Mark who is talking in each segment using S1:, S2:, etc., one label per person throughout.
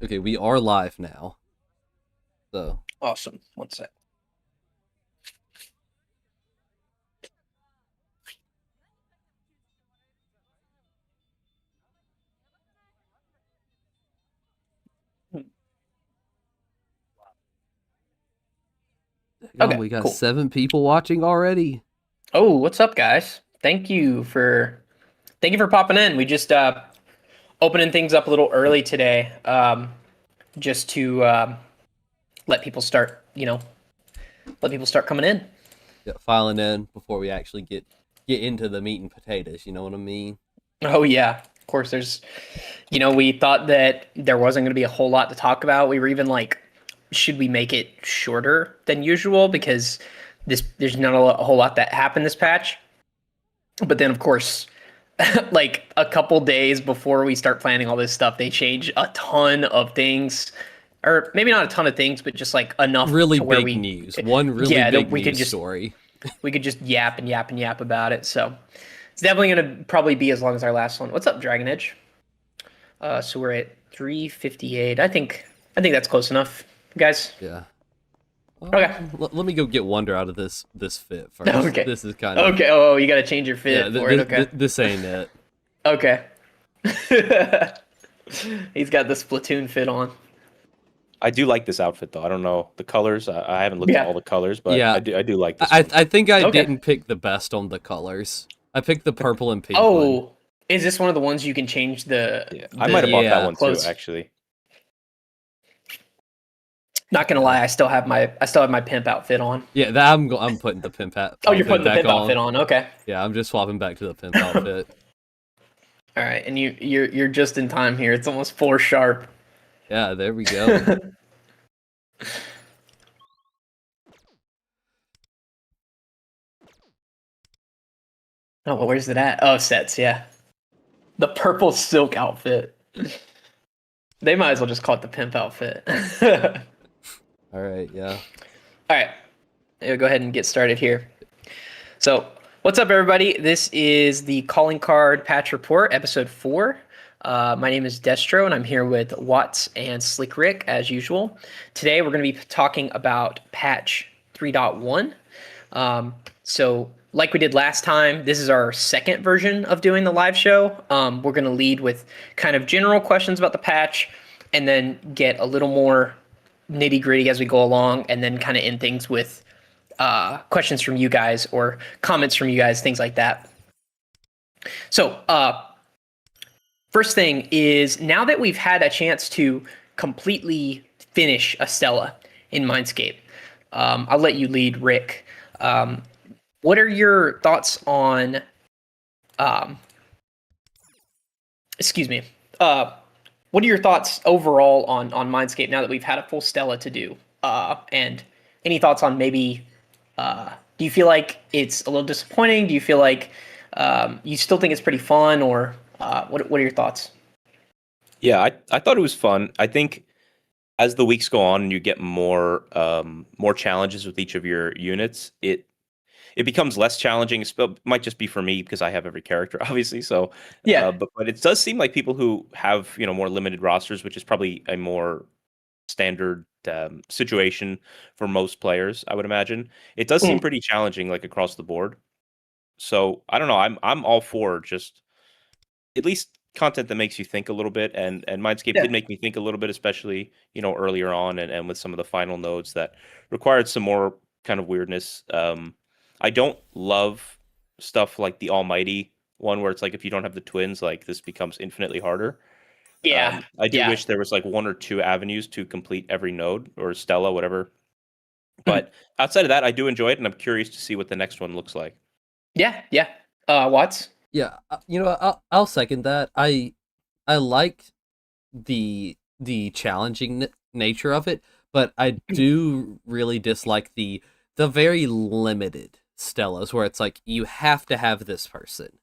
S1: Okay, we are live now. So,
S2: Awesome. One sec. Okay,
S1: we got
S2: cool.
S1: 7 people watching already.
S2: Oh, what's up, guys? Thank you for popping in. We just opening things up a little early today, just to let people start. Let people start coming in.
S1: Yeah, filing in before we actually get into the meat and potatoes. You know what I mean?
S2: Oh yeah, of course. We thought that there wasn't going to be a whole lot to talk about. We were even like, should we make it shorter than usual because there's not a whole lot that happened this patch. But then, of course, like a couple days before we start planning all this stuff, they change a ton of things, or maybe not a ton of things, but just like enough
S1: Really
S2: to where
S1: big
S2: we,
S1: news. One really
S2: yeah,
S1: big
S2: that we could
S1: news
S2: just
S1: story.
S2: yap and yap and yap about it. So it's definitely gonna probably be as long as our last one. What's up, Dragon Edge? So we're at 3:58. I think that's close enough, guys.
S1: Yeah.
S2: Okay.
S1: Let me go get Wonder out of this fit first.
S2: Okay.
S1: This is kind of
S2: Okay. Oh, you got to change your
S1: yeah.
S2: fit for it. Okay.
S1: This ain't it.
S2: Okay. He's got the Splatoon fit on.
S3: I do like this outfit though. I don't know the colors. I haven't looked at
S2: Yeah.
S3: all the colors, but
S1: Yeah,
S3: I do like this
S1: I
S3: one.
S1: I think I
S2: Okay.
S1: didn't pick the best on the colors. I picked the purple and pink one.
S2: Oh, is this one of the ones you can change the
S3: Yeah, I might have
S2: the
S3: bought that
S1: Yeah.
S3: one too,
S2: clothes?
S3: actually.
S2: Not gonna
S1: Yeah.
S2: lie, I still have my pimp outfit on.
S1: Yeah, that I'm putting the
S2: Oh, you're
S1: outfit
S2: putting the
S1: back
S2: pimp
S1: on.
S2: outfit on. Okay.
S1: Yeah, I'm just swapping back to the pimp outfit.
S2: All right, and you're just in time here. It's almost 4 sharp.
S1: Yeah, there we go.
S2: Oh, well, where's it at? Oh, sets. Yeah, the purple silk outfit. They might as well just call it the pimp outfit. All
S1: All right, yeah.
S2: right, we'll go ahead and get started here. So, what's up, everybody? This is the Calling Card Patch Report, Episode 4. My name is Destro, and I'm here with Watts and Slick Rick, as usual. Today, we're going to be talking about Patch 3.1. So, like we did last time, this is our second version of doing the live show. We're going to lead with kind of general questions about the patch, and then get a little more nitty gritty as we go along, and then kind of end things with questions from you guys or comments from you guys, things like that. So, first thing is, now that we've had a chance to completely finish a Stella in Mindscape, I'll let you lead, Rick. What are your thoughts on? Excuse me. What are your thoughts overall on Mindscape now that we've had a full Stella to do? And any thoughts on maybe? Do you feel like it's a little disappointing? Do you feel like you still think it's pretty fun, or what are your thoughts?
S3: Yeah, I thought it was fun. I think as the weeks go on and you get more challenges with each of your units, it becomes less challenging. It might just be for me because I have every character, obviously. So,
S2: Yeah.
S3: but it does seem like people who have more limited rosters, which is probably a more standard situation for most players, I would imagine. It does seem
S2: Mm.
S3: pretty challenging, like across the board. So I don't know. I'm all for just at least content that makes you think a little bit. And Mindscape
S2: Yeah.
S3: did make me think a little bit, especially earlier on and with some of the final nodes that required some more kind of weirdness. I don't love stuff like the Almighty one where it's like if you don't have the twins, like this becomes infinitely harder.
S2: Yeah.
S3: I do
S2: Yeah.
S3: wish there was like one or two avenues to complete every node or Stella, whatever.
S2: Mhm.
S3: But outside of that, I do enjoy it, and I'm curious to see what the next one looks like.
S2: Yeah. Yeah. Watts?
S1: Yeah, I'll second that. I like the challenging nature of it, but I do really dislike the very limited Stellas where it's like you have to have this person.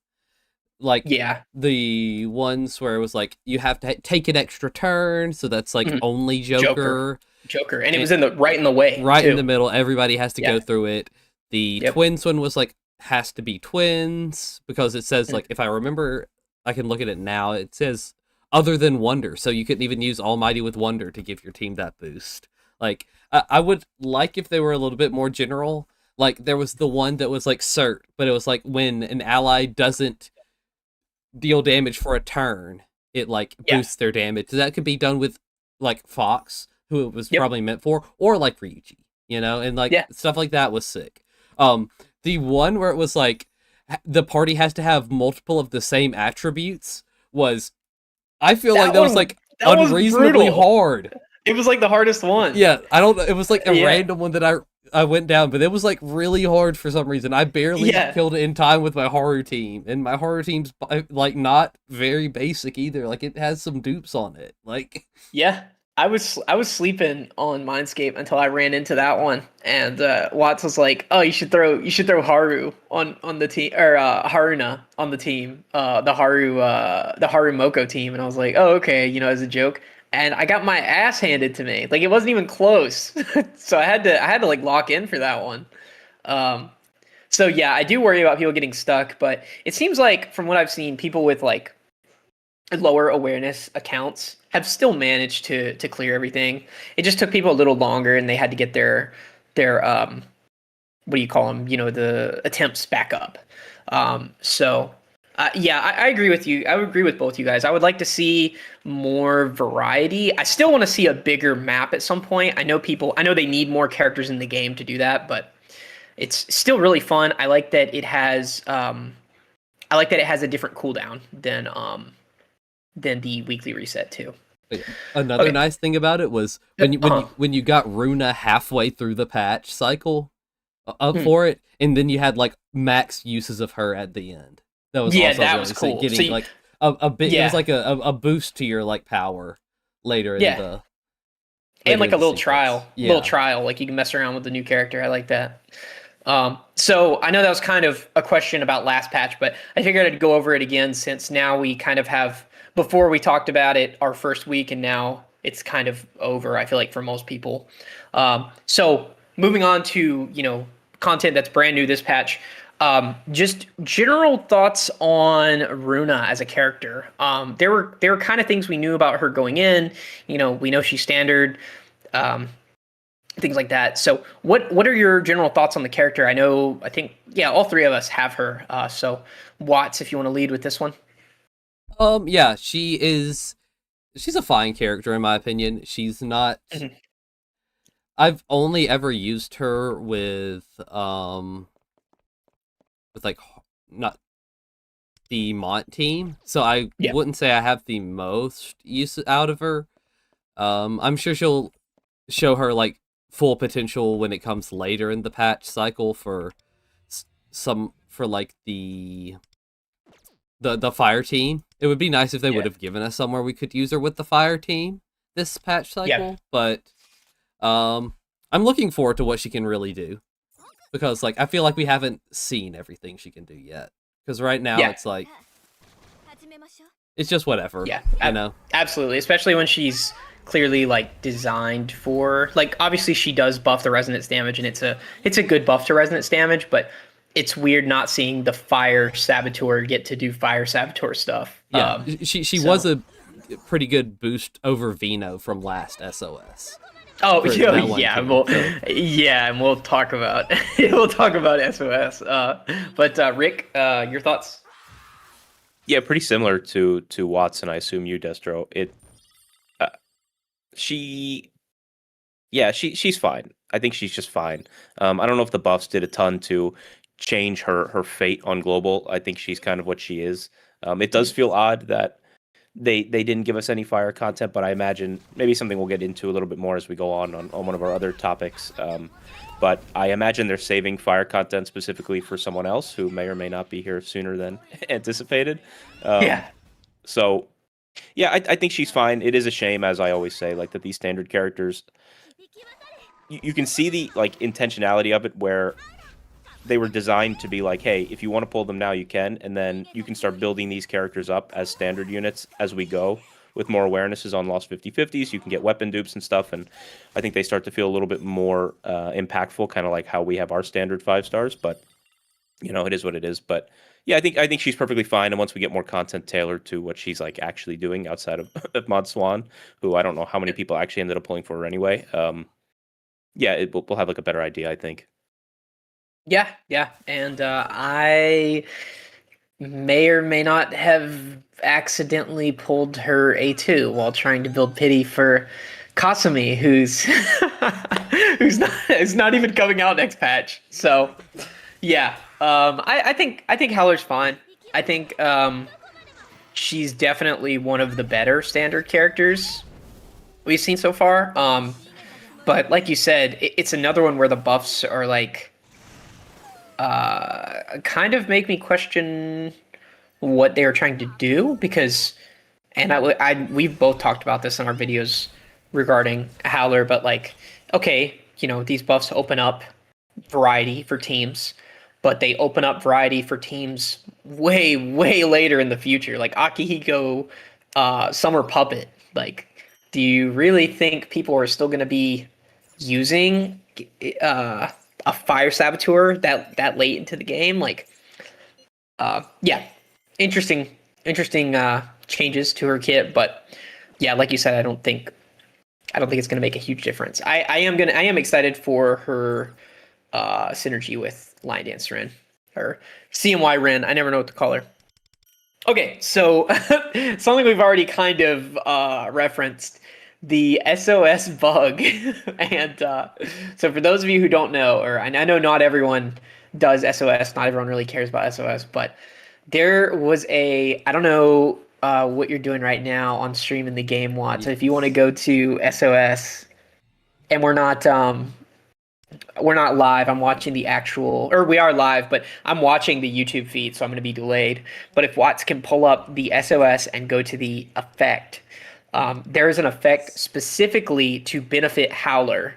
S1: Like
S2: Yeah.
S1: the ones where it was like you have to take an extra turn, so that's like
S2: Mhm.
S1: only
S2: Joker.
S1: Joker.
S2: Joker, and it
S1: And
S2: was in the right in the way
S1: right in
S2: too.
S1: the middle, everybody has to
S2: Yeah.
S1: go through it. The
S2: Yep.
S1: twins one was like has to be twins because it says
S2: Mm.
S1: like if I remember, I can look at it now. It says other than Wonder, so you couldn't even use Almighty with Wonder to give your team that boost. Like, I would like if they were a little bit more general. Like, there was the one that was like Cert, but it was like when an ally doesn't deal damage for a turn, it like
S2: Yeah.
S1: boosts their damage. That could be done with like Fox, who it was
S2: Yep.
S1: probably meant for, or like Ryuji, and like
S2: Yeah.
S1: stuff like that was sick. The one where it was like the party has to have multiple of the same attributes was, I feel like that was like
S2: that was
S1: unreasonably
S2: brutal.
S1: hard.
S2: It was like the hardest one.
S1: Yeah, I don't know. It was like a
S2: Yeah.
S1: random one that I went down, but it was like really hard for some reason. I barely
S2: Yeah.
S1: killed it in time with my horror team, and my horror team's like not very basic either. Like, it has some dupes on it. Like,
S2: Yeah, I was sleeping on Mindscape until I ran into that one, and Watts was like, "Oh, you should throw Haru on the team, or Haruna on the team, the Haru Moko team." And I was like, "Oh, okay," as a joke. And I got my ass handed to me. Like, it wasn't even close. So I had to like lock in for that one. So yeah, I do worry about people getting stuck, but it seems like from what I've seen, people with like lower awareness accounts have still managed to clear everything. It just took people a little longer, and they had to get their what do you call them? The attempts back up. Yeah, I agree with you. I would agree with both you guys. I would like to see more variety. I still want to see a bigger map at some point. I know they need more characters in the game to do that, but it's still really fun. I like that it has a different cooldown than the weekly reset too.
S1: another
S2: Okay.
S1: nice thing about it was when you got Runa halfway through the patch cycle up for it, and then you had like max uses of her at the end. That was
S2: Yeah,
S1: also
S2: that
S1: really
S2: was
S1: sick,
S2: cool.
S1: getting
S2: So you-
S1: like a bit. It
S2: Yeah.
S1: was like a boost to your like power later in
S2: Yeah.
S1: the.
S2: And like
S1: later
S2: a
S1: in the
S2: little
S1: sequence.
S2: trial,
S1: Yeah.
S2: like you can mess around with the new character. I like that. So I know that was kind of a question about last patch, but I figured I'd go over it again since now we kind of have, before we talked about it our first week, and now it's kind of over, I feel like, for most people. So moving on to, content that's brand new this patch. Just general thoughts on Runa as a character. There were kind of things we knew about her going in. We know she's standard, things like that. So what are your general thoughts on the character? I think all three of us have her. So Watts, if you want to lead with this one.
S1: Yeah, she's a fine character in my opinion. She's not.
S2: Mhm.
S1: I've only ever used her with like not the Mont team, so I
S2: Yeah.
S1: wouldn't say I have the most use out of her. I'm sure she'll show her like full potential when it comes later in the patch cycle for like the fire team. It would be nice if they
S2: Yeah.
S1: would have given us somewhere we could use her with the fire team this patch cycle, but I'm looking forward to what she can really do, because like I feel like we haven't seen everything she can do yet. Because right now
S2: Yeah.
S1: it's like it's just whatever.
S2: Yeah, absolutely. Especially when she's clearly like designed for, like, obviously she does buff the resonance damage, and it's a good buff to resonance damage, but it's weird not seeing the fire saboteur get to do fire saboteur stuff.
S1: Yeah, she was a pretty good boost over Vino from last SOS.
S2: Oh,
S1: for that one
S2: yeah,
S1: team,
S2: well,
S1: so.
S2: yeah, and we'll talk about SOS. But Rick, your thoughts?
S3: Yeah, pretty similar to Watson. I assume you, Destro. She's fine. I think she's just fine. I don't know if the buffs did a ton to change her fate on global. I think she's kind of what she is. It does feel odd that they didn't give us any fire content, but I imagine maybe something we'll get into a little bit more as we go on one of our other topics. But I imagine they're saving fire content specifically for someone else who may or may not be here sooner than anticipated.
S2: Yeah.
S3: So, yeah, I think she's fine. It is a shame, as I always say, like that these standard characters, you can see the like intentionality of it, where they were designed to be like, hey, if you want to pull them now, you can, and then you can start building these characters up as standard units as we go, with more awarenesses on Lost 50/50s. You can get weapon dupes and stuff, and I think they start to feel a little bit more impactful, kind of like how we have our standard 5 stars, but, it is what it is. But, Yeah, I think she's perfectly fine. And once we get more content tailored to what she's like actually doing outside of, of Mod Swan, who I don't know how many people actually ended up pulling for her anyway. Yeah, we'll have like a better idea, I think.
S2: Yeah, and I may or may not have accidentally pulled her A2 while trying to build pity for Kasumi, who's who's not even coming out next patch. So yeah, I think Howler's fine. I think she's definitely one of the better standard characters we've seen so far. But like you said, it's another one where the buffs are like kind of make me question what they were trying to do because, and we've both talked about this in our videos regarding Howler, but like, okay, these buffs open up variety for teams, but they open up variety for teams way, way later in the future, like Akihiko, Summer Puppet. Like, do you really think people are still going to be using a Fire Saboteur that late into the game? Like, yeah, interesting changes to her kit, but yeah, like you said, I don't think it's going to make a huge difference. I am excited for her synergy with Lion Dance Ren or CMY Ren. I never know what to call her. Okay, so something we've already kind of referenced, the SOS bug. And so for those of you who don't know, or I know not everyone does SOS, not everyone really cares about SOS, but there was I don't know what you're doing right now on stream in the game, Watt. So if you want to go to SOS, and we're not live. I'm watching the actual, or we are live, but I'm watching the YouTube feed, so I'm going to be delayed. But if Watts can pull up the SOS and go to the effect, there is an effect specifically to benefit Howler,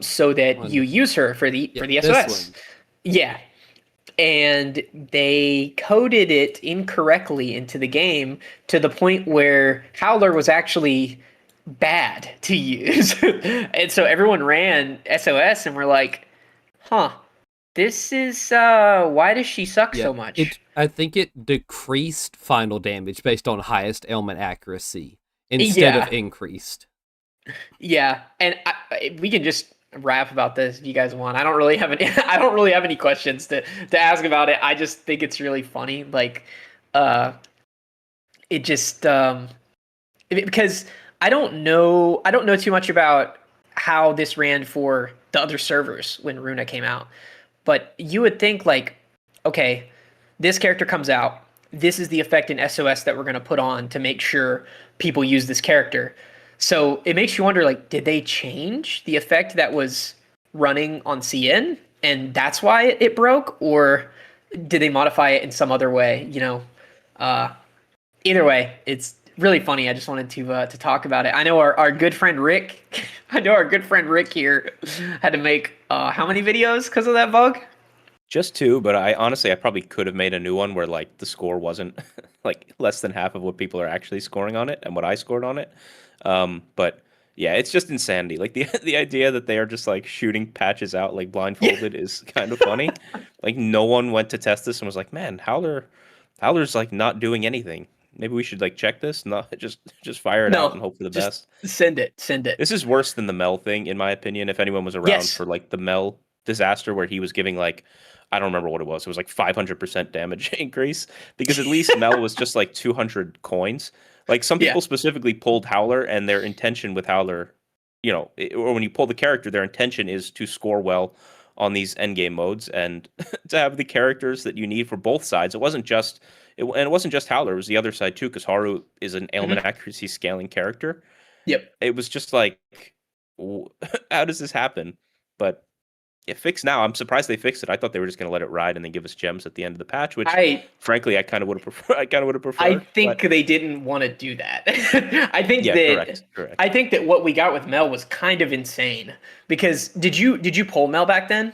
S2: so that you use her for the SOS. Yeah, and they coded it incorrectly into the game to the point where Howler was actually bad to use. And so everyone ran SOS and we're like, huh, this is why does she suck so much?
S1: I think it decreased final damage based on highest ailment accuracy instead of
S2: Yeah.
S1: increased.
S2: Yeah, and we can just rap about this if you guys want. I don't really have any I don't really have any questions to ask about it. I just think it's really funny. Like it just because I don't know too much about how this ran for the other servers when Runa came out. But you would think like, okay, this character comes out. This is the effect in SOS that we're going to put on to make sure people use this character. So it makes you wonder, like, did they change the effect that was running on CN and that's why it broke, or did they modify it in some other way? Uh, Either way, it's really funny. I just wanted to talk about it. I know our good friend Rick. I know our good friend Rick here had to make how many videos because of that bug?
S3: Just two, but I honestly I probably could have made a new one where like the score wasn't like less than half of what people are actually scoring on it and what I scored on it. But yeah, it's just insanity. Like the the idea that they are just like shooting patches out like blindfolded is kind of funny. Like no one went to test this and was like, "Man, Howler's like not doing anything. Maybe we should like check this." No, just fire it out
S2: No,
S3: and hope for the
S2: just
S3: best.
S2: send it. Send it.
S3: This is worse than the Mel thing, in my opinion. If anyone was around
S2: Yes.
S3: for like the Mel disaster where he was giving like, I don't remember what it was. It was like 500% damage increase because at least Mel was just like 200 coins. Like some
S2: Yeah.
S3: people specifically pulled Howler and their intention with Howler, or when you pull the character, their intention is to score well on these endgame modes and to have the characters that you need for both sides. And it wasn't just Howler, it was the other side too, because Haru is an ailment
S2: Hmm.
S3: accuracy scaling character.
S2: Yep.
S3: It was just like, how does this happen? But it fixed now. I'm surprised they fixed it. I thought they were just going to let it ride and then give us gems at the end of the patch, which,
S2: I
S3: frankly, I kind of would have preferred. I kind of would have
S2: I
S3: preferred.
S2: think
S3: But
S2: they didn't want to do that. I think
S3: yeah,
S2: that
S3: correct.
S2: I think that what we got with Mel was kind of insane because did you pull Mel back then?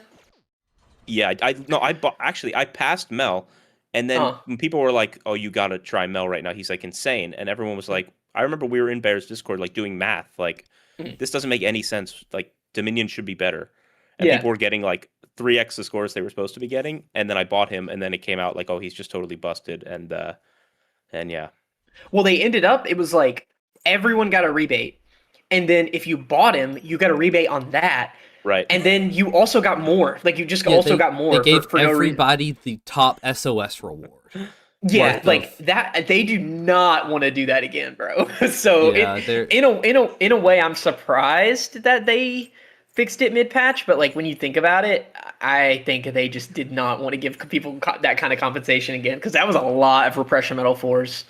S3: Yeah, I no, I bought, actually I passed Mel, and then
S2: Uh,
S3: when people were like, "Oh, you got to try Mel right now," he's like insane, and everyone was like, I remember we were in Bear's Discord like doing math, like
S2: mm,
S3: this doesn't make any sense. Like Dominion should be better. and
S2: Yeah.
S3: people were getting like 3x the scores they were supposed to be getting, and then I bought him, and then it came out like, oh, he's just totally busted, and yeah,
S2: Well, they ended up, it was like everyone got a rebate. And then if you bought him, you got a rebate on that.
S3: right.
S2: And then you also got more. Like you just also got more
S1: They gave
S2: for no reason.
S1: everybody the top SOS reward.
S2: Yeah,
S1: worth
S2: like
S1: of-
S2: that. They do not want to do that again, bro. So
S1: Yeah,
S2: in a way, I'm surprised that they fixed it mid patch. But like when you think about it, I think they just did not want to give people that kind of compensation again because that was a lot of repression metal fours.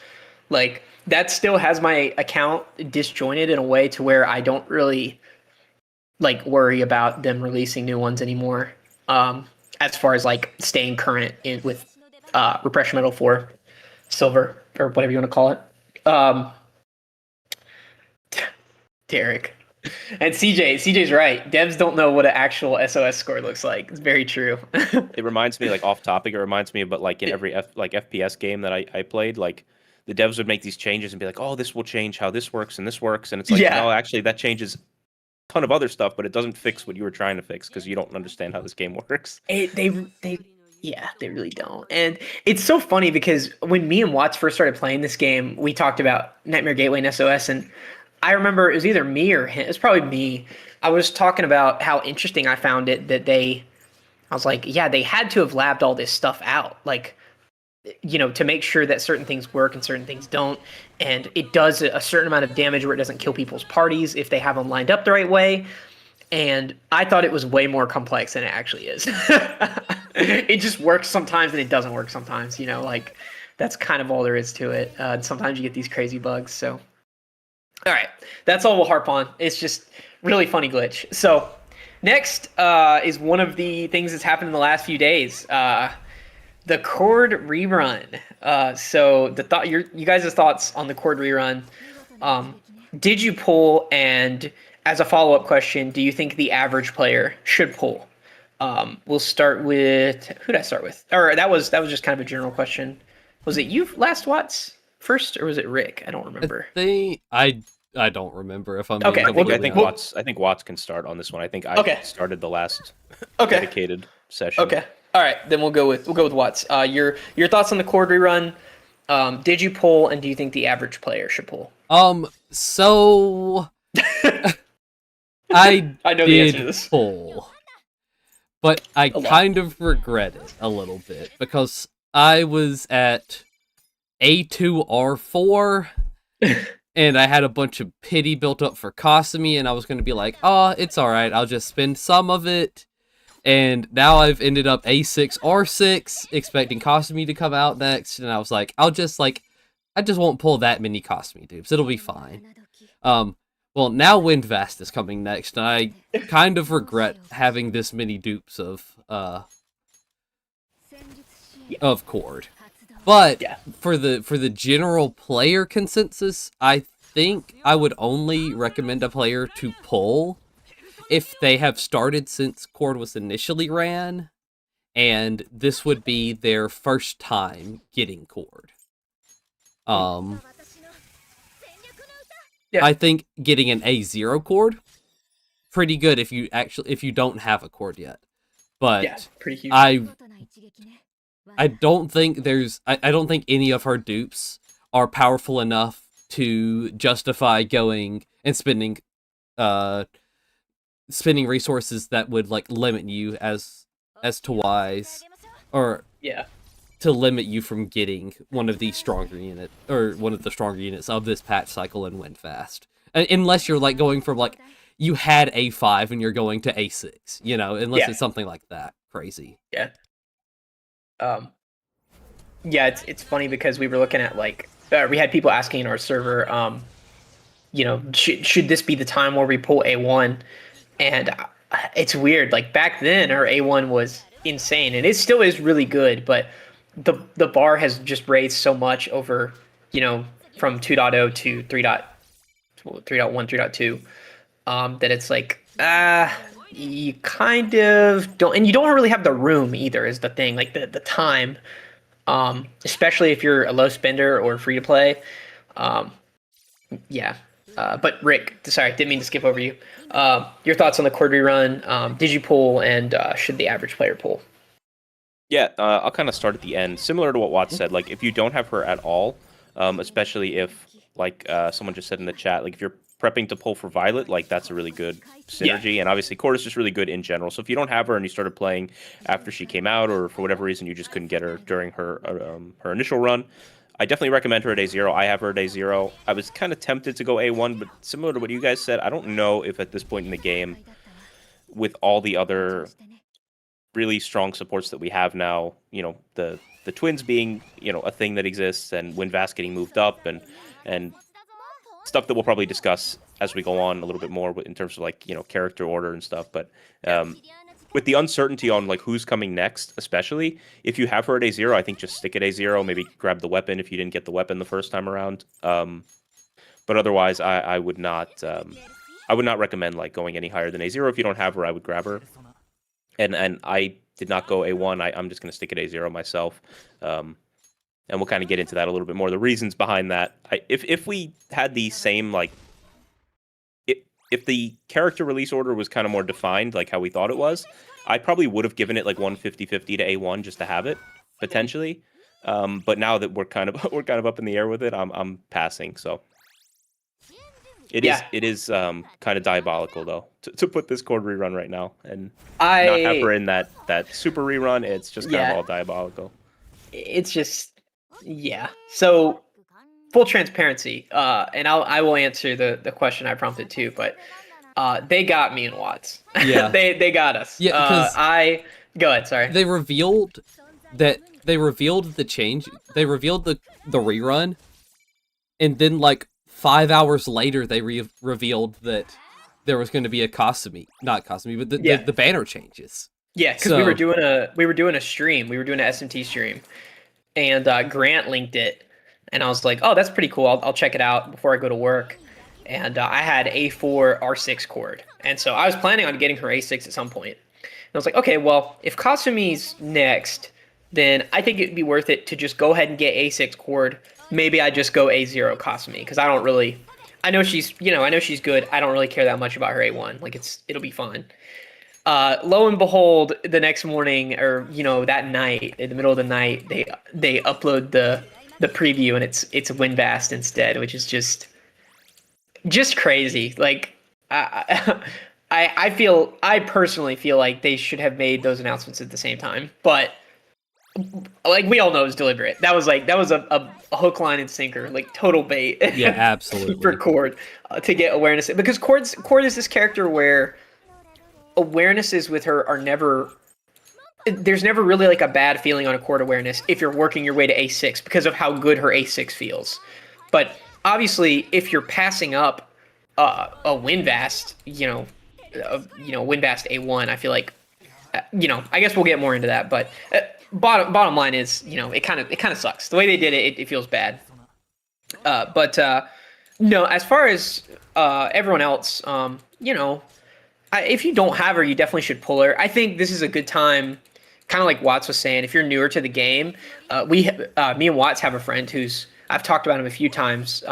S2: Like that still has my account disjointed in a way to where I don't really like worry about them releasing new ones anymore. As far as like staying current with repression metal 4 silver or whatever you want to call it. Derek and CJ's right. Devs don't know what an actual SOS score looks like. It's very true.
S3: It reminds me, like off topic, it reminds me of, but like in every FPS game that I played, like the devs would make these changes and be like, oh, this will change how this works, and it's like,
S2: Yeah.
S3: no, actually that changes a ton of other stuff, but it doesn't fix what you were trying to fix because you don't understand how this game works.
S2: Yeah, they really don't. And it's so funny because when me and Watts first started playing this game, we talked about Nightmare Gateway and SOS, and I remember it was either me or him. It was probably me. I was talking about how interesting I found it that I was like, yeah, they had to have labbed all this stuff out. Like, you know, to make sure that certain things work and certain things don't. And it does a certain amount of damage where it doesn't kill people's parties if they have them lined up the right way. And I thought it was way more complex than it actually is. It just works sometimes and it doesn't work sometimes, you know, like that's kind of all there is to it. Sometimes you get these crazy bugs. So, all right, that's all we'll harp on. It's just really funny glitch. So next is one of the things that's happened in the last few days. The Chord rerun. So you guys' thoughts on the Chord rerun. Did you pull? And as a follow-up question, do you think the average player should pull? We'll start with, who did I start with? Or that was just kind of a general question. Was it you last, Watts, first, or was it Rick? I don't remember.
S1: I don't remember if I'm
S2: Okay,
S1: being
S3: I think
S1: completely honest.
S3: I think Watts can start on this one. I think I
S2: Okay.
S3: started the last
S2: Okay.
S3: dedicated session.
S2: Okay. All right. Then we'll go with Watts. Your thoughts on the Chord rerun? Did you pull, and do you think the average player should pull?
S1: So I
S2: know the answer to
S1: did
S2: this.
S1: pull, but I
S2: lot.
S1: kind of regret it a little bit because I was at A2R4 and I had a bunch of pity built up for Kasumi, and I was going to be like, oh, it's alright, I'll just spend some of it. And now I've ended up A6R6, expecting Kasumi to come out next, and I was like, I just won't pull that many Kasumi dupes, it'll be fine. Well, now Windvast is coming next, and I kind of regret having this many dupes of Chord. But
S2: Yeah.
S1: for the general player consensus, I think I would only recommend a player to pull if they have started since Chord was initially ran, and this would be their first time getting Chord.
S2: Yeah.
S1: I think getting an A0 Chord, pretty good if you don't have a Chord yet. But
S2: Yeah, pretty huge.
S1: I don't think I don't think any of her dupes are powerful enough to justify going and spending resources that would like limit you as to wise, or
S2: Yeah.
S1: to limit you from getting one of the stronger units of this patch cycle and win fast. Unless you're like going from like you had A5 and you're going to A6, you know, unless
S2: Yeah.
S1: it's something like that crazy.
S2: Yeah. Yeah, it's funny because we were looking at like we had people asking in our server, you know, should this be the time where we pull A1? And it's weird. Like back then, our A1 was insane, and it still is really good. But the bar has just raised so much over, you know, from 2.0 to 3.1, 3.2, that it's like you kind of don't, and you don't really have the room either. Is the thing, like the time. Especially if you're a low spender or free to play. Yeah. But Rick, sorry, didn't mean to skip over you. Your thoughts on the Cord rerun? Did you pull, and should the average player pull?
S3: Yeah, I'll kind of start at the end. Similar to what Watts said, like if you don't have her at all, especially if, like someone just said in the chat, like if you're prepping to pull for Violet, like that's a really good synergy. And obviously, Cord is just really good in general. So if you don't have her and you started playing after she came out, or for whatever reason you just couldn't get her during her initial run, I definitely recommend her at A0. I have her at A0. I was kind of tempted to go A1, but similar to what you guys said, I don't know if at this point in the game, with all the other really strong supports that we have now, you know, the twins being, you know, a thing that exists, and Winvast getting moved up, and stuff that we'll probably discuss as we go on a little bit more in terms of, like, you know, character order and stuff. But with the uncertainty on like who's coming next, especially if you have her at A0, I think just stick at A0, maybe grab the weapon if you didn't get the weapon the first time around. But otherwise, I would not recommend like going any higher than A0. If you don't have her, I would grab her. And I did not go A1. I'm just going to stick at A0 myself. And we'll kind of get into that a little bit more. The reasons behind that, if we had the same, like, if the character release order was kind of more defined, like how we thought it was, I probably would have given it like 150-50 to A1 just to have it, potentially. But now that we're kind of up in the air with it, I'm passing. So it is kind of diabolical though to put this Cord rerun right now and not have her in that super rerun. It's just kind of all diabolical.
S2: It's just So full transparency, and I will answer the question I prompted too, but they got me and Watts.
S1: Yeah.
S2: they got us.
S1: Yeah, because
S2: go ahead, sorry.
S1: They revealed the change. They revealed the rerun, and then like 5 hours later, they revealed that there was going to be a not Kasumi, but the banner changes.
S2: Yeah, because we were doing a stream. We were doing an SMT stream, and Grant linked it, and I was like, "Oh, that's pretty cool. I'll check it out before I go to work." And I had A4 R6 Cord, and so I was planning on getting her A6 at some point. And I was like, "Okay, well, if Kasumi's next, then I think it'd be worth it to just go ahead and get A6 Cord. Maybe I just go A0 Kasumi, because I don't really, I know she's good. I don't really care that much about her A1. Like it'll be fine." Lo and behold, the next morning, or that night, in the middle of the night, they upload the preview, and it's Winvast instead, which is just crazy. Like I personally feel like they should have made those announcements at the same time, but like we all know it was deliberate. That was a hook, line, and sinker, like total bait.
S1: Yeah, absolutely.
S2: For Cord to get awareness, because Cord is this character where awarenesses with her are never. There's never really like a bad feeling on a Cord awareness if you're working your way to A6 because of how good her A6 feels. But obviously, if you're passing up a Winvast, Winvast A1, I feel like, I guess we'll get more into that. But bottom line is, it kind of sucks. The way they did it, it feels bad. But no, as far as everyone else, if you don't have her, you definitely should pull her. I think this is a good time. Kind of like Watts was saying, if you're newer to the game, me and Watts have a friend I've talked about him a few times.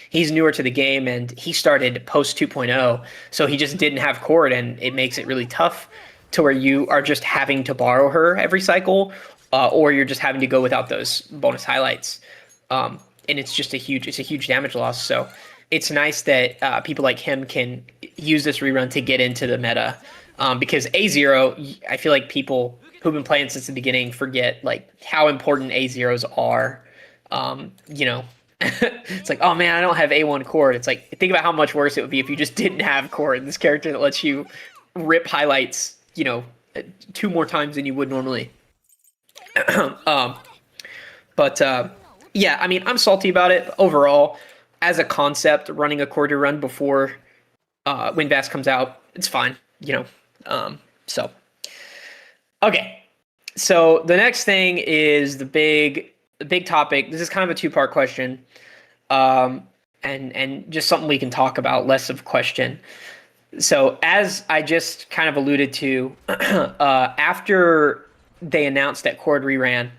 S2: He's newer to the game, and he started post 2.0, so he just didn't have Cord, and it makes it really tough to where you are just having to borrow her every cycle, or you're just having to go without those bonus highlights. And it's a huge damage loss. So it's nice that people like him can use this rerun to get into the meta, because A0, I feel like people who've been playing since the beginning forget like how important A0s are. It's like, oh man, I don't have A1 Cord. It's like, think about how much worse it would be if you just didn't have Cord, this character that lets you rip highlights, 2 more times than you would normally. But yeah, I mean, I'm salty about it overall. As a concept, running a Cord run before Winvast comes out, it's fine, so. Okay, so the next thing is the big topic. This is kind of a 2-part question, and just something we can talk about, less of a question. So as I just kind of alluded to, after they announced that Cord reran,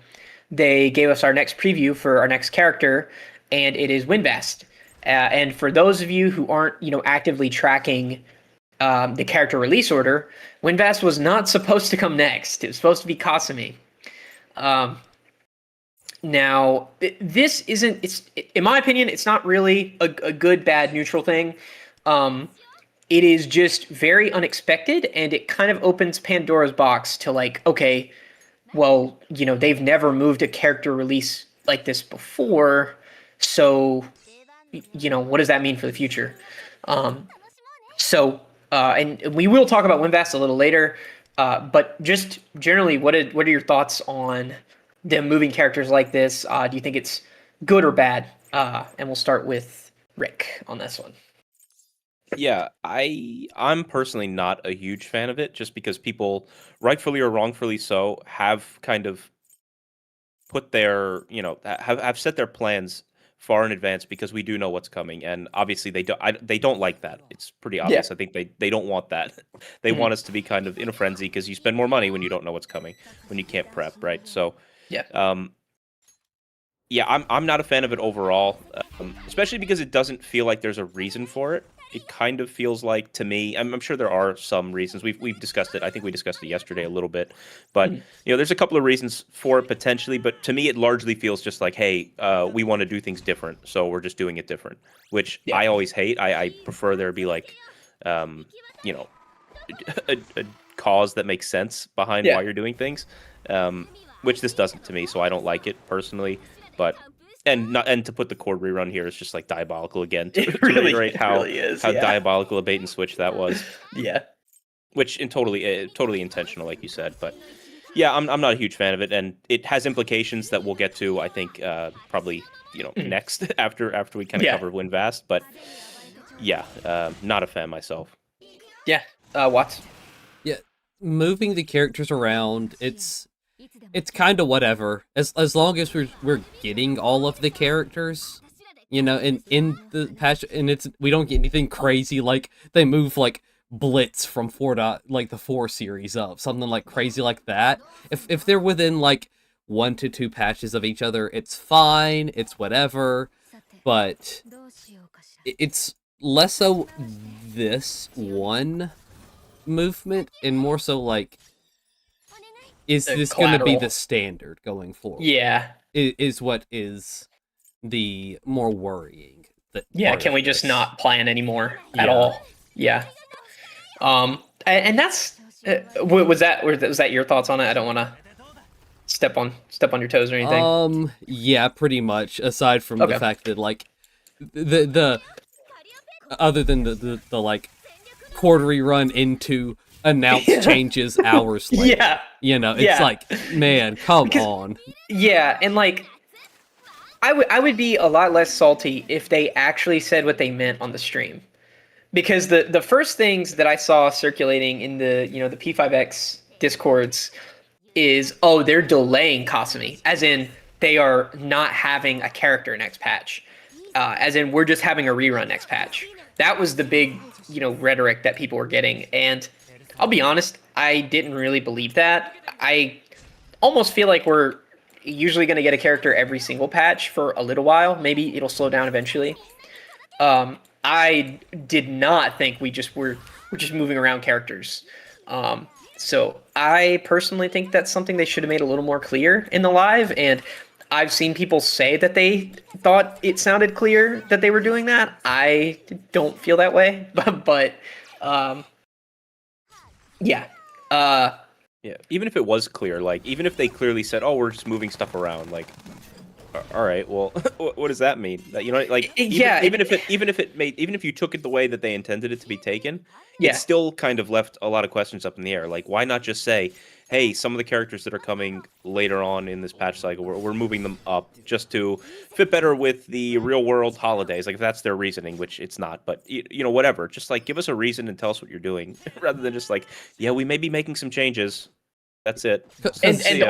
S2: they gave us our next preview for our next character, and it is Winvast. And for those of you who aren't, actively tracking the character release order, Winvast was not supposed to come next. It was supposed to be Kasumi. Now, this isn't. It's in my opinion, it's not really a good, bad, neutral thing. It is just very unexpected, and it kind of opens Pandora's box to like, okay, well, they've never moved a character release like this before, so what does that mean for the future? And we will talk about Winvast a little later, but just generally, what are your thoughts on them moving characters like this? Do you think it's good or bad? And we'll start with Rick on this one.
S3: Yeah, I'm personally not a huge fan of it, just because people, rightfully or wrongfully so, have kind of put their, have set their plans far in advance, because we do know what's coming, and obviously they don't like that. It's pretty obvious. I think they don't want that. They want us to be kind of in a frenzy, because you spend more money when you don't know what's coming, when you can't prep, right? So yeah, I'm not a fan of it overall, especially because it doesn't feel like there's a reason for it. It kind of feels like, to me, I'm sure there are some reasons. We've discussed it. I think we discussed it yesterday a little bit, but there's a couple of reasons for it potentially. But to me, it largely feels just like, hey, we want to do things different, so we're just doing it different, which I always hate. I prefer there be like, a cause that makes sense behind why you're doing things, which this doesn't to me. So I don't like it personally, but. And to put the chord rerun here is just like diabolical again, to reiterate how diabolical a bait and switch that was.
S2: Yeah,
S3: which totally intentional, like you said. But yeah, I'm not a huge fan of it, and it has implications that we'll get to, I think, probably next after we kind of cover Winvast. But yeah, not a fan myself.
S2: Yeah, Watts.
S1: Yeah, moving the characters around, it's kind of whatever, as long as we're getting all of the characters, in the patch, and we don't get anything crazy like they move like Blitz from the 4 series up, something like crazy like that. If they're within like 1 to 2 patches of each other, it's fine, it's whatever. But it's less so this one movement and more so like, is this going to be the standard going forward?
S2: Yeah.
S1: Is what is the more worrying.
S2: Can we just not plan anymore at all? Yeah. And that's was that your thoughts on it? I don't want to step on your toes or anything.
S1: Yeah, pretty much. Aside from the fact that like the other than the like quarterly run into announce changes hours later. It's like, man, come on.
S2: Yeah, and like I would be a lot less salty if they actually said what they meant on the stream. Because the first things that I saw circulating in the the P5X discords is, oh, they're delaying Kasumi, as in they are not having a character next patch, as in we're just having a rerun next patch. That was the big rhetoric that people were getting, and I'll be honest, I didn't really believe that. I almost feel like we're usually going to get a character every single patch for a little while. Maybe it'll slow down eventually. I did not think we're just moving around characters. So I personally think that's something they should have made a little more clear in the live, and I've seen people say that they thought it sounded clear that they were doing that. I don't feel that way, but yeah.
S3: Yeah, even if it was clear, like, even if they clearly said, oh, we're just moving stuff around, like, all right, well, what does that mean? That, like, even if you took it the way that they intended it to be taken, it still kind of left a lot of questions up in the air. Like, why not just say, hey, some of the characters that are coming later on in this patch cycle, we're moving them up just to fit better with the real world holidays. Like, if that's their reasoning, which it's not, but whatever. Just like, give us a reason and tell us what you're doing, rather than just like, yeah, we may be making some changes. That's it.
S2: And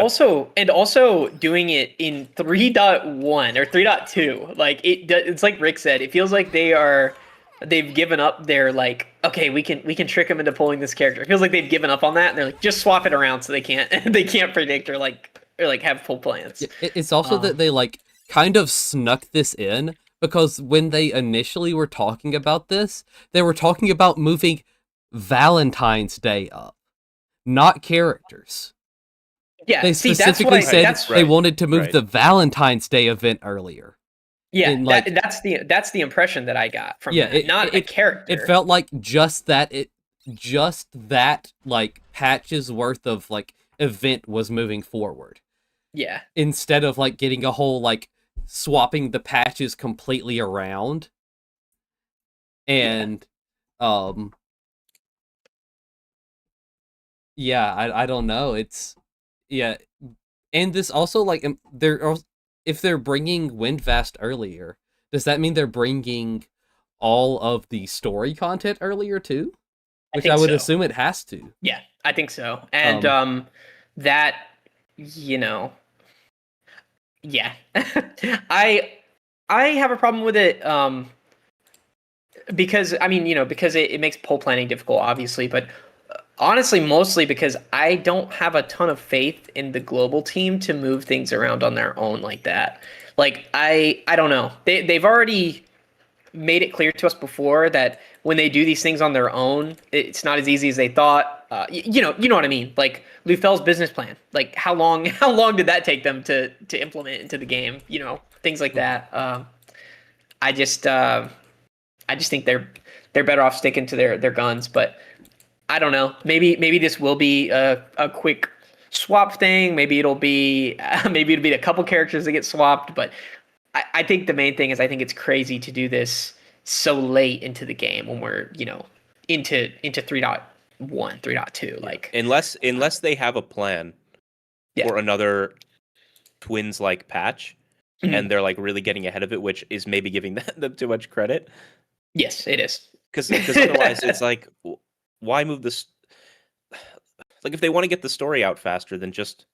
S2: also doing it in 3.1 or 3.2. Like it's like Rick said, it feels like they've given up their like, okay, we can trick them into pulling this character. It feels like they've given up on that, and they're like, just swap it around so they can't predict or have full plans.
S1: It's also that they like kind of snuck this in because when they initially were talking about this, they were talking about moving Valentine's Day up, not characters.
S2: Yeah,
S1: They
S2: see, that's what
S1: specifically
S2: I
S1: said
S2: that's
S1: they wanted to move
S3: right.
S1: the Valentine's Day event earlier.
S2: yeah,
S1: And, like,
S2: that's the impression that I got from
S1: yeah,
S2: that. Not a character.
S1: it felt like just that like patch's worth of like event was moving forward
S2: Yeah.
S1: instead of like getting a whole like swapping the patches completely around. And yeah, I don't know. It's yeah, and this also like if they're bringing Windvast earlier, does that mean they're bringing all of the story content earlier too? Which I
S2: think
S1: would
S2: so.
S1: assume it has to.
S2: Yeah, I think so. And that, you know, yeah. I I have a problem with it because I mean, because it makes poll planning difficult obviously, but honestly mostly because I don't have a ton of faith in the global team to move things around on their own like that. Like I don't know. They've already made it clear to us before that when they do these things on their own, it's not as easy as they thought. You know what I mean? Like Lufel's business plan. Like how long how long did that take them to implement into the game? Things like that. I just I just think they're better off sticking to their guns. But I don't know. Maybe this will be a quick swap thing. Maybe it'll be maybe it'll be a couple characters that get swapped. But I think the main thing is I think it's crazy to do this so late into the game when we're into 3.1, 3.2. Like
S3: Unless they have a plan for another twins like patch, and they're like really getting ahead of it, which is maybe giving them too much credit.
S2: Yes, it is.
S3: Because otherwise it's like, why move this? Like if they want to get the story out faster, then just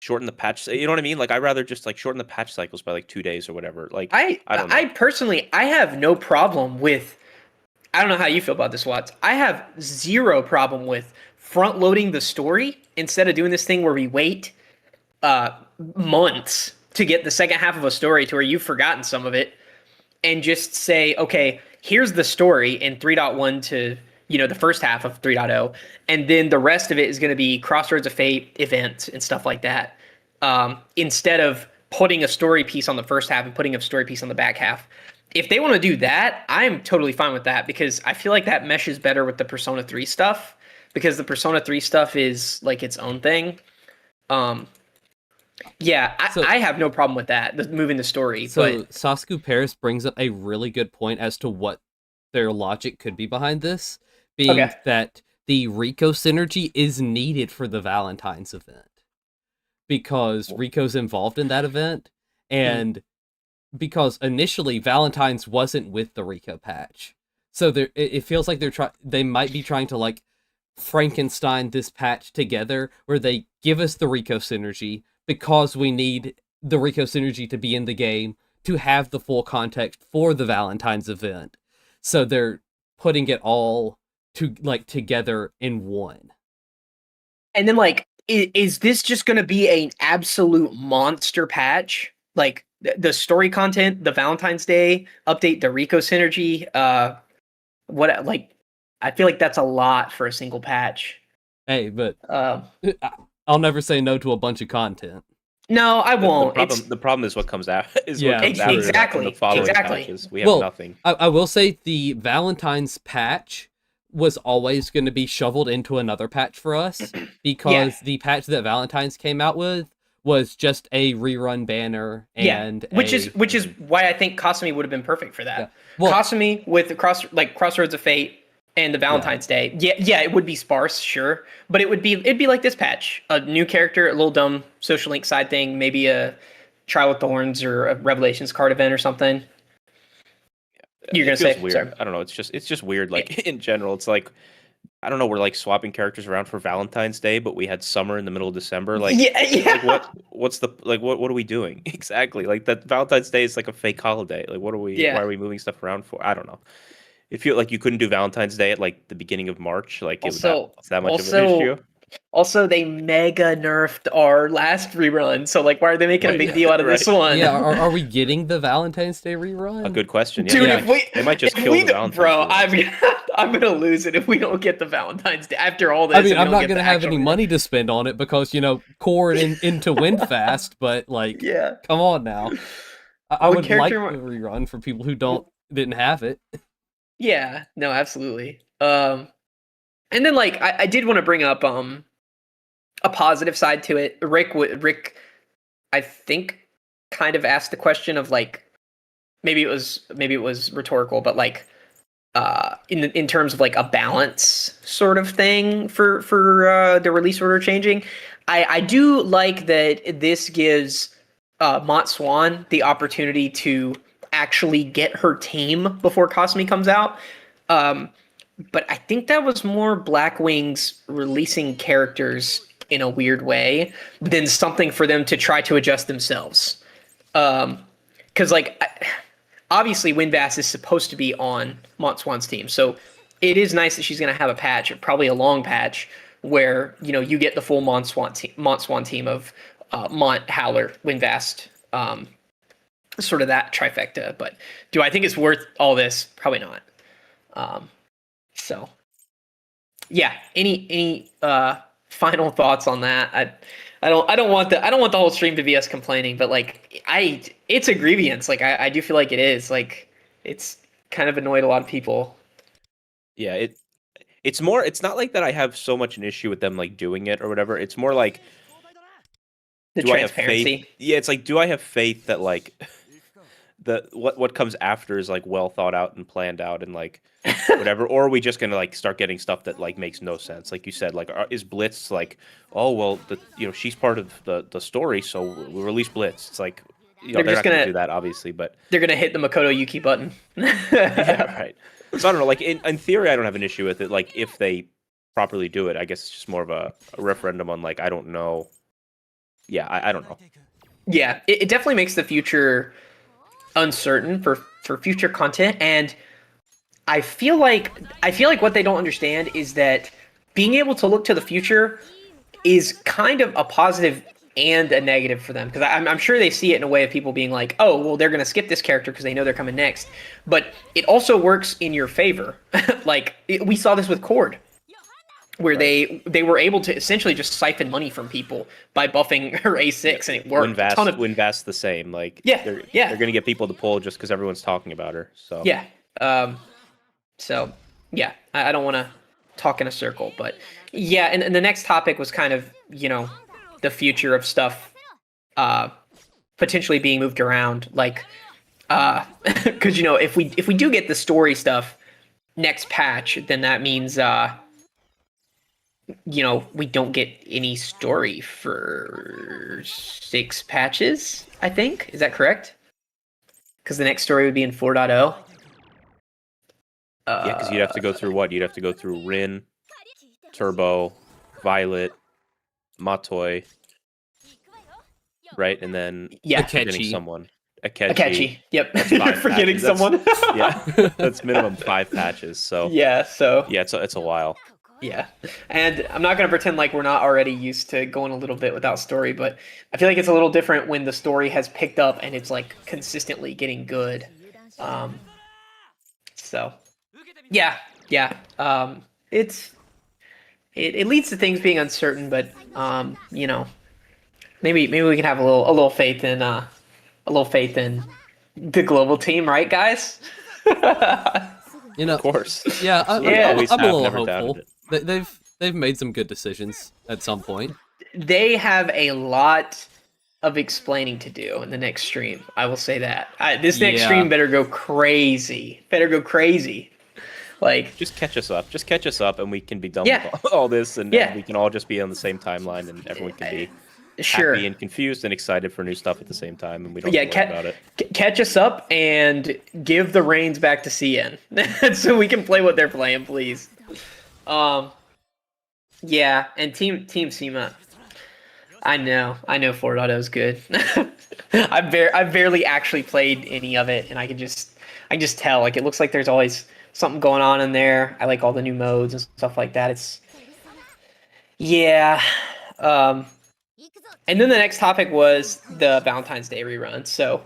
S3: shorten the patch. You know what I mean? Like I'd rather just like shorten the patch cycles by like 2 days or whatever. Like I don't know.
S2: I personally I have no problem with. I don't know how you feel about this, Watts. I have zero problem with front loading the story instead of doing this thing where we wait months to get the second half of a story to where you've forgotten some of it, and just say, okay, here's the story in 3.1 to the first half of 3.0, and then the rest of it is going to be Crossroads of Fate events and stuff like that. Instead of putting a story piece on the first half and putting a story piece on the back half. If they want to do that, I'm totally fine with that because I feel like that meshes better with the Persona 3 stuff because the Persona 3 stuff is like its own thing. I have no problem with that, moving the story.
S1: So
S2: but
S1: Sasku Paris brings up a really good point as to what their logic could be behind this, being that the Rico synergy is needed for the Valentine's event because Rico's involved in that event, and because initially Valentine's wasn't with the Rico patch, so it feels like they might be trying to like Frankenstein this patch together, where they give us the Rico synergy because we need the Rico synergy to be in the game to have the full context for the Valentine's event. So they're putting it all together in one.
S2: And then is this just going to be an absolute monster patch? Like the story content, the Valentine's Day update, the Rico synergy, I feel like that's a lot for a single patch.
S1: Hey, but I'll never say no to a bunch of content.
S2: No, I won't.
S3: The problem is what comes out.
S2: Exactly.
S3: The following patches. We have nothing.
S1: I will say the Valentine's patch was always going to be shoveled into another patch for us because the patch that Valentine's came out with was just a rerun banner and
S2: which is why I think Kasumi would have been perfect for that.
S1: Yeah. Well,
S2: Kasumi with the Crossroads of Fate and the Valentine's Day. Yeah, it would be sparse, sure, but it'd be like this patch. A new character, a little dumb social link side thing, maybe a Trial with Thorns or a Revelations card event or something. You're gonna say
S3: weird.
S2: Sorry.
S3: I don't know. It's just weird. Like in general, it's like I don't know. We're like swapping characters around for Valentine's Day, but we had summer in the middle of December. Like, like what's the what are we doing exactly? Like that Valentine's Day is like a fake holiday. Like what are we? Why are we moving stuff around for? I don't know. It feels like you couldn't do Valentine's Day at like the beginning of March. Like it's that much of an issue.
S2: Also, they mega nerfed our last rerun, so like, why are they making a big deal out of this one?
S1: Yeah, are we getting the Valentine's Day rerun?
S3: A good question. Yeah,
S2: Dude,
S3: they might just kill the Valentine's
S2: bro,
S3: Day.
S2: I'm gonna lose it if we don't get the Valentine's Day after all this.
S1: I mean, I'm not
S2: going to
S1: have any money to spend on it because Cord into Windfast, but like,
S2: yeah,
S1: come on now. I would like the
S2: character
S1: rerun for people who didn't have it.
S2: Yeah, no, absolutely. And then like I did want to bring up a positive side to it. Rick, I think, kind of asked the question of like maybe it was rhetorical, but like in terms of like a balance sort of thing for the release order changing. I do like that this gives Mont Swan the opportunity to actually get her team before Cosme comes out. But I think that was more Blackwing's releasing characters in a weird way than something for them to try to adjust themselves. Because like obviously Windbass is supposed to be on Mont Swan's team, so it is nice that she's going to have a patch, probably a long patch, where you get the full Mont Swan team of Mont, Howler, Windvast, sort of that trifecta. But do I think it's worth all this? Probably not. So yeah, any final thoughts on that? I don't want the whole stream to be us complaining, but like it's a grievance. Like I do feel like it is. Like it's kind of annoyed a lot of people.
S3: Yeah, it's not like that I have so much an issue with them like doing it or whatever. It's more like
S2: The
S3: do I have
S2: transparency.
S3: faith? Yeah, it's like, do I have faith that like what comes after is like well thought out and planned out and like whatever, or are we just gonna like start getting stuff that like makes no sense? Like you said, like is Blitz like, oh well, she's part of the story, so we'll release Blitz. It's like they're not gonna do that obviously, but
S2: they're gonna hit the Makoto Yuki button.
S3: Yeah, right. So I don't know. Like in theory, I don't have an issue with it. Like if they properly do it, I guess it's just more of a referendum on like I don't know. Yeah, I don't know.
S2: Yeah, it definitely makes the future uncertain for future content, and I feel like what they don't understand is that being able to look to the future is kind of a positive and a negative for them, because I'm sure they see it in a way of people being like, oh well, they're gonna skip this character because they know they're coming next, but it also works in your favor. Like we saw this with Cord, where
S3: Right.
S2: they were able to essentially just siphon money from people by buffing her A6, and it worked.
S3: Windvast the same. Like they're gonna get people to pull just because everyone's talking about her. So
S2: yeah. So yeah, I don't want to talk in a circle, but yeah, and the next topic was kind of the future of stuff potentially being moved around, like because if we do get the story stuff next patch, then that means we don't get any story for 6 patches, I think. Is that correct? Because the next story would be in 4.0.
S3: Yeah, because you'd have to go through what? You'd have to go through Rin, Turbo, Violet, Matoi, right? And then forgetting
S1: Akechi.
S3: someone.
S2: Akechi. Yep.
S3: That's
S2: Forgetting
S3: patches.
S2: someone.
S3: Yeah, that's minimum 5 patches. So
S2: yeah,
S3: it's a while.
S2: Yeah, and I'm not going to pretend like we're not already used to going a little bit without story, but I feel like it's a little different when the story has picked up and it's like consistently getting good. So yeah. It leads to things being uncertain, but maybe we can have a little faith in the global team, right, guys?
S3: Of course.
S1: Yeah, I'm a little hopeful.
S3: It.
S1: They've made some good decisions at some point.
S2: They have a lot of explaining to do in the next stream. I will say that. This next stream better go crazy. Like,
S3: just catch us up, and we can be done with all this, and we can all just be on the same timeline, and everyone can be happy and confused and excited for new stuff at the same time, and we don't have to worry about it.
S2: Catch us up and give the reins back to CN so we can play what they're playing, please. Yeah, and Team SEMA. I know 4.0 is good. I've barely actually played any of it, and I can just tell. Like, it looks like there's always something going on in there. I like all the new modes and stuff like that. Yeah. Um, and then the next topic was the Valentine's Day rerun. So,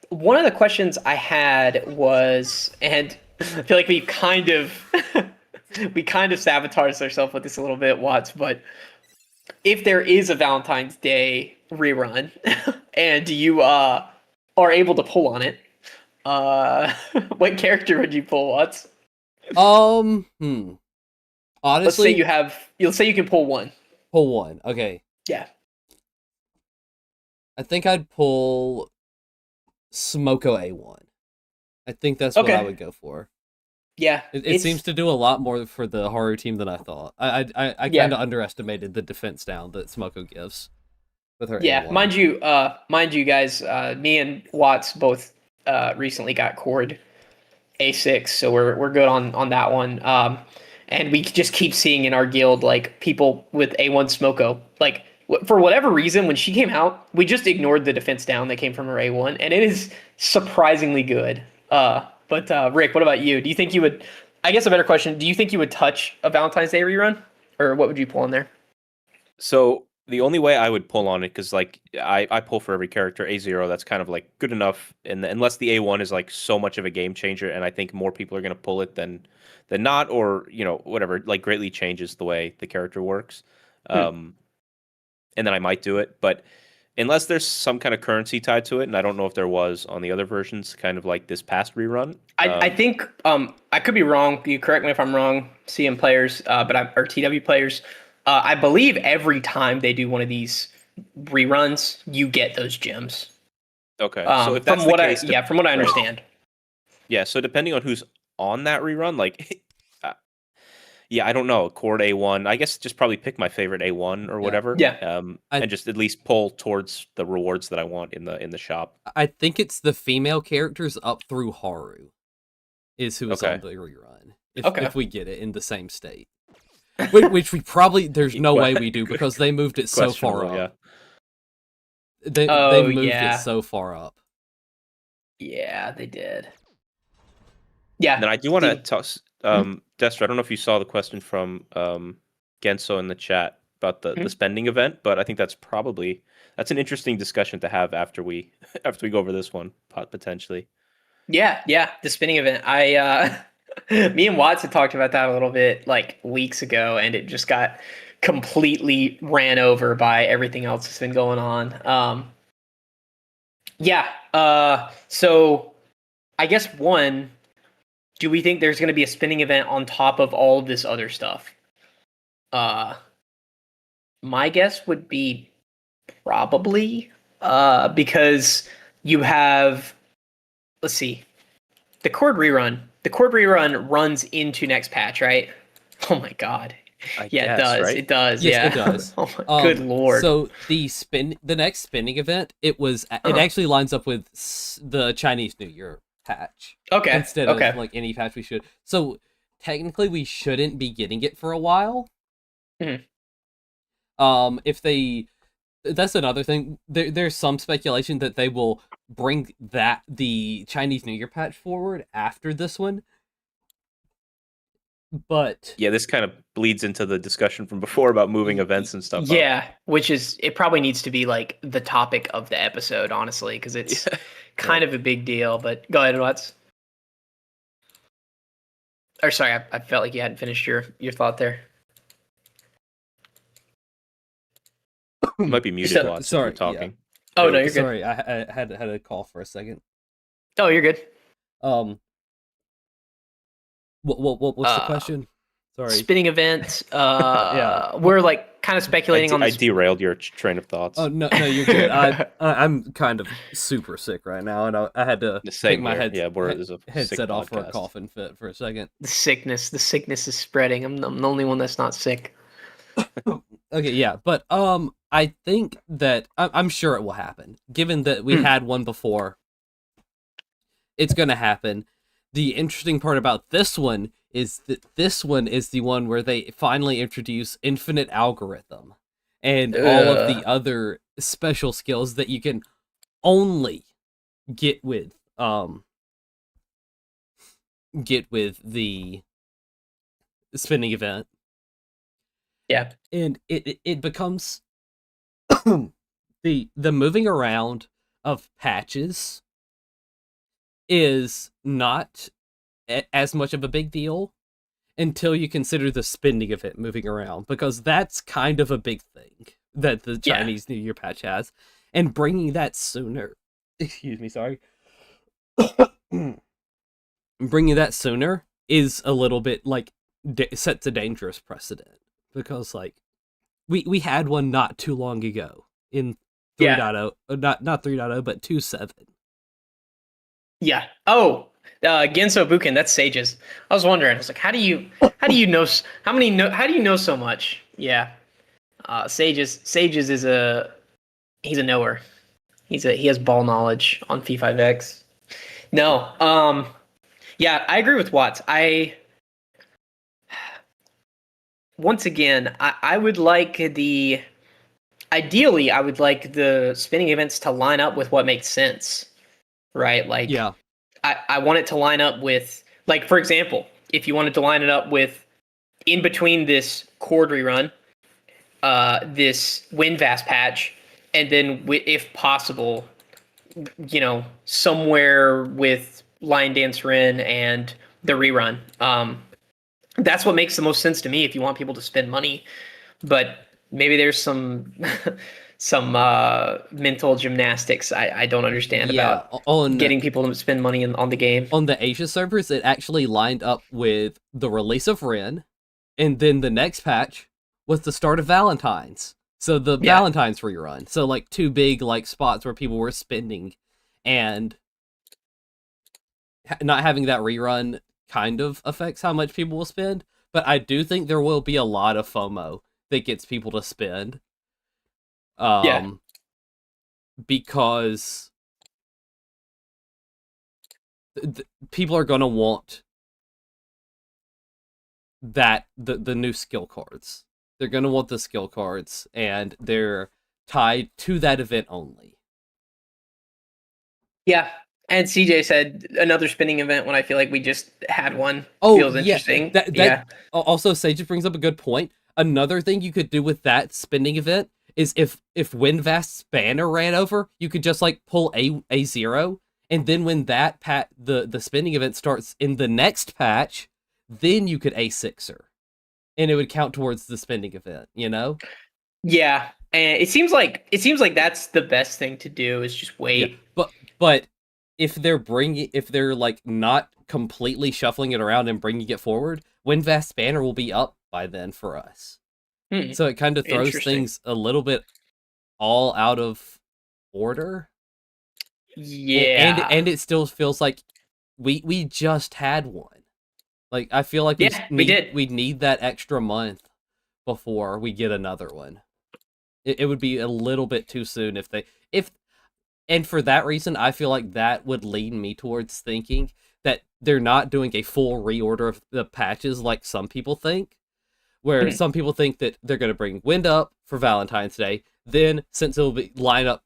S2: one of the questions I had was, and I feel like we kind of sabotaged ourselves with this a little bit, Watts. But if there is a Valentine's Day rerun, and you are able to pull on it, uh, what character would you pull, Watts? Let's say
S1: Honestly,
S2: you'll say you can pull one.
S1: pull one. Okay.
S2: Yeah.
S1: I think I'd pull Smoko A1. I think that's what I
S2: Okay.
S1: would go for.
S2: Yeah.
S1: It seems to do a lot more for the Haru team than I thought. I
S2: Yeah.
S1: kind of underestimated the defense down that Smoko gives with her
S2: Yeah,
S1: A1.
S2: mind you, guys. Me and Watts both recently got cord A6, so we're good on that one. And we just keep seeing in our guild like people with A1 Smoko. Like for whatever reason, when she came out, we just ignored the defense down that came from her A1, and it is surprisingly good. But Rick, what about you? Do you think you would? I guess a better question: do you think you would touch a Valentine's Day rerun, or what would you pull in there?
S3: So the only way I would pull on it, because like I pull for every character A0, that's kind of like good enough, and unless the A1 is like so much of a game changer, and I think more people are gonna pull it than not, or whatever, like greatly changes the way the character works,
S2: Hmm.
S3: and then I might do it. But unless there's some kind of currency tied to it, and I don't know if there was on the other versions, kind of like this past rerun.
S2: I think I could be wrong. You correct me if I'm wrong, CM players, or TW players. I believe every time they do one of these reruns, you get those gems.
S3: Okay, so if that's the case,
S2: From what I
S3: right?
S2: understand.
S3: Yeah, so depending on who's on that rerun, like, yeah, I don't know, Chord A1. I guess just probably pick my favorite A1 or
S1: Yeah.
S3: whatever,
S2: Yeah.
S1: I
S3: and just at least pull towards the rewards that I want in the shop.
S1: I think it's the female characters up through Haru is who is on
S3: Okay.
S1: the rerun.
S2: Okay.
S1: If we get it in the same state. Which we probably there's no way we do because they moved it so far
S3: Questionable, yeah.
S1: up. They
S2: Oh
S1: moved it
S2: yeah.
S1: so far up.
S2: Yeah, they did.
S3: And
S2: Yeah.
S3: then I do want to
S2: Steven.
S3: toss, Destro, I don't know if you saw the question from Genso in the chat about the spending event, but I think that's an interesting discussion to have after we after we go over this one potentially.
S2: Yeah, the spinning event. Me and Watts had talked about that a little bit like weeks ago, and it just got completely ran over by everything else that's been going on. Yeah. So I guess one, do we think there's going to be a spinning event on top of all of this other stuff? Uh, my guess would be probably, because you have, let's see, the chord rerun. The chord rerun runs into next patch, right? Oh my god.
S3: I
S2: Yeah, it
S3: guess,
S2: does.
S3: right?
S2: It does.
S1: Yes,
S2: Yeah.
S1: it does.
S2: Oh my good lord.
S1: So the next spinning event, it actually lines up with the Chinese New Year patch
S2: Okay.
S1: instead of like any patch we should. So technically, we shouldn't be getting it for a while.
S2: Mhm.
S1: If they, that's another thing. There's some speculation that they will bring the Chinese New Year patch forward after this one. But
S3: Yeah, this kind of bleeds into the discussion from before about moving events and stuff up.
S2: Yeah, which is it probably needs to be like the topic of the episode, honestly, because it's kind of a big deal. But go ahead, Watts. Or sorry, I felt like you hadn't finished your thought there.
S3: You might be muted, Watts, if you're
S1: sorry,
S3: talking.
S1: yeah.
S2: Oh no, you're good.
S1: Sorry, I had a call for a second.
S2: Oh, you're good.
S1: What's the question? Sorry.
S2: Spinning events.
S1: Yeah.
S2: We're like kind of speculating on
S3: I
S2: this.
S3: derailed your train of thoughts.
S1: Oh no, you're good. I'm kind of super sick right now, and I had to take my headset off for a coughing fit for a second.
S2: The sickness is spreading. I'm the only one that's not sick.
S1: Okay, yeah, but I think that I'm sure it will happen. Given that we had one before, it's gonna happen. The interesting part about this one is that this one is the one where they finally introduce infinite algorithm and all of the other special skills that you can only get with the spinning event.
S2: Yeah.
S1: And it becomes the moving around of patches is not as much of a big deal until you consider the spending of it moving around, because that's kind of a big thing that the
S2: Yeah.
S1: Chinese New Year patch has, and bringing that sooner. Excuse me, sorry. Bringing that sooner is a little bit like sets a dangerous precedent, because like we had one not too long ago in
S2: Yeah.
S1: 3.0, not 3.0, but 2.7.
S2: Yeah. Oh, Genso Buken, that's Sages. I was wondering. I was like, how do you know how do you know so much? Yeah. Sages is he's a knower. He has ball knowledge on P5X. No. Yeah, I agree with Watts. Once again, I would like ideally I would like the spinning events to line up with what makes sense. Right? Like
S1: Yeah.
S2: I want it to line up with, like, for example, if you wanted to line it up with in between this chord rerun, this WinVast patch, and then if possible, somewhere with Lion Dance Rin and the rerun. That's what makes the most sense to me if you want people to spend money. But maybe there's some some mental gymnastics I don't understand
S1: Yeah,
S2: about
S1: on
S2: getting people to spend money on the game.
S1: on the Asia servers, it actually lined up with the release of Ren, and then the next patch was the start of Valentine's. So the
S2: Yeah.
S1: Valentine's rerun. So like two big like spots where people were spending, and not having that rerun kind of affects how much people will spend. But I do think there will be a lot of FOMO that gets people to spend.
S2: Yeah.
S1: Because people are gonna want that the new skill cards. They're gonna want the skill cards, and they're tied to that event only.
S2: Yeah. And CJ said another spinning event when I feel like we just had one.
S1: Oh
S2: Feels
S1: yeah,
S2: interesting.
S1: that
S2: Yeah.
S1: also Sage brings up a good point. Another thing you could do with that spinning event is if Windvast's banner ran over, you could just like pull a zero, and then when that the spinning event starts in the next patch, then you could A6er, and it would count towards the spinning event. You know?
S2: Yeah. And it seems like that's the best thing to do is just
S1: Yeah,
S2: wait.
S1: but if they're like not completely shuffling it around and bringing it forward, Windvast's banner will be up by then for us.
S2: Hmm.
S1: So it kind of throws
S2: Interesting.
S1: things a little bit all out of order.
S2: Yeah.
S1: And it still feels like we just had one. Like I feel like
S2: We did.
S1: we need that extra month before we get another one. It would be a little bit too soon if and for that reason, I feel like that would lead me towards thinking that they're not doing a full reorder of the patches like some people think. Where
S2: Hmm.
S1: some people think that they're going to bring Wind up for Valentine's Day, then since it'll be line up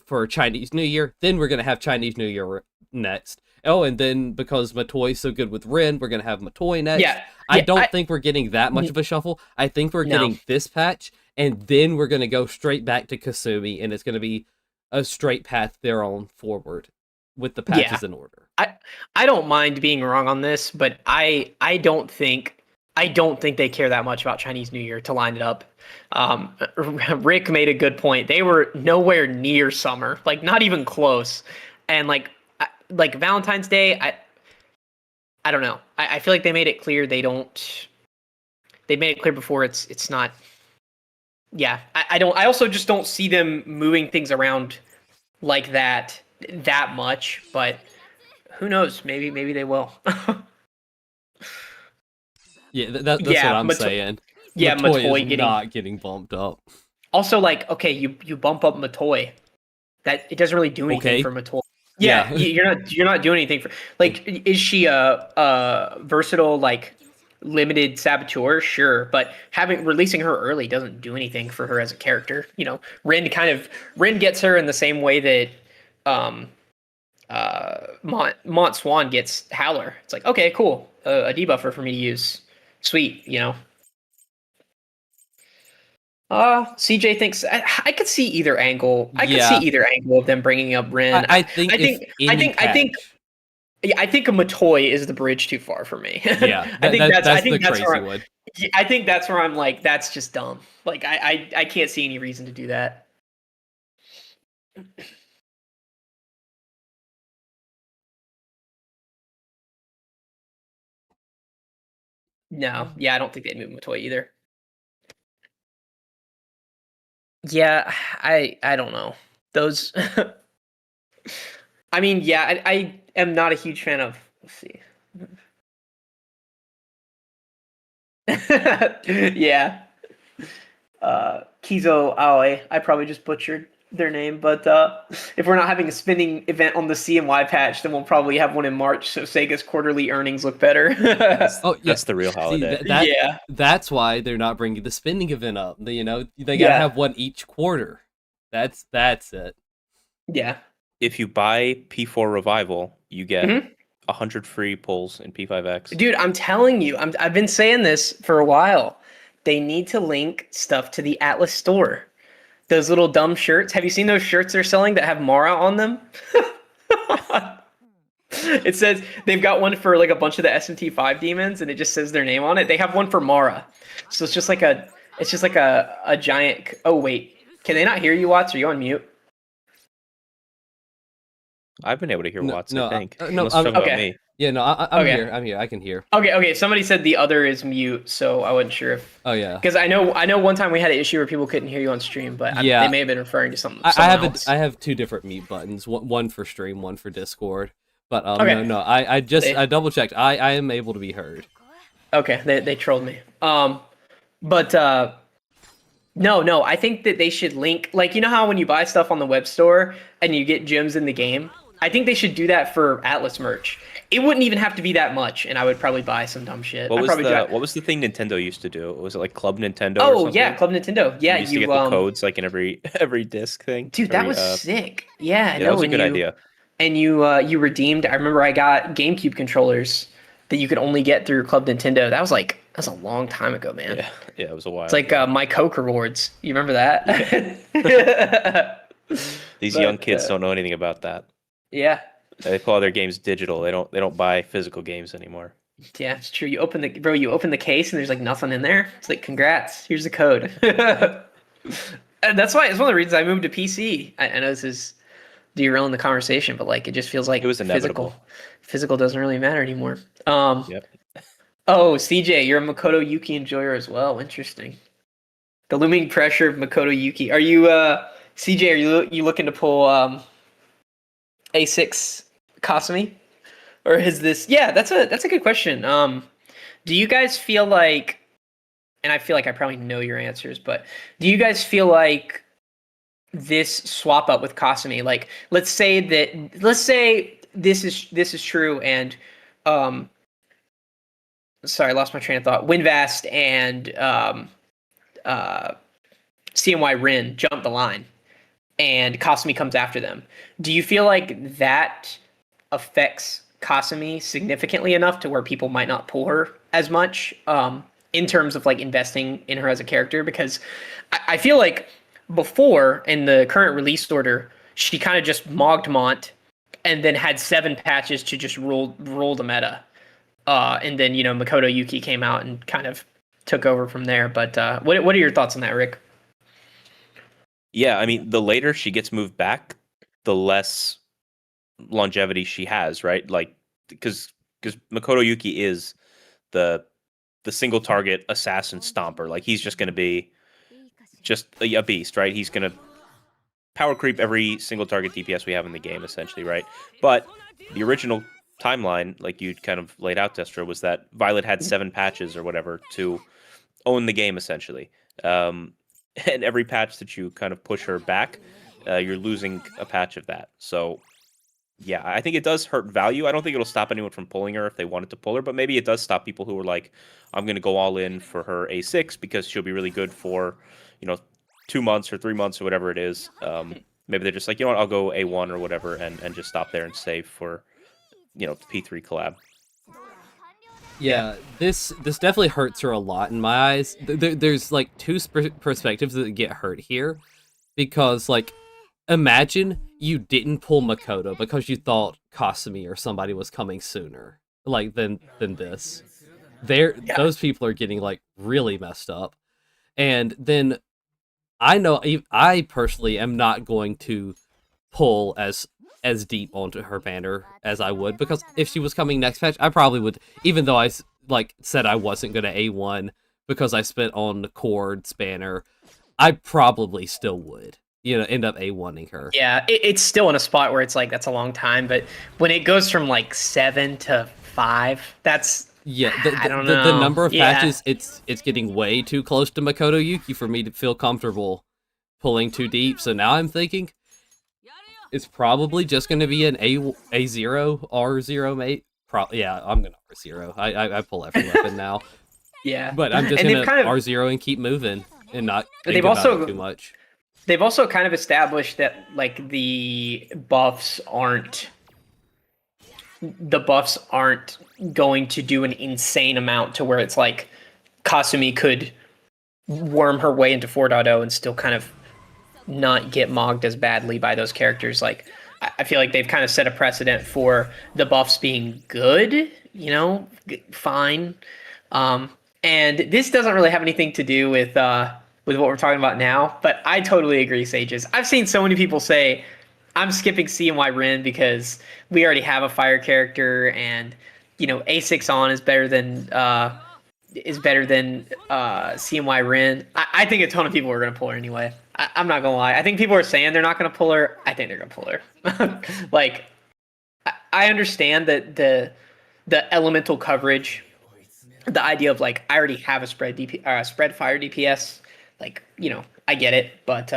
S1: for Chinese New Year, then we're going to have Chinese New Year next. Oh, and then because Matoi's so good with Ren, we're going to have Matoi next.
S2: Yeah.
S1: I
S2: Yeah,
S1: don't think we're getting that much of a shuffle. I think we're
S2: No.
S1: getting this patch, and then we're going to go straight back to Kasumi, and it's going to be a straight path there on forward with the patches in order.
S2: I don't mind being wrong on this, but I don't think they care that much about Chinese New Year to line it up. Rick made a good point. They were nowhere near summer, like not even close. And like Valentine's Day, I don't know. I feel like they made it clear they don't. They made it clear before it's not. Yeah, I don't. I also just don't see them moving things around like that much. But who knows? Maybe they will.
S1: Yeah, that's
S2: Yeah,
S1: what I'm saying.
S2: Yeah,
S1: Matoi
S2: Matoi
S1: is
S2: getting.
S1: not getting bumped up.
S2: Also, like, okay, you bump up Matoi. That it doesn't really do anything
S1: Okay.
S2: for Matoi.
S1: Yeah.
S2: You're not doing anything for, like, is she a versatile, like, limited saboteur? Sure, but releasing her early doesn't do anything for her as a character. Rin gets her in the same way that Mont Swan gets Howler. It's like, okay, cool, a debuffer for me to use. Sweet. CJ thinks I could see either angle. I could see
S1: Yeah.
S2: either angle of them bringing up Rin.
S1: I think
S2: Yeah, I think a Matoi is the bridge too far for me.
S1: yeah,
S2: I think that's
S1: the crazy one.
S2: I think that's where I'm like, that's just dumb. Like I can't see any reason to do that. No, yeah, I don't think they'd move Matoi either. Yeah, I don't know. Those I mean, yeah, I am not a huge fan of. Let's see. Yeah. Kizo Aoi. I probably just butchered their name, but if we're not having a spinning event on the CMY patch, then we'll probably have one in March, so Sega's quarterly earnings look better.
S1: Oh, yeah.
S3: That's the real holiday.
S1: See,
S2: yeah.
S1: That's why they're not bringing the spinning event up. They gotta
S2: Yeah.
S1: have one each quarter. That's it.
S2: Yeah.
S3: If you buy P4 Revival, you get 100 free pulls in P5X.
S2: Dude, I'm telling you, I've been saying this for a while. They need to link stuff to the Atlas store. Those little dumb shirts. Have you seen those shirts they're selling that have Mara on them? It says they've got one for like a bunch of the SMT5 demons, and it just says their name on it. They have one for Mara, so it's just like a giant. Oh wait, can they not hear you, Watts? Are you on mute?
S3: I've been able to hear Watts,
S1: no,
S3: I think.
S1: no,
S3: Unless you're talking about
S2: okay.
S3: me.
S1: Yeah, no, I'm
S2: Okay.
S1: here. I'm here. I can hear.
S2: Okay. Somebody said the other is mute, so I wasn't sure if.
S1: Oh yeah.
S2: Because I know one time we had an issue where people couldn't hear you on stream, but
S1: Yeah.
S2: they may have been referring to something.
S1: I have two different mute buttons. One for stream, one for Discord. But
S2: Okay.
S1: no. I double checked. I am able to be heard.
S2: Okay, they trolled me. But no, I think that they should link, like, you know how when you buy stuff on the web store and you get gems in the game? I think they should do that for Atlas merch. It wouldn't even have to be that much, and I would probably buy some dumb shit.
S3: What was the thing Nintendo used to do? Was it like Club Nintendo?
S2: Oh
S3: or something?
S2: yeah, Club Nintendo. Yeah,
S3: you used to get the codes like in every disc thing.
S2: Dude, that was sick. Yeah,
S3: that was a good idea.
S2: And you redeemed. I remember I got GameCube controllers that you could only get through Club Nintendo. That was a long time ago, man.
S3: Yeah, it was a while.
S2: It's like My Coke rewards. You remember that?
S3: These young kids don't know anything about that.
S2: Yeah.
S3: They play all their games digital. They don't buy physical games anymore.
S2: Yeah, it's true. You open the case and there's like nothing in there. It's like, congrats, here's the code. And that's why it's one of the reasons I moved to PC. I know this is derailing the conversation, but like it just feels like
S3: it was inevitable.
S2: Physical doesn't really matter anymore.
S3: Yep.
S2: Oh, CJ, you're a Makoto Yuki enjoyer as well. Interesting. The looming pressure of Makoto Yuki. Are you CJ? Are you looking to pull A6 Kasumi? Or is this? Yeah, that's a good question. Do you guys feel like, and I feel like I probably know your answers, but do you guys feel like this swap up with Kasumi, like let's say this is true, and sorry, I lost my train of thought. Winvast and CMY Rin jump the line, and Kasumi comes after them. Do you feel like that affects Kasumi significantly enough to where people might not pull her as much in terms of like investing in her as a character? Because I feel like before, in the current release order, she kind of just mogged Mont and then had 7 patches to just rule the meta. And then, Makoto Yuki came out and kind of took over from there. But what are your thoughts on that, Rick?
S3: Yeah, I mean, the later she gets moved back, the less longevity she has, right? Like, because Makoto Yuki is the single target assassin stomper. Like, he's just going to be just a beast, right? He's going to power creep every single target DPS we have in the game, essentially, right? But the original timeline, like you kind of laid out, Destro, was that Violet had 7 patches or whatever to own the game, essentially. And every patch that you kind of push her back, you're losing a patch of that. So, yeah, I think it does hurt value. I don't think it'll stop anyone from pulling her if they wanted to pull her, but maybe it does stop people who are like, I'm going to go all in for her A6 because she'll be really good for, 2 months or 3 months or whatever it is. Maybe they're just like, you know what, I'll go A1 or whatever and just stop there and save for, the P3 collab.
S1: Yeah, this definitely hurts her a lot in my eyes. There's like two perspectives that get hurt here, because like imagine you didn't pull Makoto because you thought Kasumi or somebody was coming sooner, like than this.
S2: Yeah.
S1: Those people are getting like really messed up, and then I know I personally am not going to pull as deep onto her banner as I would, because if she was coming next patch, I probably would, even though like said I wasn't gonna A1 because I spent on Chord's banner, I probably still would, end up A1ing her.
S2: Yeah, it's still in a spot where it's like that's a long time, but when it goes from like 7 to 5, that's
S1: Yeah,
S2: I don't
S1: the
S2: know.
S1: number of
S2: Yeah,
S1: patches, it's getting way too close to Makoto Yuki for me to feel comfortable pulling too deep. So now I'm thinking it's probably just going to be an A0 R0 mate. Yeah, I'm gonna R0. I pull every weapon now,
S2: yeah.
S1: but I'm just
S2: And
S1: gonna R0 and keep moving and not think
S2: they've
S1: about
S2: also
S1: it too much.
S2: they've also kind of established that like the buffs aren't going to do an insane amount to where it's like Kasumi could worm her way into 4.0 and still kind of not get mogged as badly by those characters. Like I feel like they've kind of set a precedent for the buffs being good, fine. And this doesn't really have anything to do with what we're talking about now, but I totally agree, Sages. I've seen so many people say, I'm skipping CMY Rin because we already have a fire character, and A6 on is better than CMY Rin. I think a ton of people are gonna pull her anyway. I'm not gonna lie. I think people are saying they're not gonna pull her. I think they're gonna pull her. Like, I understand that the elemental coverage, the idea of like I already have a spread fire DPS. Like, I get it, but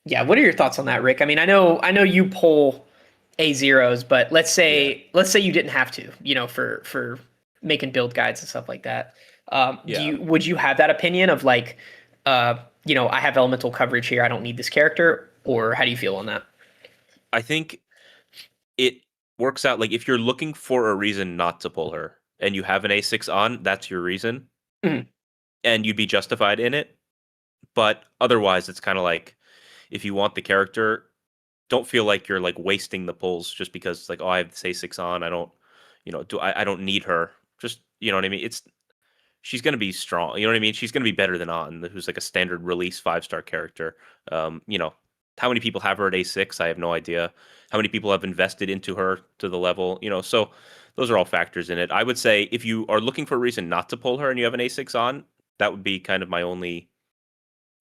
S2: yeah. What are your thoughts on that, Rick? I mean, I know you pull A0s, but let's say you didn't have to, for making build guides and stuff like that. Would you have that opinion of like, I have elemental coverage here, I don't need this character, or how do you feel on that?
S3: I think it works out like if you're looking for a reason not to pull her and you have an A6 on, that's your reason.
S2: Mhm.
S3: And you'd be justified in it. But otherwise, it's kind of like if you want the character, don't feel like you're like wasting the pulls just because it's like, oh, I have this A6 on. I don't, I don't need her. Just, you know what I mean? She's going to be strong. You know what I mean? She's going to be better than On, who's like a standard release 5-star character. How many people have her at A6? I have no idea. How many people have invested into her to the level, so those are all factors in it. I would say if you are looking for a reason not to pull her and you have an A6 on, that would be kind of my only,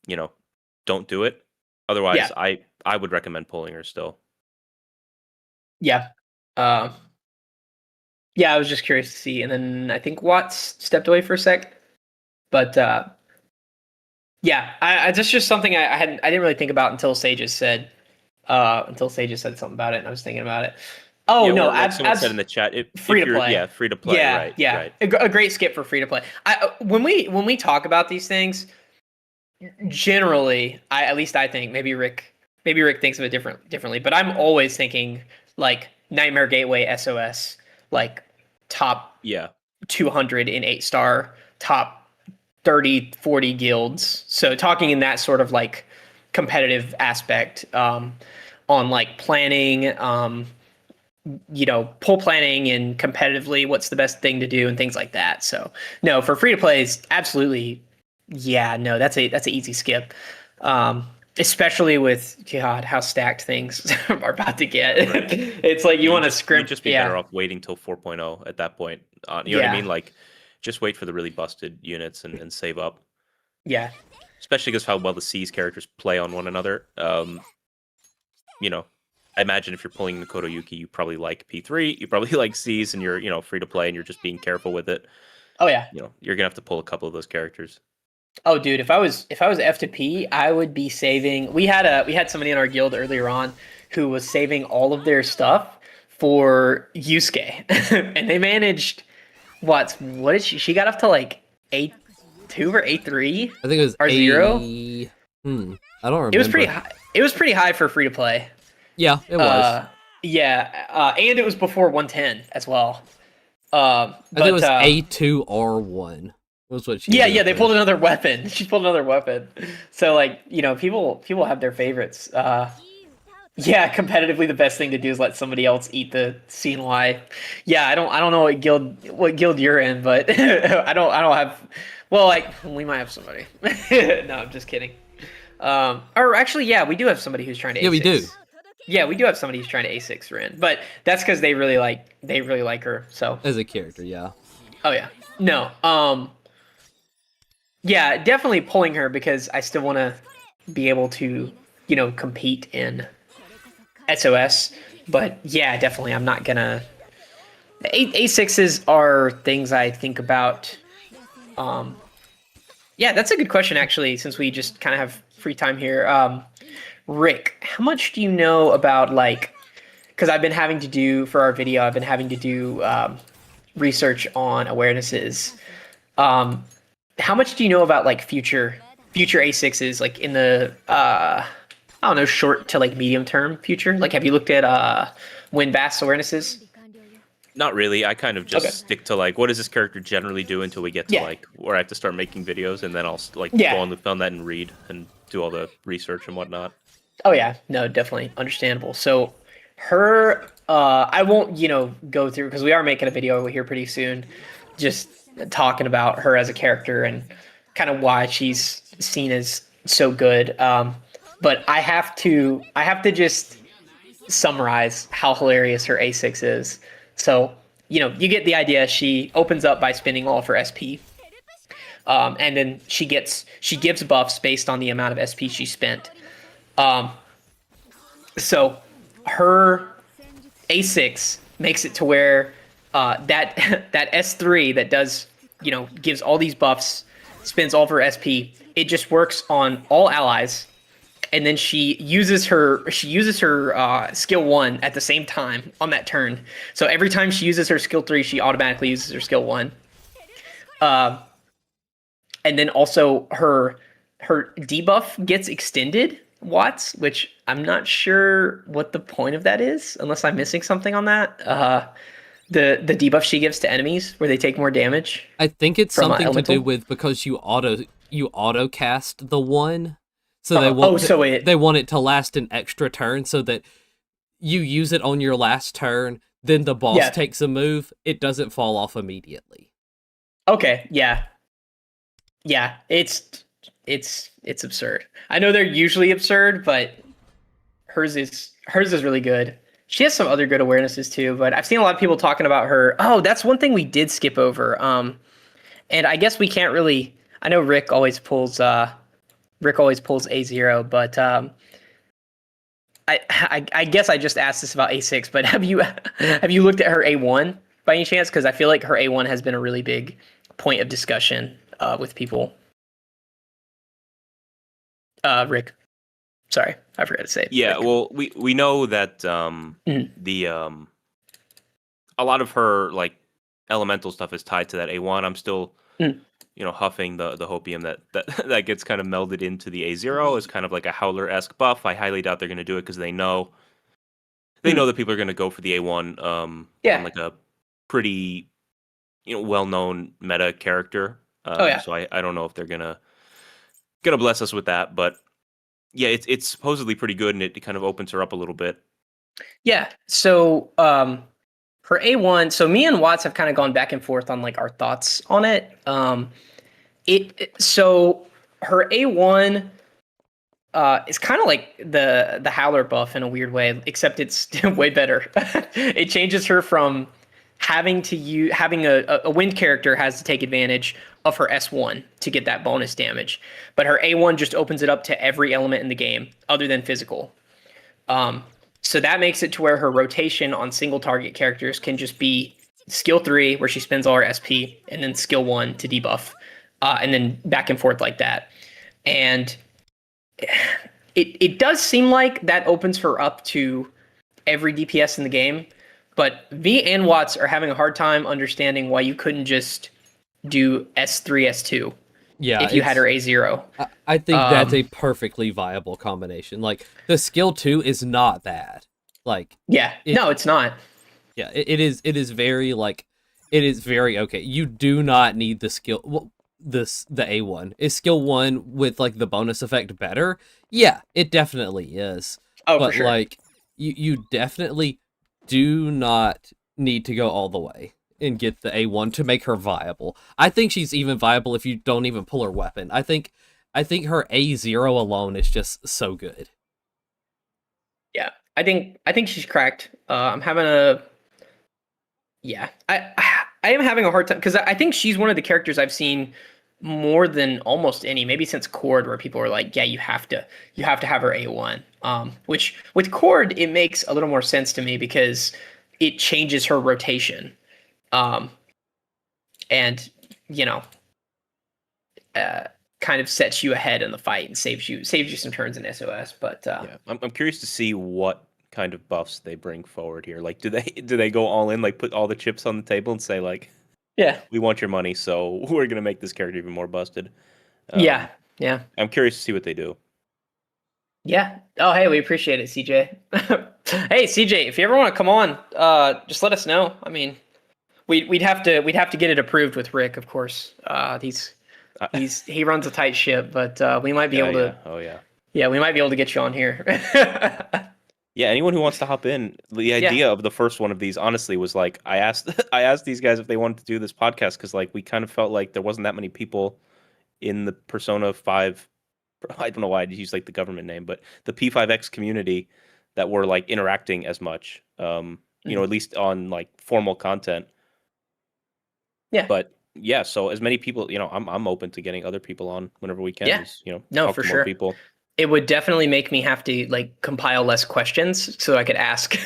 S3: don't do it. Otherwise,
S2: Yeah.
S3: I would recommend pulling her still.
S2: Yeah. Yeah, I was just curious to see. And then I think Watts stepped away for a sec. But yeah, I that's just something I didn't really think about until Sages said something about it, and I was thinking about it. Oh,
S3: yeah,
S2: no,
S3: like someone said in the chat,
S2: free to play.
S3: Yeah, free to play.
S2: Yeah,
S3: right.
S2: yeah.
S3: Right.
S2: A great skip for free to play. When we talk about these things, generally, at least I think, maybe Rick thinks of it differently, but I'm always thinking like Nightmare Gateway SOS, like top 200 in 8-star, top 30, 40 guilds. So talking in that sort of like competitive aspect, on like planning, pull planning and competitively, what's the best thing to do and things like that. So no, for free to plays, absolutely. Yeah, no, that's an easy skip. Especially with God, how stacked things are about to get. Right. It's like you want to scrimp.
S3: You'd just be better off waiting till 4.0 at that point. You know what I mean? Like, just wait for the really busted units and save up.
S2: Yeah.
S3: Especially because how well the C's characters play on one another. I imagine if you're pulling Makoto Yuki, you probably like P3, you probably like C's, and you're free to play, and you're just being careful with it.
S2: Oh yeah.
S3: You're gonna have to pull a couple of those characters.
S2: Oh, dude, if I was F to P, I would be saving. We had somebody in our guild earlier on who was saving all of their stuff for Yusuke, and they managed. What did she? She got up to like A2 or A3.
S1: I think it was
S2: R0.
S1: I don't remember.
S2: It was pretty high. It was pretty high for free to play.
S1: Yeah, it was.
S2: And it was before 110 as well.
S1: I think it was
S2: But
S1: A2R1 was what she
S2: yeah,
S1: ended
S2: yeah,
S1: up
S2: they
S1: with.
S2: pulled another weapon. She pulled another weapon. So like, people have their favorites. Yeah, competitively the best thing to do is let somebody else eat the CNY. Yeah, I don't know what guild you're in, but I don't have well, like we might have somebody. No, I'm just kidding. Or actually, yeah, we do have somebody who's trying to
S1: Yeah,
S2: A6.
S1: we do.
S2: Yeah, we do have somebody who's trying to A6 Rin, but that's because they really like her. So,
S1: As a character, yeah.
S2: oh yeah, no, yeah, definitely pulling her because I still want to be able to, compete in SOS. But yeah, definitely, I'm not gonna. A6s are things I think about. Um, yeah, that's a good question actually. Since we just kind of have free time here, Rick, how much do you know about like? Because I've been having to do for our video, I've been having to do research on awarenesses. Um, how much do you know about like future A6s like in the I don't know, short to like medium term future? Like have you looked at WinBAS awarenesses?
S3: Not really. I kind of just
S2: Okay.
S3: stick to like what does this character generally do until we get to
S2: Yeah.
S3: like where I have to start making videos, and then I'll like
S2: Yeah.
S3: go on that and read and do all the research and whatnot.
S2: Oh yeah, no, definitely understandable. So her I won't, go through because we are making a video here pretty soon just talking about her as a character and kind of why she's seen as so good. But I have to just summarize how hilarious her A6 is. So, you get the idea. She opens up by spending all of her SP. And then she gives buffs based on the amount of SP she spent. Um, so her A6 makes it to where that S3 that does gives all these buffs, spends all of her SP. It just works on all allies, and then she uses her skill 1 at the same time on that turn. So every time she uses her skill 3, she automatically uses her skill 1. And then also her debuff gets extended watts, which I'm not sure what the point of that is, unless I'm missing something on that. The debuff she gives to enemies where they take more damage.
S1: I think it's
S2: From,
S1: something to
S2: elemental?
S1: do with because you auto cast the one, so
S2: so
S1: they want it to last an extra turn, so that you use it on your last turn. Then the boss
S2: Yeah.
S1: takes a move; it doesn't fall off immediately.
S2: Okay, yeah, it's absurd. I know they're usually absurd, but hers is really good. She has some other good awarenesses too, but I've seen a lot of people talking about her. Oh, that's one thing we did skip over. And I guess we can't really. I know Rick always pulls A0, but I guess I just asked this about A6, but have you looked at her A1 by any chance? Because I feel like her A1 has been a really big point of discussion with people. Rick, sorry, I forgot to say it.
S3: Yeah,
S2: Rick.
S3: well, we know that a lot of her like elemental stuff is tied to that A1. I'm still huffing the hopium that gets kind of melded into the A0 is kind of like a howler-esque buff. I highly doubt they're going to do it because they know that people are going to go for the A1 on like a pretty well-known meta character. So I don't know if they're gonna bless us with that, but yeah, it's supposedly pretty good, and it kind of opens her up a little bit.
S2: Yeah. So her A1. So me and Watts have kind of gone back and forth on like our thoughts on it. So her A1 is kind of like the Howler buff in a weird way, except it's way better. It changes her from having a wind character has to take advantage of her S1 to get that bonus damage, but her A1 just opens it up to every element in the game other than physical. So that makes it to where her rotation on single target characters can just be skill 3, where she spends all her SP, and then skill 1 to debuff, and then back and forth like that. And it does seem like that opens her up to every DPS in the game, but V and Watts are having a hard time understanding why you couldn't just do S3, S2 if you had her A0.
S1: I think that's a perfectly viable combination. Like, the skill 2 is not bad. Like,
S2: no, it's not.
S1: Yeah, it is very, like, it is very okay. You do not need the skill. Well, the A1 is skill 1 with like the bonus effect better. Yeah, it definitely is.
S2: Oh,
S1: But
S2: for sure.
S1: like you definitely do not need to go all the way and get the A1 to make her viable. I think she's even viable if you don't even pull her weapon. I think her A0 alone is just so good.
S2: Yeah, I think she's cracked. I'm having a yeah. I am having a hard time because I think she's one of the characters I've seen more than almost any, maybe since Cord, where people are like, yeah, you have to have her A1. Which with Cord it makes a little more sense to me because it changes her rotation. And you know, kind of sets you ahead in the fight and saves you some turns in SOS. But
S3: Yeah, I'm curious to see what kind of buffs they bring forward here. Like, do they go all in, like put all the chips on the table and say like,
S2: yeah,
S3: we want your money, so we're gonna make this character even more busted.
S2: yeah.
S3: I'm curious to see what they do.
S2: Yeah. Oh, hey, we appreciate it, CJ. Hey, CJ, if you ever want to come on, just let us know. I mean, we'd have to get it approved with Rick, of course. He runs a tight ship, but we might be able to.
S3: Oh yeah.
S2: Yeah, we might be able to get you on here.
S3: Yeah, anyone who wants to hop in, the idea of the first one of these, honestly, was like I asked these guys if they wanted to do this podcast because like we kind of felt like there wasn't that many people in the Persona 5. I don't know why I use like the government name, but the P5X community that were like interacting as much, you know, at least on like formal content.
S2: Yeah.
S3: But yeah, so as many people, you know, I'm open to getting other people on whenever we can.
S2: Yeah.
S3: You know,
S2: No,
S3: talk
S2: for
S3: to
S2: sure.
S3: more people.
S2: It would definitely make me have to like compile less questions so I could ask,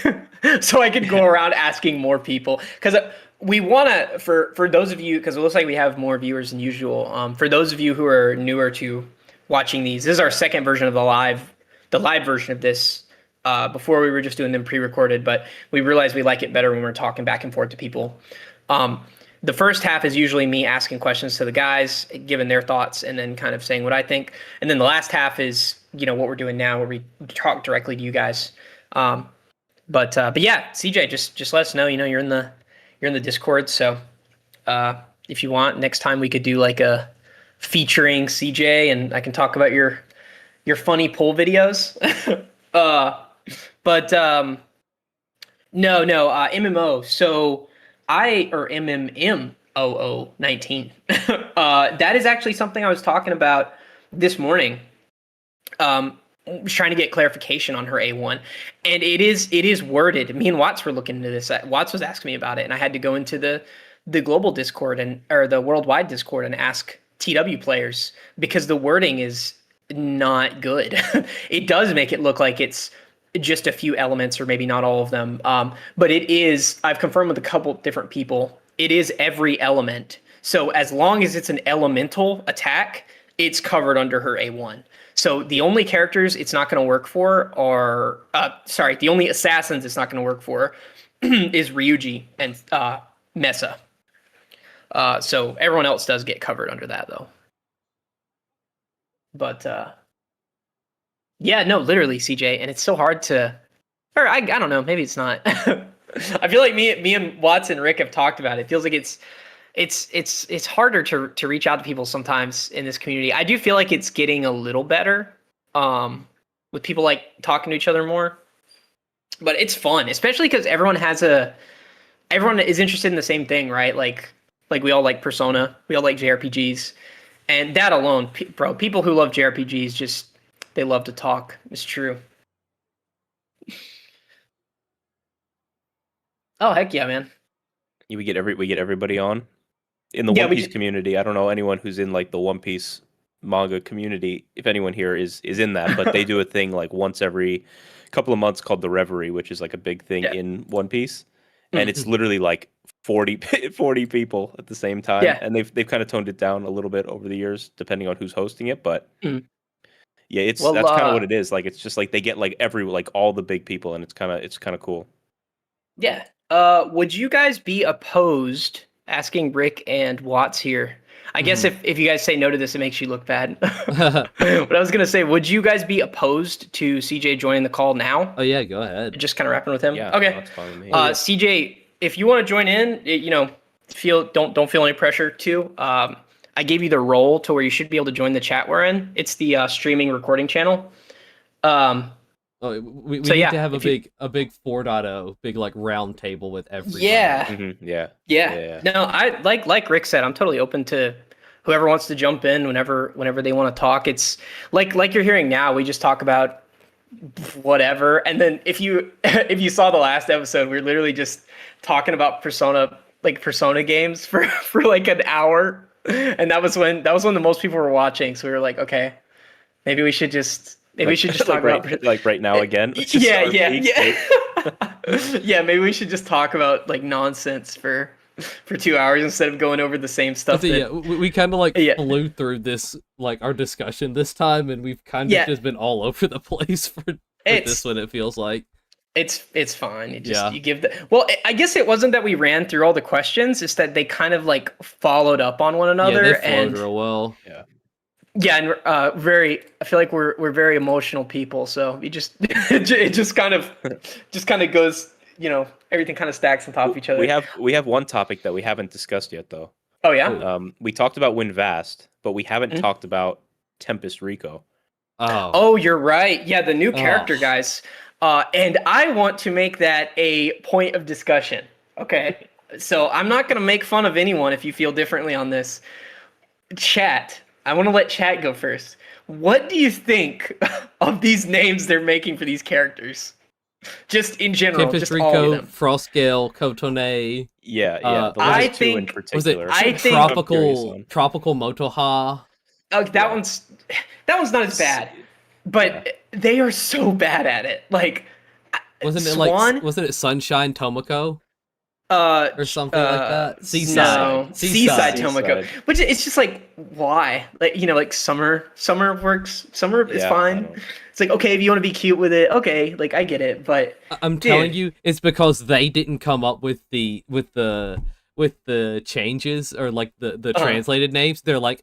S2: so I could go around asking more people. Because we want to, for those of you, because it looks like we have more viewers than usual. For those of you who are newer to watching these, this is our second version of the live version of this. Before we were just doing them pre-recorded, but we realized we like it better when we're talking back and forth to people. The first half is usually me asking questions to the guys, giving their thoughts, and then kind of saying what I think. And then the last half is, you know, what we're doing now, where we talk directly to you guys. But yeah, CJ, just let us know. You know, you're in the Discord, so if you want, next time we could do like a featuring CJ, and I can talk about your funny poll videos. But no, MMO. So or MMM0019. That is actually something I was talking about this morning. Was trying to get clarification on her A1, and it is worded. Me and Watts were looking into this. Watts was asking me about it, and I had to go into the global Discord or the worldwide Discord and ask TW players because the wording is not good. It does make it look like it's just a few elements or maybe not all of them. But it is, I've confirmed with a couple different people, it is every element. So as long as it's an elemental attack, it's covered under her A1. So the only characters it's not going to work for are, the only assassins it's not going to work for is Ryuji and Mesa. So everyone else does get covered under that though. But yeah, no, literally, CJ, and it's so hard to, or I don't know, maybe it's not. I feel like me and Watts and Rick have talked about it. It feels like it's harder to reach out to people sometimes in this community. I do feel like it's getting a little better, with people like talking to each other more. But it's fun, especially because everyone is interested in the same thing, right? Like we all like Persona, we all like JRPGs, and that alone, bro, people who love JRPGs just. They love to talk. It's true. Oh heck yeah, man!
S3: We get everybody on in the One Piece community. I don't know anyone who's in like the One Piece manga community. If anyone here is in that, but they do a thing like once every couple of months called the Reverie, which is like a big thing in One Piece, and it's literally like 40 people at the same time.
S2: Yeah.
S3: And they've kind of toned it down a little bit over the years, depending on who's hosting it, but. Yeah, that's kind of what it is. Like, it's just like they get like all the big people, and it's kind of cool.
S2: Yeah. Would you guys be opposed? Asking Rick and Watts here. I guess if you guys say no to this, it makes you look bad. But I was gonna say, would you guys be opposed to CJ joining the call now?
S1: Oh yeah, go ahead.
S2: Just kind of rapping with him.
S3: Yeah.
S2: Okay.
S3: That's fine with me.
S2: CJ, if you want to join in, you know, don't feel any pressure to. I gave you the role to where you should be able to join the chat we're in. It's the streaming recording channel.
S1: We
S2: So,
S1: need
S2: yeah,
S1: to have
S2: if
S1: a big 4.0, big like round table with everybody.
S2: Yeah.
S3: Mhm, yeah.
S2: Yeah. No, I like Rick said, I'm totally open to whoever wants to jump in whenever they want to talk. It's like you're hearing now, we just talk about whatever. And then if you saw the last episode, we were literally just talking about Persona games for like an hour. And that was when the most people were watching. So we were like, okay, maybe we should just talk about
S3: like right now again. It's just
S2: yeah,
S3: our
S2: yeah,
S3: peak,
S2: yeah. Yeah, maybe we should just talk about like nonsense for 2 hours instead of going over the same stuff.
S1: Yeah, we kind of like
S2: Yeah.
S1: flew through this like our discussion this time, and we've kind of
S2: Yeah.
S1: just been all over the place for this one. It feels like
S2: It's fine.
S1: Yeah.
S2: You give I guess it wasn't that we ran through all the questions. It's that they kind of like followed up on one another.
S1: yeah, they flowed
S2: And
S1: real well.
S2: yeah, and I feel like we're very emotional people. So it just kind of goes, everything kind of stacks on top of each other.
S3: We have one topic that we haven't discussed yet though.
S2: Oh yeah.
S3: We talked about Win Vast, but we haven't talked about Tempest Rico.
S2: Oh, you're right. Yeah, the new character, guys. And I want to make that a point of discussion. Okay. So I'm not going to make fun of anyone if you feel differently on this. Chat. I want to let chat go first. What do you think of these names they're making for these characters? Just in general,
S1: Tempest
S2: just all of
S1: Rico,
S2: them.
S1: Frostgale, Kotone.
S3: Yeah. The
S2: I
S3: last two in
S2: think-
S1: Was it
S3: particular.
S2: I think-
S1: tropical Motoha?
S2: Oh, that one's not as bad, but they are so bad at it. Like,
S1: Wasn't it
S2: Swan?
S1: like Sunshine Tomoko
S2: or
S1: or something like that? Seaside.
S2: No, Seaside
S3: Seaside.
S2: Tomoko. Which it's just like, why? Like, like summer works. Summer is
S3: Yeah, I
S2: fine.
S3: don't-
S2: It's like, okay, if you want to be cute with it, okay, like I get it, but
S1: I'm telling you, it's because they didn't come up with the changes or like the translated names. They're like,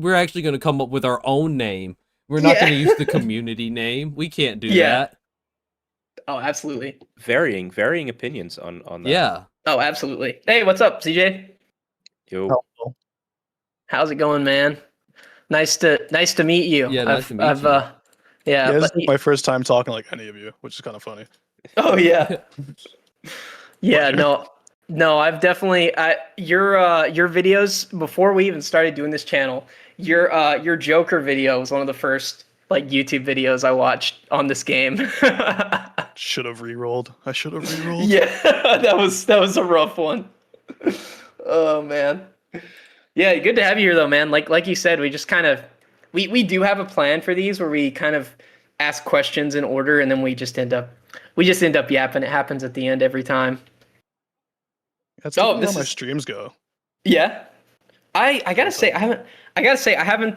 S1: we're actually going to come up with our own name. We're not going to use the community name. We can't do that.
S2: Oh, absolutely.
S3: Varying opinions on that.
S1: Yeah.
S2: Oh, absolutely. Hey, what's up, CJ?
S3: Yo.
S2: How's it going, man? Nice to meet you.
S1: Yeah, nice to meet you.
S2: Yeah,
S4: this
S2: but-
S4: is my first time talking like any of you, which is kind of funny.
S2: oh yeah. Yeah, no, I've definitely your videos before we even started doing this channel. Your Joker video was one of the first like YouTube videos I watched on this game.
S4: Should have re-rolled. I should have re-rolled.
S2: Yeah, that was a rough one. Oh man. Yeah, good to have you here though, man. Like you said, we just kind of we do have a plan for these where we kind of ask questions in order and then we just end up yapping. It happens at the end every time.
S4: That's
S2: Oh,
S4: how
S2: this
S4: my
S2: is-
S4: streams go.
S2: Yeah. I gotta say I haven't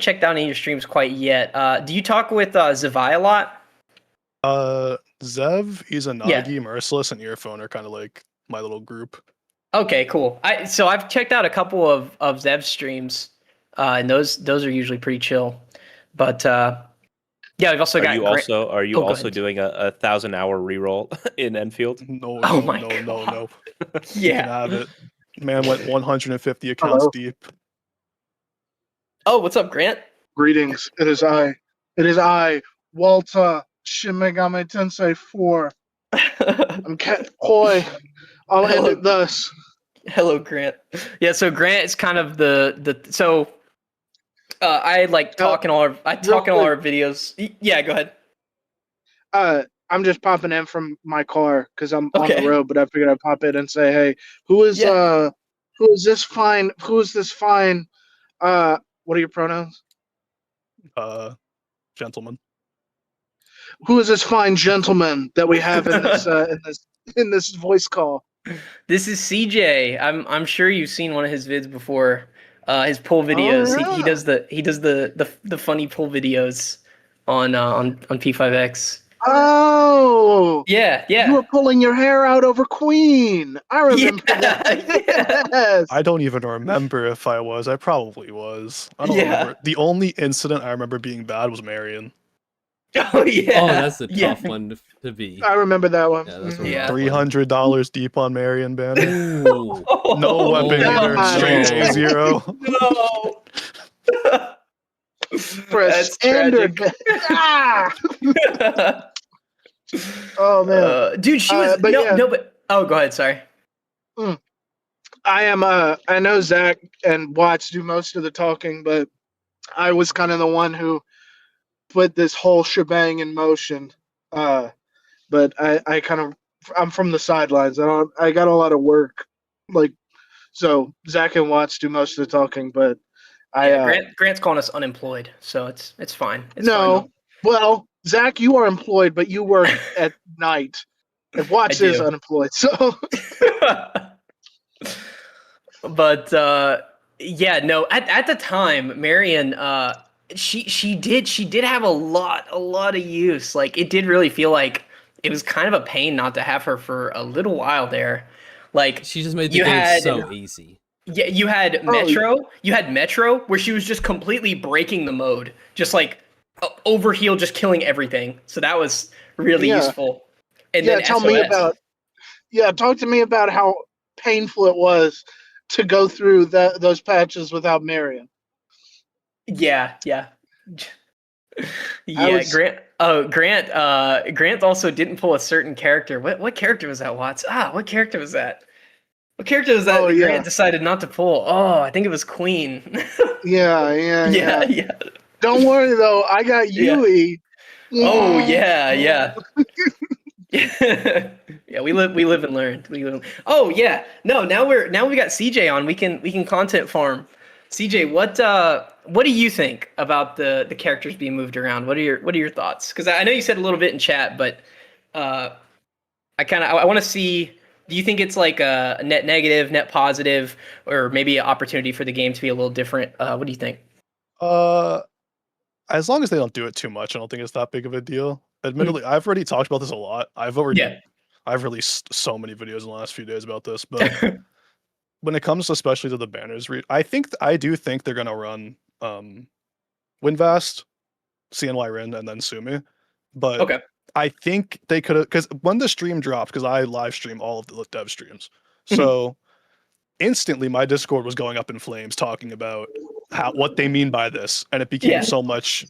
S2: checked out any of your streams quite yet. Do you talk with Zavai a lot?
S4: Zev, Izanagi,
S2: Yeah.
S4: Merciless, and Earphone are kind of like my little group.
S2: Okay, cool. So I've checked out a couple of Zev's streams, and those are usually pretty chill. But yeah, we've also got.
S3: Are you
S2: go
S3: also
S2: ahead.
S3: doing a 1,000-hour reroll in Enfield?
S4: No,
S2: Oh
S4: no,
S2: my
S4: no,
S2: God.
S4: no, no. You can
S2: Yeah.
S4: have it. Man went 150 accounts
S5: Hello.
S4: deep.
S2: Oh, what's up, Grant?
S5: Greetings. It is I, Walter Shin Megami Tensei 4. I'm Cat Koi. I'll end it thus.
S2: Hello, Grant. Yeah, so Grant is kind of so I like talk in all our videos. Yeah, go ahead.
S5: I'm just popping in from my car because I'm on
S2: Okay.
S5: the road, but I figured I'd pop in and say, hey, who is this fine what are your pronouns?
S4: Gentlemen.
S5: Who is this fine gentleman that we have in this in this voice call?
S2: This is CJ. I'm sure you've seen one of his vids before. His pull videos.
S5: yeah.
S2: He does the funny pull videos on P5X.
S5: Oh,
S2: Yeah.
S5: you were pulling your hair out over Queen. I remember that.
S2: Yeah.
S5: Yes.
S4: I don't even remember if I was. I probably was. I don't
S2: Yeah.
S4: remember. The only incident I remember being bad was Marion.
S2: Oh yeah.
S1: Oh, that's a
S2: Yeah.
S1: tough one to be.
S5: I remember that one.
S1: Yeah, that's a
S5: Mhm.
S2: Yeah.
S1: rough one.
S4: $300 deep on Marion banner.
S1: Ooh.
S4: No weapon
S1: no.
S4: either. Straight
S1: No.
S4: 2-0.
S2: No.
S5: For a
S2: That's
S5: standard.
S2: tragic.
S5: Ah! Oh man.
S2: Dude, she was
S5: But yeah.
S2: but oh, go ahead. Sorry.
S5: I am. I know Zach and Watts do most of the talking, but I was kind of the one who put this whole shebang in motion. But I kind of, I'm from the sidelines. I got a lot of work, like, so Zach and Watts do most of the talking, but
S2: Grant's calling us unemployed, so it's fine. It's
S5: no.
S2: fine.
S5: Well, Zach, you are employed, but you work at night, and Watts
S2: I
S5: is
S2: do.
S5: unemployed. So
S2: But yeah, no. At the time, Marion, she did have a lot of use. Like it did really feel like it was kind of a pain not to have her for a little while there. Like
S1: She just made the
S2: you
S1: game
S2: had
S1: so easy.
S2: yeah, you had
S5: Oh,
S2: Metro. You had Metro, where she was just completely breaking the mode, just like overheal, just killing everything. So that was really
S5: Yeah.
S2: useful. And
S5: yeah,
S2: then
S5: tell
S2: SOS.
S5: me about. Yeah, talk to me about how painful it was to go through those patches without Marion.
S2: Yeah, yeah.
S5: I
S2: Yeah,
S5: was-
S2: Grant. Oh, Grant also didn't pull a certain character. What character was that, Watts? What character was that? What character was that
S5: Oh,
S2: that
S5: yeah.
S2: Grant decided not to pull? Oh, I think it was Queen.
S5: Yeah.
S2: yeah.
S5: Don't worry though, I got
S2: Yeah.
S5: Yui.
S2: Oh yeah. Yeah, we live and learn. Oh yeah. No, now we got CJ on. We can content farm. CJ, what do you think about the characters being moved around? What are your thoughts? Because I know you said a little bit in chat, but I want to see. Do you think it's like a net negative, net positive, or maybe an opportunity for the game to be a little different? What do you think?
S4: As long as they don't do it too much, I don't think it's that big of a deal. Admittedly, I've already talked about this a lot. I've released so many videos in the last few days about this, but when it comes especially to the banners, I do think they're gonna run Winvast, CNY Rin, and then Sumi. But
S2: Okay.
S4: I think they could have, because when the stream dropped, because I live stream all of the dev streams, so instantly my Discord was going up in flames talking about what they mean by this, and it became so much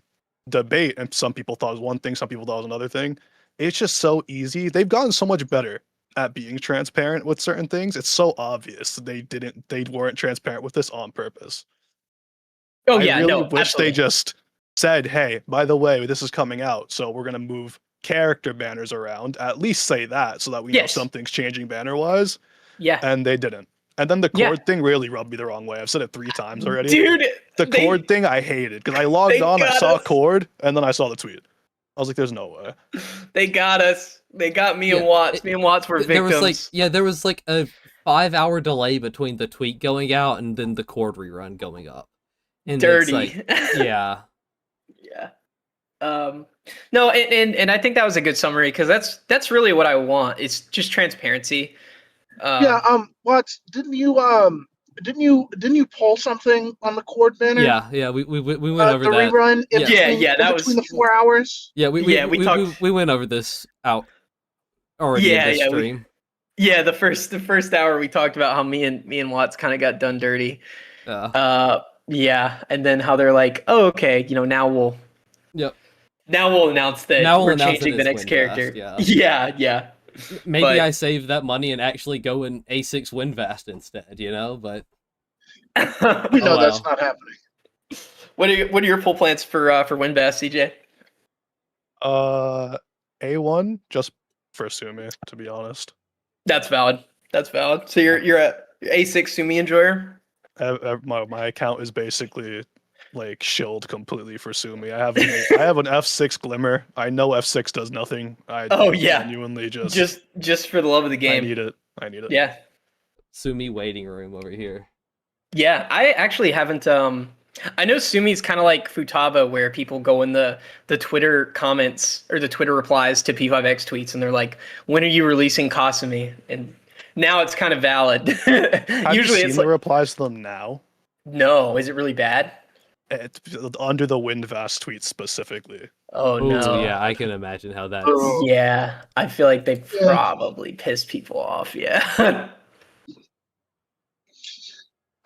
S4: debate. And some people thought it was one thing, some people thought it was another thing. It's just so easy. They've gotten so much better at being transparent with certain things. It's so obvious that they weren't transparent with this on purpose.
S2: Oh
S4: I
S2: yeah,
S4: really
S2: no,
S4: wish
S2: absolutely.
S4: they just said, "Hey, by the way, this is coming out, so we're gonna move character banners around." At least say that, so that we know something's changing banner wise.
S2: Yeah.
S4: And they didn't. And then the cord thing really rubbed me the wrong way. I've said it 3 times already.
S2: Dude,
S4: the cord thing I hated because I logged on, I saw cord, and then I saw the tweet. I was like, "There's no way."
S2: They got us. They got me and Watts. Me and Watts were victims.
S1: There was like a 5-hour delay between the tweet going out and then the cord rerun going up. And
S2: Dirty.
S1: Yeah.
S2: No, and I think that was a good summary because that's really what I want. It's just transparency.
S5: Watts, didn't you pull something on the cord banner?
S1: Yeah, we went over
S5: the
S1: that.
S5: Rerun
S2: that
S5: between
S2: was
S5: the 4 hours.
S1: Yeah, we went over this out already in this stream.
S2: The first hour we talked about how me and Watts kind of got done dirty. And then how they're like, "Oh, okay, now we'll announce that we're changing the next character." Yeah.
S1: Maybe I save that money and actually go in A6 Winvast instead, but
S5: we know that's not happening.
S2: What are your pull plans for Winvast,
S4: CJ? A1 just for Sumi, to be honest.
S2: That's valid. So you're a A6 Sumi enjoyer?
S4: My account is basically like shilled completely for Sumi. I have an F6 Glimmer. I know F6 does nothing. Genuinely
S2: just for the love of the game.
S4: I need it.
S2: Yeah.
S1: Sumi waiting room over here.
S2: Yeah, I actually haven't. I know Sumi's kind of like Futaba, where people go in the Twitter comments or the Twitter replies to P5X tweets, and they're like, "When are you releasing Kasumi?" And now it's kind of valid.
S4: Have
S2: Usually
S4: you
S2: it's
S4: seen the replies to them now.
S2: No, is it really bad?
S4: under the Windvast tweet specifically.
S2: Oh
S1: Ooh,
S2: no.
S1: yeah, I can imagine how that's.
S5: Oh.
S2: Yeah, I feel like they
S5: Yeah.
S2: probably pissed people off. Yeah.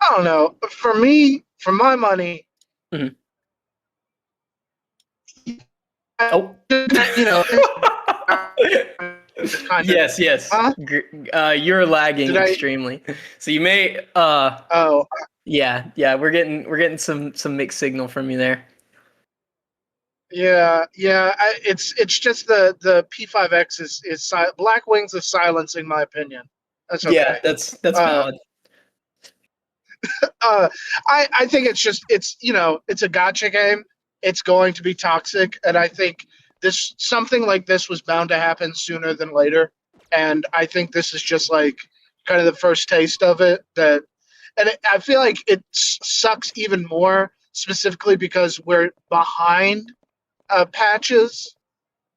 S5: I don't know. For me, for my money,
S2: Mhm. Oh.
S5: you know, it's kind of.
S2: Yes, yes.
S5: Huh?
S2: You're lagging
S5: Did I-
S2: extremely. So you may
S5: Oh,
S2: yeah, we're getting some mixed signal from you there.
S5: yeah. It's just the P5X is Black Wings is silencing my opinion. That's okay.
S2: Yeah, that's valid.
S5: I think it's it's a gotcha game. It's going to be toxic, and I think something like this was bound to happen sooner than later. And I think this is just like kind of the first taste of it. I feel like it sucks even more specifically because we're behind patches.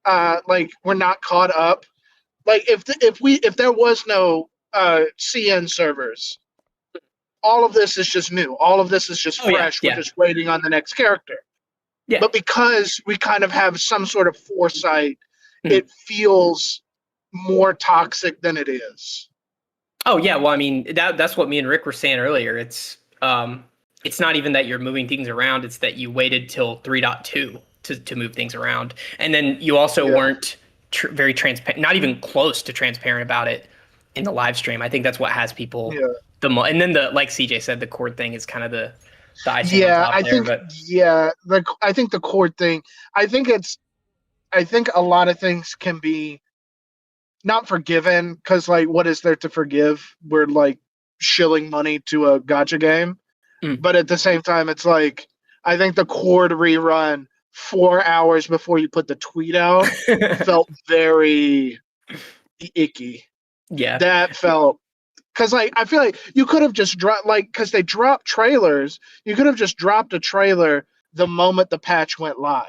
S5: Like we're not caught up. Like if there was no CN servers, all of this is just new. All of this is just fresh.
S2: Yeah.
S5: We're just waiting on the next character.
S2: Yeah.
S5: But because we kind of have some sort of foresight,
S2: Mhm.
S5: it feels more toxic than it is.
S2: Oh yeah, well I mean that's what me and Rick were saying earlier. It's not even that you're moving things around, it's that you waited till 3.2 to move things around. And then you also weren't very transparent, not even close to transparent about it in the live stream. I think that's what has people and then like CJ said, the cord thing is kind of the icing on top
S5: I think I think the cord thing, I think a lot of things can be not forgiven because like what is there to forgive? We're like shilling money to a gotcha game. But at the same time it's like I think the cord rerun 4 hours before you put the tweet out felt very icky.
S2: Yeah.
S5: That felt because like I feel like you could have just dropped because they dropped trailers. You could have just dropped a trailer the moment the patch went live,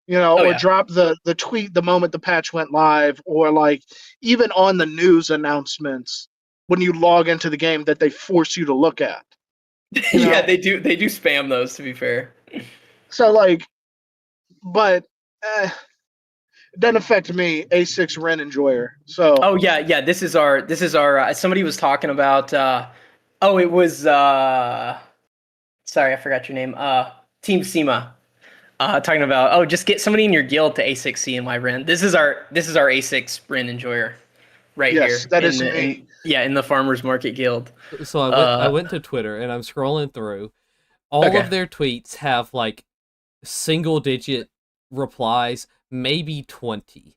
S5: or drop the tweet the moment the patch went live, or like even on the news announcements when you log into the game that they force you to look at.
S2: Yeah, they do spam those, to be fair.
S5: So like, but it doesn't affect me, A6 Ren enjoyer. So
S2: oh yeah, this is our somebody was talking about it was sorry, I forgot your name. Team Sema. Talking about just get somebody in your guild to A6 CNY Ren. This is our A6 Ren enjoyer right here.
S5: Yes, that is me.
S2: In the Farmers Market Guild.
S1: So I went to Twitter and I'm scrolling through. All of their tweets have like single digit replies, maybe 20.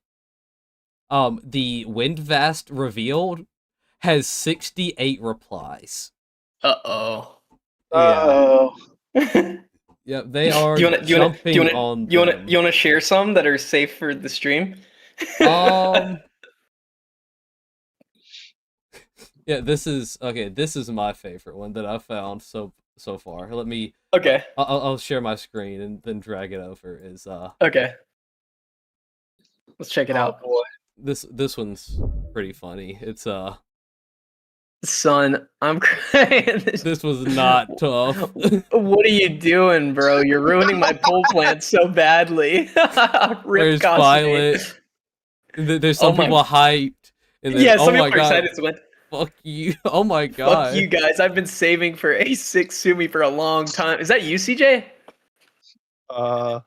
S1: The Windvast revealed has 68 replies.
S2: Uh-oh.
S5: Uh-oh.
S1: Yeah, they are jumping on
S2: you want to share some that are safe for the stream?
S1: Yeah, this is my favorite one that I've found so far. Let me I'll share my screen and then drag it over.
S2: Okay. Let's check it out.
S5: Boy.
S1: This one's pretty funny. It's
S2: Son, I'm crying.
S1: This was not tough.
S2: What are you doing, bro? You're ruining my pool plant so badly.
S1: There's Violet. There's some people hyped. And then,
S2: some people are excited to win.
S1: Fuck you. Oh my god.
S2: Fuck you guys. I've been saving for A6 Sumi for a long time. Is that you, CJ?
S4: No.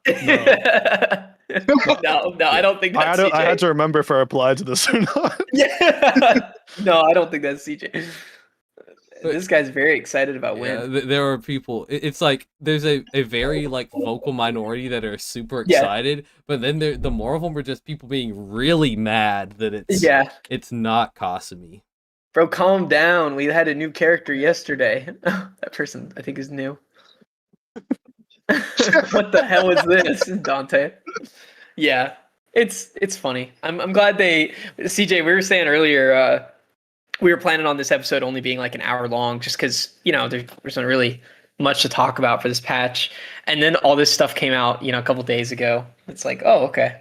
S2: No, I don't think that's CJ.
S4: I had to remember if I replied to this or not.
S2: Yeah. No, I don't think that's CJ. This guy's very excited about win.
S1: There are people. It's like there's a very like vocal minority that are super excited, but then the more of them are just people being really mad that it's not Kasumi.
S2: Bro, calm down. We had a new character yesterday. That person, I think, is new. What the hell is this, Dante? Yeah, it's funny. I'm glad CJ, we were saying earlier, we were planning on this episode only being like an hour long, just because there's not really much to talk about for this patch, and then all this stuff came out a couple days ago. It's like, oh, okay.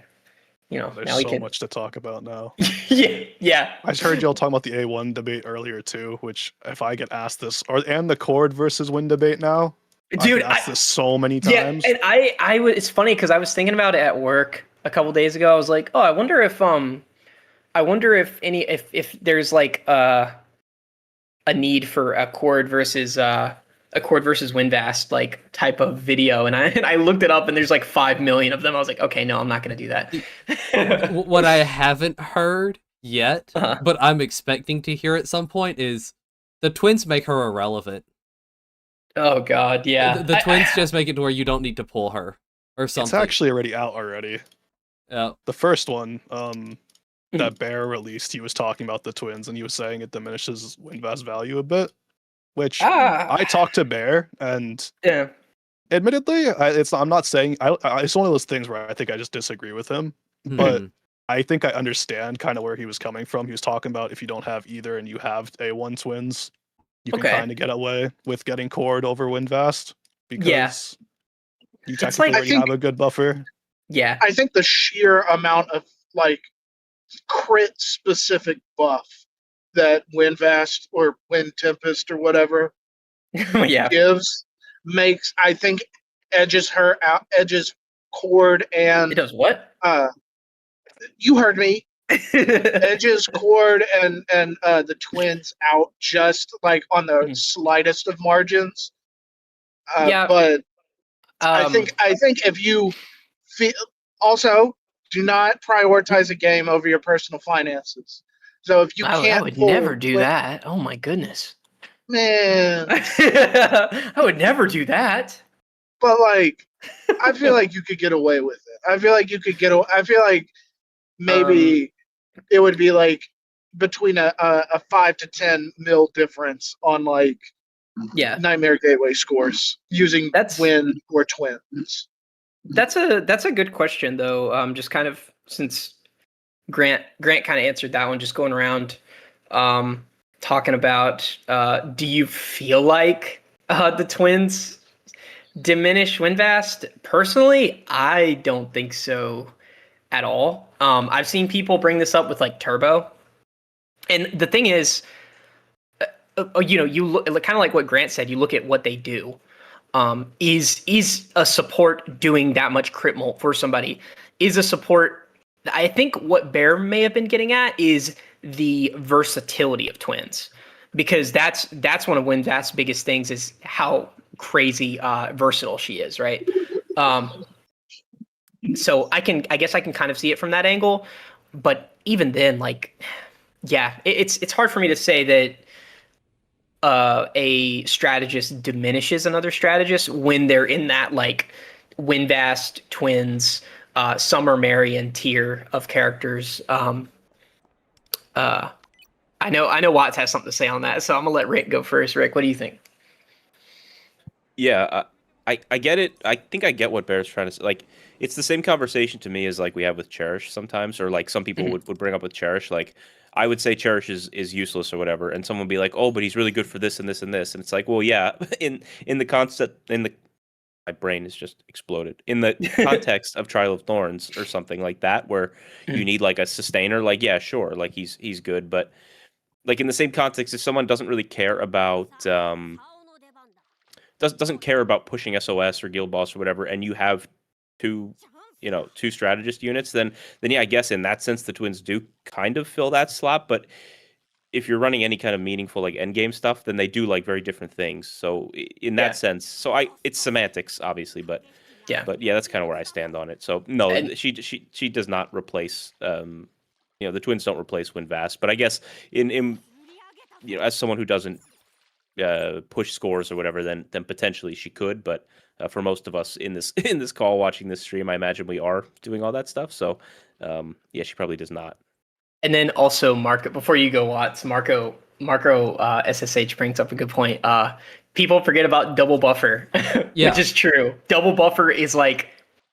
S4: There's
S2: now
S4: so much to talk about now.
S2: yeah.
S4: I just heard y'all talking about the A1 debate earlier too, which if I get asked this, and the Cord versus Win debate now,
S2: Dude,
S4: I've asked this so many
S2: yeah,
S4: times.
S2: and it's funny because I was thinking about it at work a couple days ago. I was like, oh, I wonder if there's like a need for a Cord versus Winvast like type of video, and I looked it up, and there's like 5 million of them. I was like, okay, no, I'm not gonna do that.
S1: What I haven't heard yet,
S2: Uh-huh.
S1: but I'm expecting to hear at some point, is the twins make her irrelevant.
S2: Oh God, yeah.
S1: The twins just make it to where you don't need to pull her or something.
S4: It's actually already out already.
S1: Yeah.
S4: The first one, that Bear released, he was talking about the twins, and he was saying it diminishes Winvast's value a bit. Which I talked to Bear, and
S2: yeah.
S4: admittedly, I'm not saying it's one of those things where I think I just disagree with him, but I think I understand kind of where he was coming from. He was talking about if you don't have either and you have A1 twins, you can kind of get away with getting Cord over Winvast because you technically already have a good buffer.
S2: Yeah,
S5: I think the sheer amount of like crit specific buff that Winvast or Wind Tempest or whatever gives makes, I think, edges Cord and
S2: it does what?
S5: You heard me. Edges Cord and the twins out just like on the slightest of margins. But I think if you feel, also do not prioritize a game over your personal finances. So if you can't,
S2: I would never do that. Oh my goodness,
S5: man!
S2: I would never do that.
S5: But like, I feel like you could get away with it. I feel like you could get. I feel like maybe it would be like between a 5 to 10 mil difference on like Nightmare Gateway scores using Wind or twins.
S2: That's a good question though. Just kind of since Grant kind of answered that one, just going around talking about do you feel like the twins diminish Winvast? Personally, I don't think so at all. I've seen people bring this up with like Turbo, and the thing is, you look kind of like what Grant said. You look at what they do. Is a support doing that much crit molt for somebody? Is a support? I think what Bear may have been getting at is the versatility of twins, because that's one of Winvast's biggest things is how crazy versatile she is, right? So I guess I can kind of see it from that angle, but even then, like, yeah, it's hard for me to say that a strategist diminishes another strategist when they're in that like Winvast twins, Summer Marion tier of characters. I know Watts has something to say on that, so I'm gonna let Rick go first. Rick, what do you think?
S3: Yeah, I get it. I think I get what Bear's trying to say. Like, it's the same conversation to me as like we have with Cherish sometimes, or like some people would bring up with Cherish. Like, I would say Cherish is useless or whatever, and someone would be like, "Oh, but he's really good for this and this and this," and it's like, well, yeah, in the concept, my brain is just exploded. In the context of Trial of Thorns or something like that, where you need like a sustainer, like, yeah, sure, like he's good, but like in the same context, if someone doesn't really care about doesn't care about pushing SOS or Guild Boss or whatever, and you have two strategist units, then yeah, I guess in that sense the twins do kind of fill that slot. But if you're running any kind of meaningful like end game stuff, then they do like very different things. So in that sense, it's semantics obviously, but yeah, that's kind of where I stand on it. So no, she does not replace the twins don't replace Winvast, but I guess in as someone who doesn't push scores or whatever, then potentially she could. But for most of us in this call watching this stream, I imagine we are doing all that stuff. So yeah, she probably does not.
S2: And then also Marco, before you go, Watts, Marco SSH brings up a good point. People forget about double buffer, which is true. Double buffer is like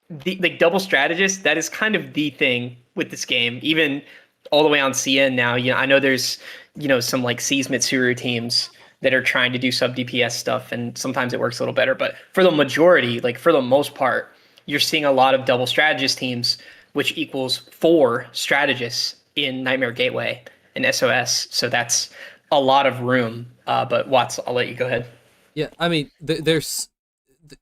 S2: the double strategist. That is kind of the thing with this game, even all the way on CN now. I know there's some like Seas Mitsuru teams that are trying to do sub DPS stuff, and sometimes it works a little better. But for the majority, like for the most part, you're seeing a lot of double strategist teams, which equals 4 strategists in Nightmare Gateway and SOS. So that's a lot of room. But Watts, I'll let you go ahead.
S1: Yeah, I mean, there's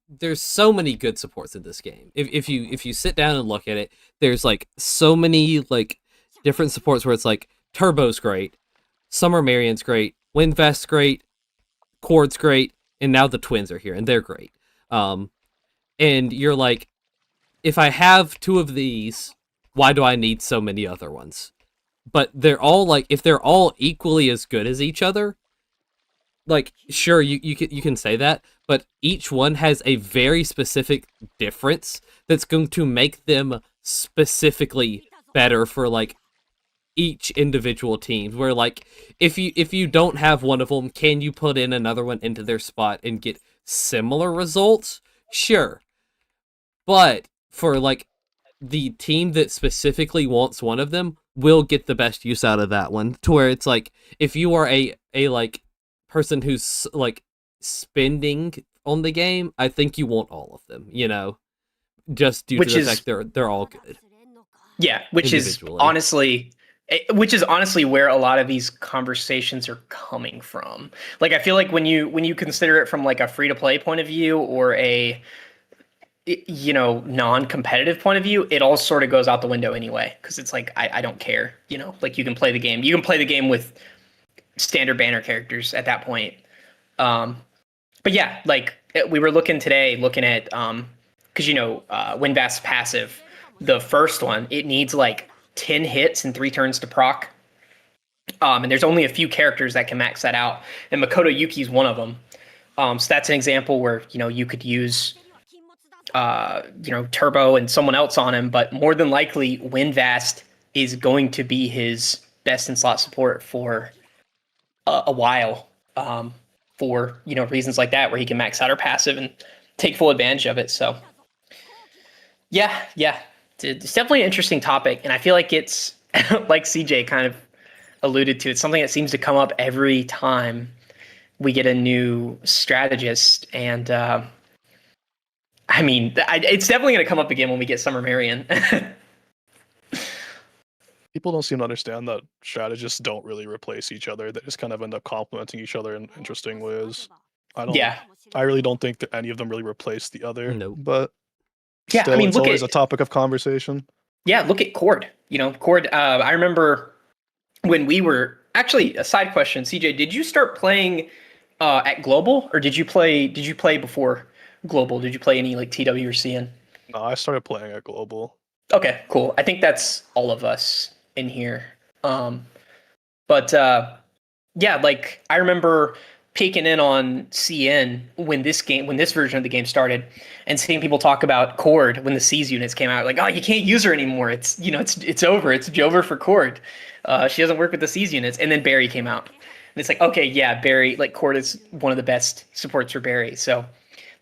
S1: there's so many good supports in this game. If you sit down and look at it, there's like so many like different supports where it's like Turbo's great, Summer Marion's great, Windvest's great, Chord's great, and now the twins are here and they're great. And you're like, if I have two of these, why do I need so many other ones? But they're all like, if they're all equally as good as each other, like, sure, you can say that, but each one has a very specific difference that's going to make them specifically better for like each individual team. Where like, if you don't have one of them, can you put in another one into their spot and get similar results? Sure, but for like the team that specifically wants one of them will get the best use out of that one. To where it's like, if you are a like person who's like spending on the game, I think you want all of them, you know, just due to the fact they're all good.
S2: Yeah, which is honestly where a lot of these conversations are coming from. Like, I feel like when you consider it from like a free to play point of view or a, you know, non-competitive point of view, it all sort of goes out the window anyway, because it's like, I don't care, you know, like you can play the game with standard banner characters at that point. But yeah, like we were looking at because, you know, Windvast's passive, the first one, it needs like 10 hits and 3 turns to proc. And there's only a few characters that can max that out, and Makoto Yuki's one of them. So that's an example where, you know, you could use you know, Turbo and someone else on him, but more than likely Windvast is going to be his best in slot support for a while, for, you know, reasons like that, where he can max out our passive and take full advantage of it. So yeah, it's definitely an interesting topic, and I feel like it's like CJ kind of alluded to, it's something that seems to come up every time we get a new strategist. And I mean, it's definitely going to come up again when we get Summer Marion.
S4: People don't seem to understand that strategists don't really replace each other. They just kind of end up complementing each other in interesting ways. I really don't think that any of them really replace the other.
S1: Nope.
S4: But
S2: Yeah,
S4: still,
S2: I mean,
S4: it's always a topic of conversation.
S2: Yeah, look at Chord. You know, Chord, I remember when we were, actually, a side question, CJ, did you start playing at Global, or did you play before Global? Did you play any like TW or CN?
S4: No, I started playing at Global.
S2: Okay, cool. I think that's all of us in here. But yeah, like I remember peeking in on CN when this version of the game started, and seeing people talk about Chord when the C's units came out. Like, oh, you can't use her anymore. It's, you know, it's over. It's over for Chord. She doesn't work with the C's units. And then Barry came out, and it's like, okay, yeah, Barry, like Chord is one of the best supports for Barry. So,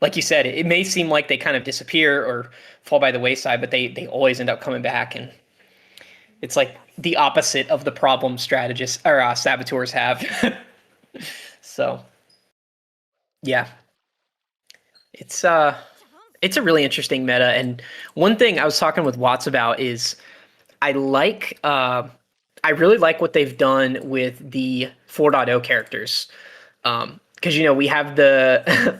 S2: like you said, it may seem like they kind of disappear or fall by the wayside, but they always end up coming back, and it's like the opposite of the problem strategists or saboteurs have. So, yeah, it's a really interesting meta. And one thing I was talking with Watts about is I really like what they've done with the 4.0 characters, because, you know, we have the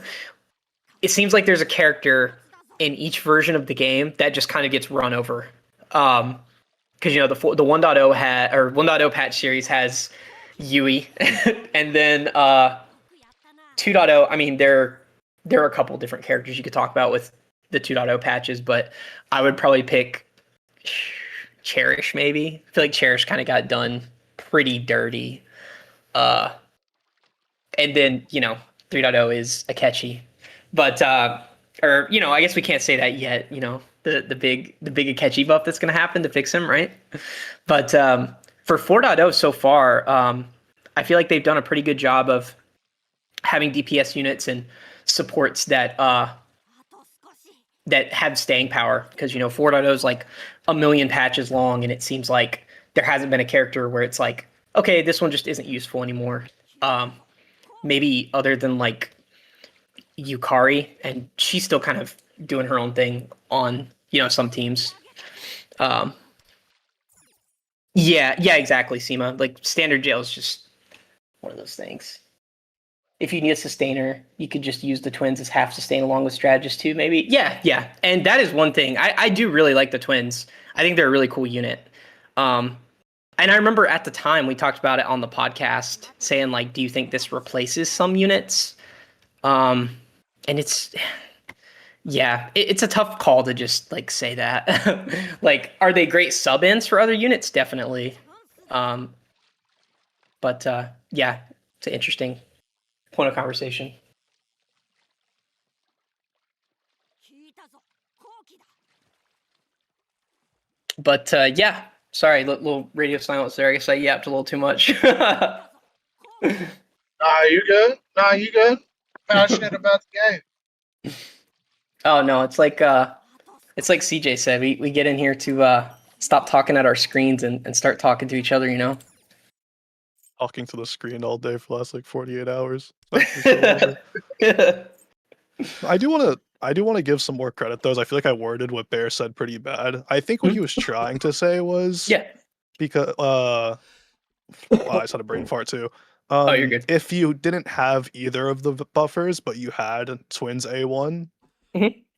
S2: it seems like there's a character in each version of the game that just kind of gets run over. Because, you know, the 1.0 patch series has Yui, and then 2.0. I mean, there are a couple different characters you could talk about with the 2.0 patches, but I would probably pick Cherish. Maybe I feel like Cherish kind of got done pretty dirty. And then, you know, 3.0 is Akechi, but or, you know, I guess we can't say that yet. You know, the big Akechi buff that's going to happen to fix him, right? But for 4.0 so far, I feel like they've done a pretty good job of having DPS units and supports that have staying power. Because, you know, 4.0 is like a million patches long, and it seems like there hasn't been a character where it's like, okay, this one just isn't useful anymore. Maybe other than like Yukari, and she's still kind of doing her own thing on, you know, some teams. Yeah, exactly, Seema. Like, standard jail is just one of those things. if you need a sustainer, you could just use the twins as half sustain along with strategist too, maybe. Yeah. And that is one thing. I do really like the twins. I think they're a really cool unit. And I remember at the time we talked about it on the podcast, saying like, do you think this replaces some units? And it's it's a tough call to just like say that. Like, are they great sub-ins for other units? Definitely. But yeah, it's an interesting point of conversation. But yeah, sorry, little radio silence there. I guess I yapped a little too much.
S5: Nah, you good? Passionate about the game.
S2: Oh no, it's like CJ said, we get in here to stop talking at our screens and start talking to each other, you know?
S4: Talking to the screen all day for the last like 48 hours. I do want to give some more credit though. I feel like I worded what Bear said pretty bad. I think what he was trying to say was because I just had a brain fart too.
S2: Oh, you're good.
S4: If you didn't have either of the buffers, but you had twins A1,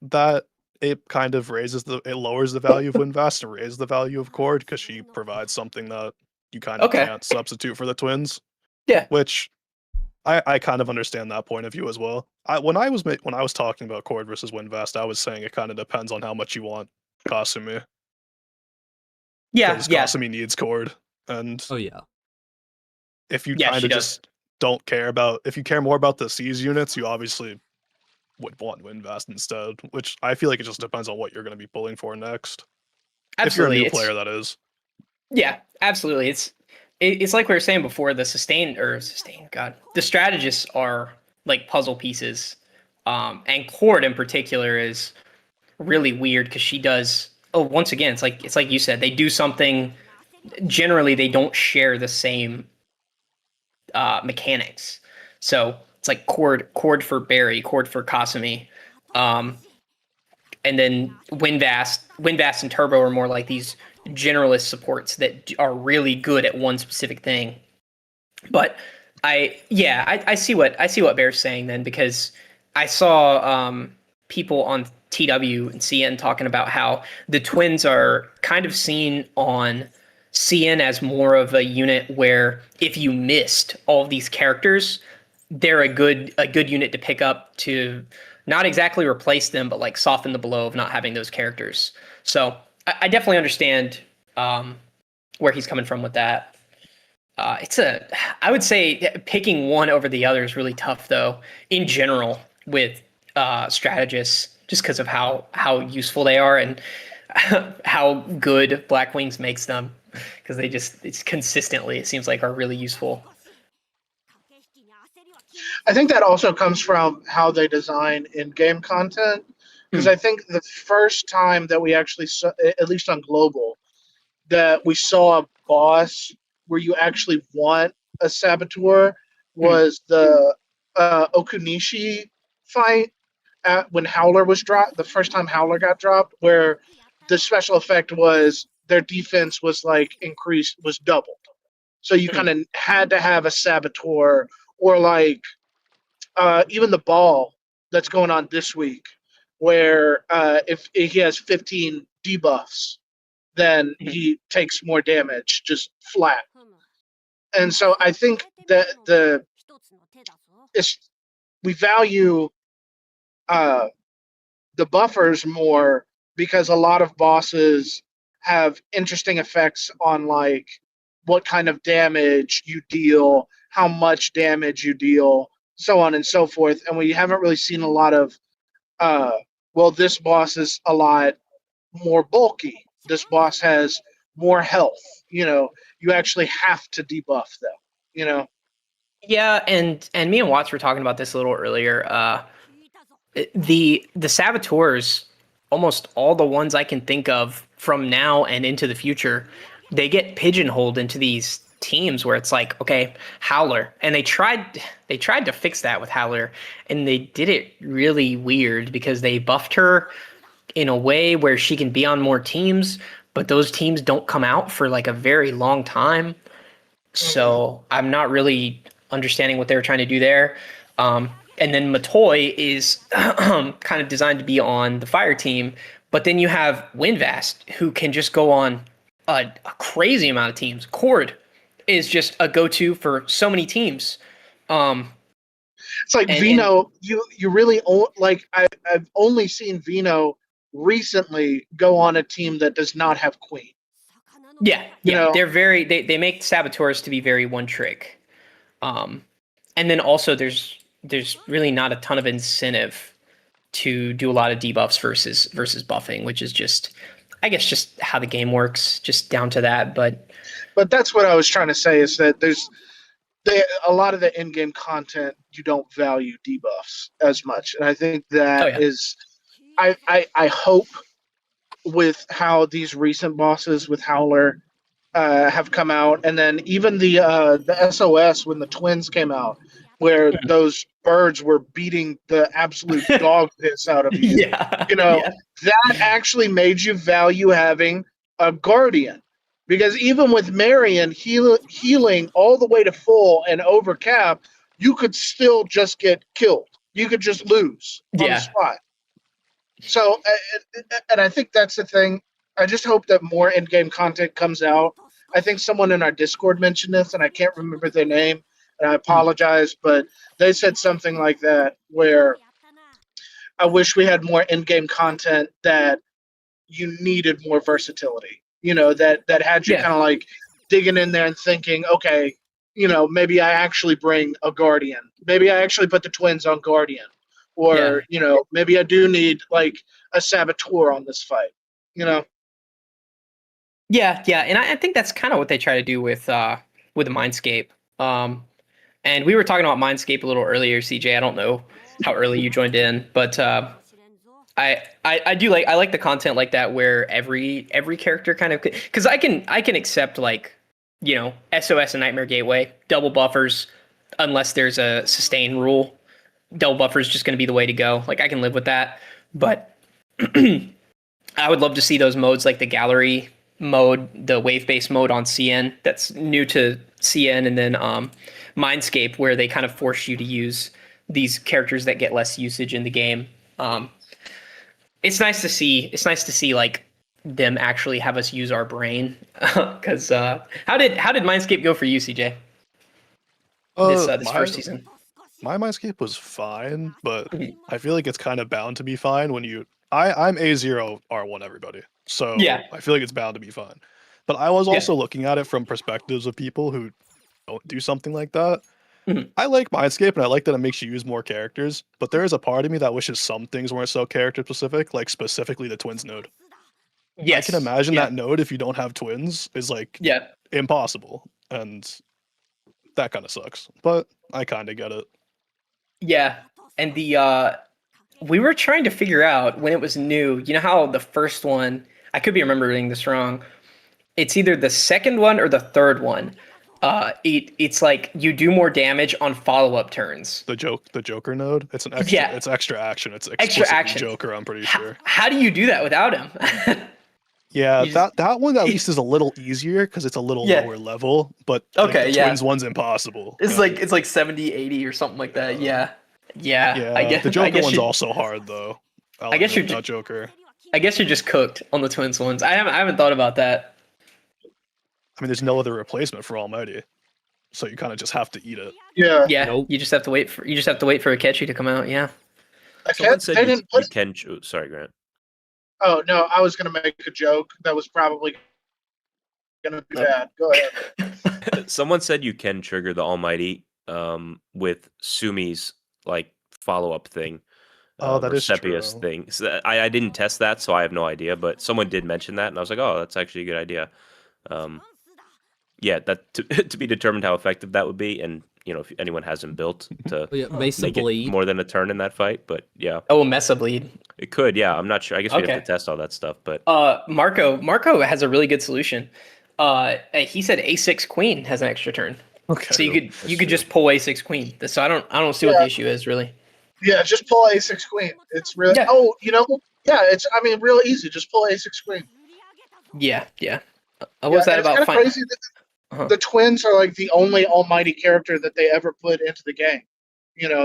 S4: that it kind of lowers the value of Windvast and raises the value of Cord because she provides something that you kind of can't substitute for the twins.
S2: Yeah.
S4: Which I kind of understand that point of view as well. When I was talking about Cord versus Windvast, I was saying it kind of depends on how much you want Kasumi. Because Kasumi needs Cord, and if you kind of just don't care about, if you care more about the C's units, you obviously would want Windvast instead. Which I feel like it just depends on what you're going to be pulling for next.
S2: Absolutely,
S4: if you're a new player, that is.
S2: Yeah, absolutely. It's like we were saying before, the the strategists are like puzzle pieces. And Cord in particular is really weird because she does, once again, it's like you said, they do something, generally they don't share the same mechanics. So it's like Cord for Barry, Cord for Kasumi. And then Windvast and Turbo are more like these generalist supports that are really good at one specific thing. But I see what Bear's saying then, because I saw people on TW and CN talking about how the twins are kind of seen on CN as more of a unit where if you missed all of these characters, they're a good unit to pick up to not exactly replace them, but like soften the blow of not having those characters. So I definitely understand where he's coming from with that. I would say picking one over the other is really tough though, in general with strategists, just because of how useful they are and how good Black Wings makes them, because it's consistently, it seems like, are really useful.
S5: I think that also comes from how they design in-game content, because I think the first time that we actually saw, at least on global, that we saw a boss where you actually want a saboteur was the Okunishi fight when Howler was dropped, the first time Howler got dropped, where the special effect was their defense was was doubled. So you kind of had to have a saboteur, or like even the ball that's going on this week, where if he has 15 debuffs, then he takes more damage, just flat. And so I think that we value the buffers more because a lot of bosses have interesting effects on like what kind of damage you deal, how much damage you deal, so on and so forth. And we haven't really seen a lot of, this boss is a lot more bulky. This boss has more health. You actually have to debuff them,
S2: Yeah, and me and Watts were talking about this a little earlier. The saboteurs, almost all the ones I can think of from now and into the future, they get pigeonholed into these teams where it's like, okay, Howler, and they tried to fix that with Howler, and they did it really weird because they buffed her in a way where she can be on more teams, but those teams don't come out for like a very long time. So I'm not really understanding what they were trying to do there. And then Matoy is kind of designed to be on the fire team, but then you have Windvast, who can just go on a crazy amount of teams. Cord is just a go-to for so many teams.
S5: It's like Vino. You really like. I've only seen Vino recently go on a team that does not have Queen.
S2: Yeah,
S5: You know?
S2: they're very they make saboteurs to be very one trick. And then also there's really not a ton of incentive to do a lot of debuffs versus buffing, which is just I guess just how the game works, just down to that. But
S5: that's what I was trying to say is that there's a lot of the in-game content you don't value debuffs as much, and I think that is I hope with how these recent bosses with Howler have come out, and then even the SOS when the twins came out, where those birds were beating the absolute dog piss out of you. That actually made you value having a guardian, because even with Marion healing all the way to full and over cap, you could still just get killed. You could just lose on the spot. So, and I think that's the thing. I just hope that more in-game content comes out. I think someone in our Discord mentioned this, and I can't remember their name, and I apologize, but they said something like that, where I wish we had more in-game content that you needed more versatility. That had you kind of like digging in there and thinking, okay, maybe I actually bring a Guardian. Maybe I actually put the twins on Guardian. Or, maybe I do need like a saboteur on this fight, Yeah,
S2: and I think that's kind of what they try to do with the Mindscape. And we were talking about Mindscape a little earlier, CJ. I don't know how early you joined in, but I do like the content like that where every character kind of, because I can accept like SOS and Nightmare Gateway double buffers unless there's a sustain rule. Double buffer is just going to be the way to go. Like I can live with that, but I would love to see those modes like the gallery mode, the wave-based mode on CN that's new to CN, and then Mindscape where they kind of force you to use these characters that get less usage in the game. It's nice to see. It's nice to see like them actually have us use our brain. Because how did Mindscape go for you, CJ? This first season.
S4: My Mindscape was fine, but I feel like it's kind of bound to be fine when I'm A0 R1 everybody. So I feel like it's bound to be fine. But I was also looking at it from perspectives of people who don't do something like that.
S2: Mm-hmm.
S4: I like Mindscape and I like that it makes you use more characters, but there is a part of me that wishes some things weren't so character specific, like specifically the twins node.
S2: Yes.
S4: I can imagine that node if you don't have twins is like impossible. And that kind of sucks. But I kind of get it.
S2: Yeah, and we were trying to figure out when it was new. You know how the first one, I could be remembering this wrong. It's either the second one or the third one. It's like you do more damage on follow-up turns.
S4: The Joker node. It's an extra. It's extra action. It's extra action. Joker. I'm pretty sure.
S2: How do you do that without him?
S4: that one at least is a little easier because it's a little lower level, but the twins one's impossible.
S2: It's like 70, 80 or something like that. Yeah.
S4: The Joker one's also hard though.
S2: I guess you're
S4: not Joker.
S2: I guess you're just cooked on the twins ones. I haven't thought about that.
S4: I mean, there's no other replacement for Almighty, so you kind of just have to eat it.
S2: Yeah.
S1: Nope.
S2: You just have to wait for Akechi to come out. Yeah.
S3: Someone said you can. Sorry, Grant.
S5: Oh no, I was gonna make a joke that was probably gonna be bad. Go ahead.
S3: Someone said you can trigger the Almighty with Sumi's like follow-up thing.
S4: That is
S3: Sepia's
S4: true.
S3: thing. So I didn't test that, so I have no idea. But someone did mention that, and I was like, oh, that's actually a good idea. That to be determined how effective that would be, and if anyone has him built to
S1: Mesa
S3: make
S1: Bleed.
S3: it more than a turn in that fight. But yeah.
S2: Oh, Mesa Bleed.
S3: It could, yeah. I'm not sure. I guess we have to test all that stuff. But
S2: Marco has a really good solution. He said A6 Queen has an extra turn.
S4: Okay.
S2: So you could just pull A6 Queen. So I don't see what the issue is really.
S5: Yeah, just pull A6 Queen. It's really it's real easy. Just pull A6 Queen.
S2: Yeah. What was that about?
S5: It's kind of crazy that the twins are like the only Almighty character that they ever put into the game.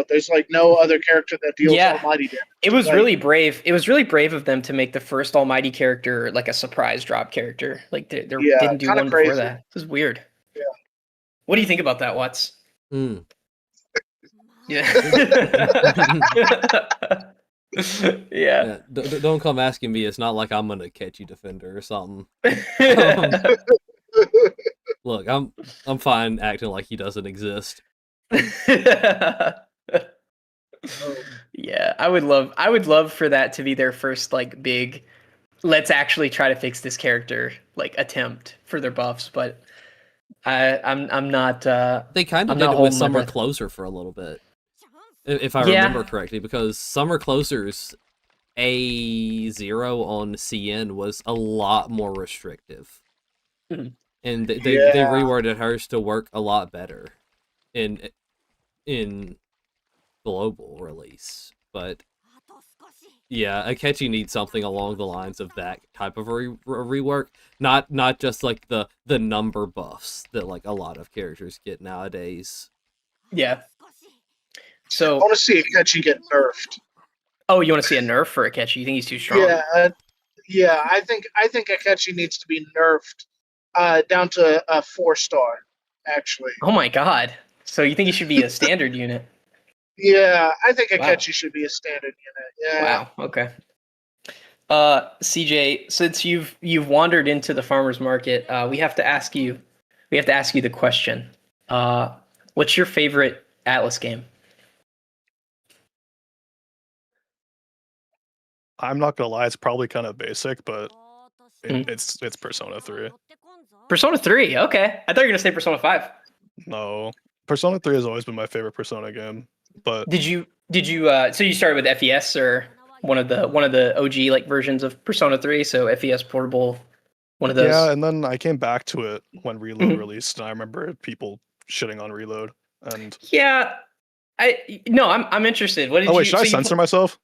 S5: There's like no other character that deals
S2: Yeah.
S5: almighty damage.
S2: It was
S5: Like,
S2: really brave. It was really brave of them to make the first Almighty character like a surprise drop character. Like they
S5: Yeah,
S2: didn't do
S5: kinda
S2: one before
S5: crazy.
S2: that. This is weird.
S5: Yeah.
S2: What do you think about that, Watts?
S1: Mm.
S2: Yeah. yeah.
S1: Yeah, don't come asking me. It's not like I'm gonna catch you defender or something. Look, I'm fine acting like he doesn't exist.
S2: Yeah, I would love for that to be their first like big let's actually try to fix this character like attempt for their buffs, but I'm not
S1: They kind of
S2: I'm
S1: did
S2: not
S1: it with
S2: holding my
S1: Summer
S2: breath.
S1: Closer for a little bit, if I
S2: Yeah.
S1: remember correctly, because Summer Closer's A0 on CN was a lot more restrictive.
S2: Mhm.
S1: And they reworded hers to work a lot better in global release. But yeah, Akechi needs something along the lines of that type of rework, not just like the number buffs that like a lot of characters get nowadays.
S2: Yeah.
S5: I
S2: So
S5: want to see Akechi get nerfed.
S2: oh, you want to see a nerf for Akechi? You think he's too strong?
S5: Yeah, I think Akechi needs to be nerfed down to a 4-star, actually.
S2: Oh my god. So you think he should be a standard unit?
S5: Yeah, I think
S2: Wow.
S5: Akechi should be a standard unit. Yeah.
S2: Wow. Okay. CJ, since you've wandered into the farmers market, we have to ask you the question. What's your favorite Atlas game?
S4: I'm not gonna lie, it's probably kind of basic, but it's Persona 3.
S2: Persona 3. Okay. I thought you were going to say Persona 5.
S4: No, Persona 3 has always been my favorite Persona game, but
S2: Did you so you started with FES or one of the OG like versions of Persona 3, so FES portable, one of those?
S4: yeah, and then I came back to it when Reload
S2: Mhm.
S4: released, and I remember people shitting on Reload. And
S2: Yeah. I'm interested. What did
S4: oh wait,
S2: you
S4: should I
S2: so you
S4: center myself?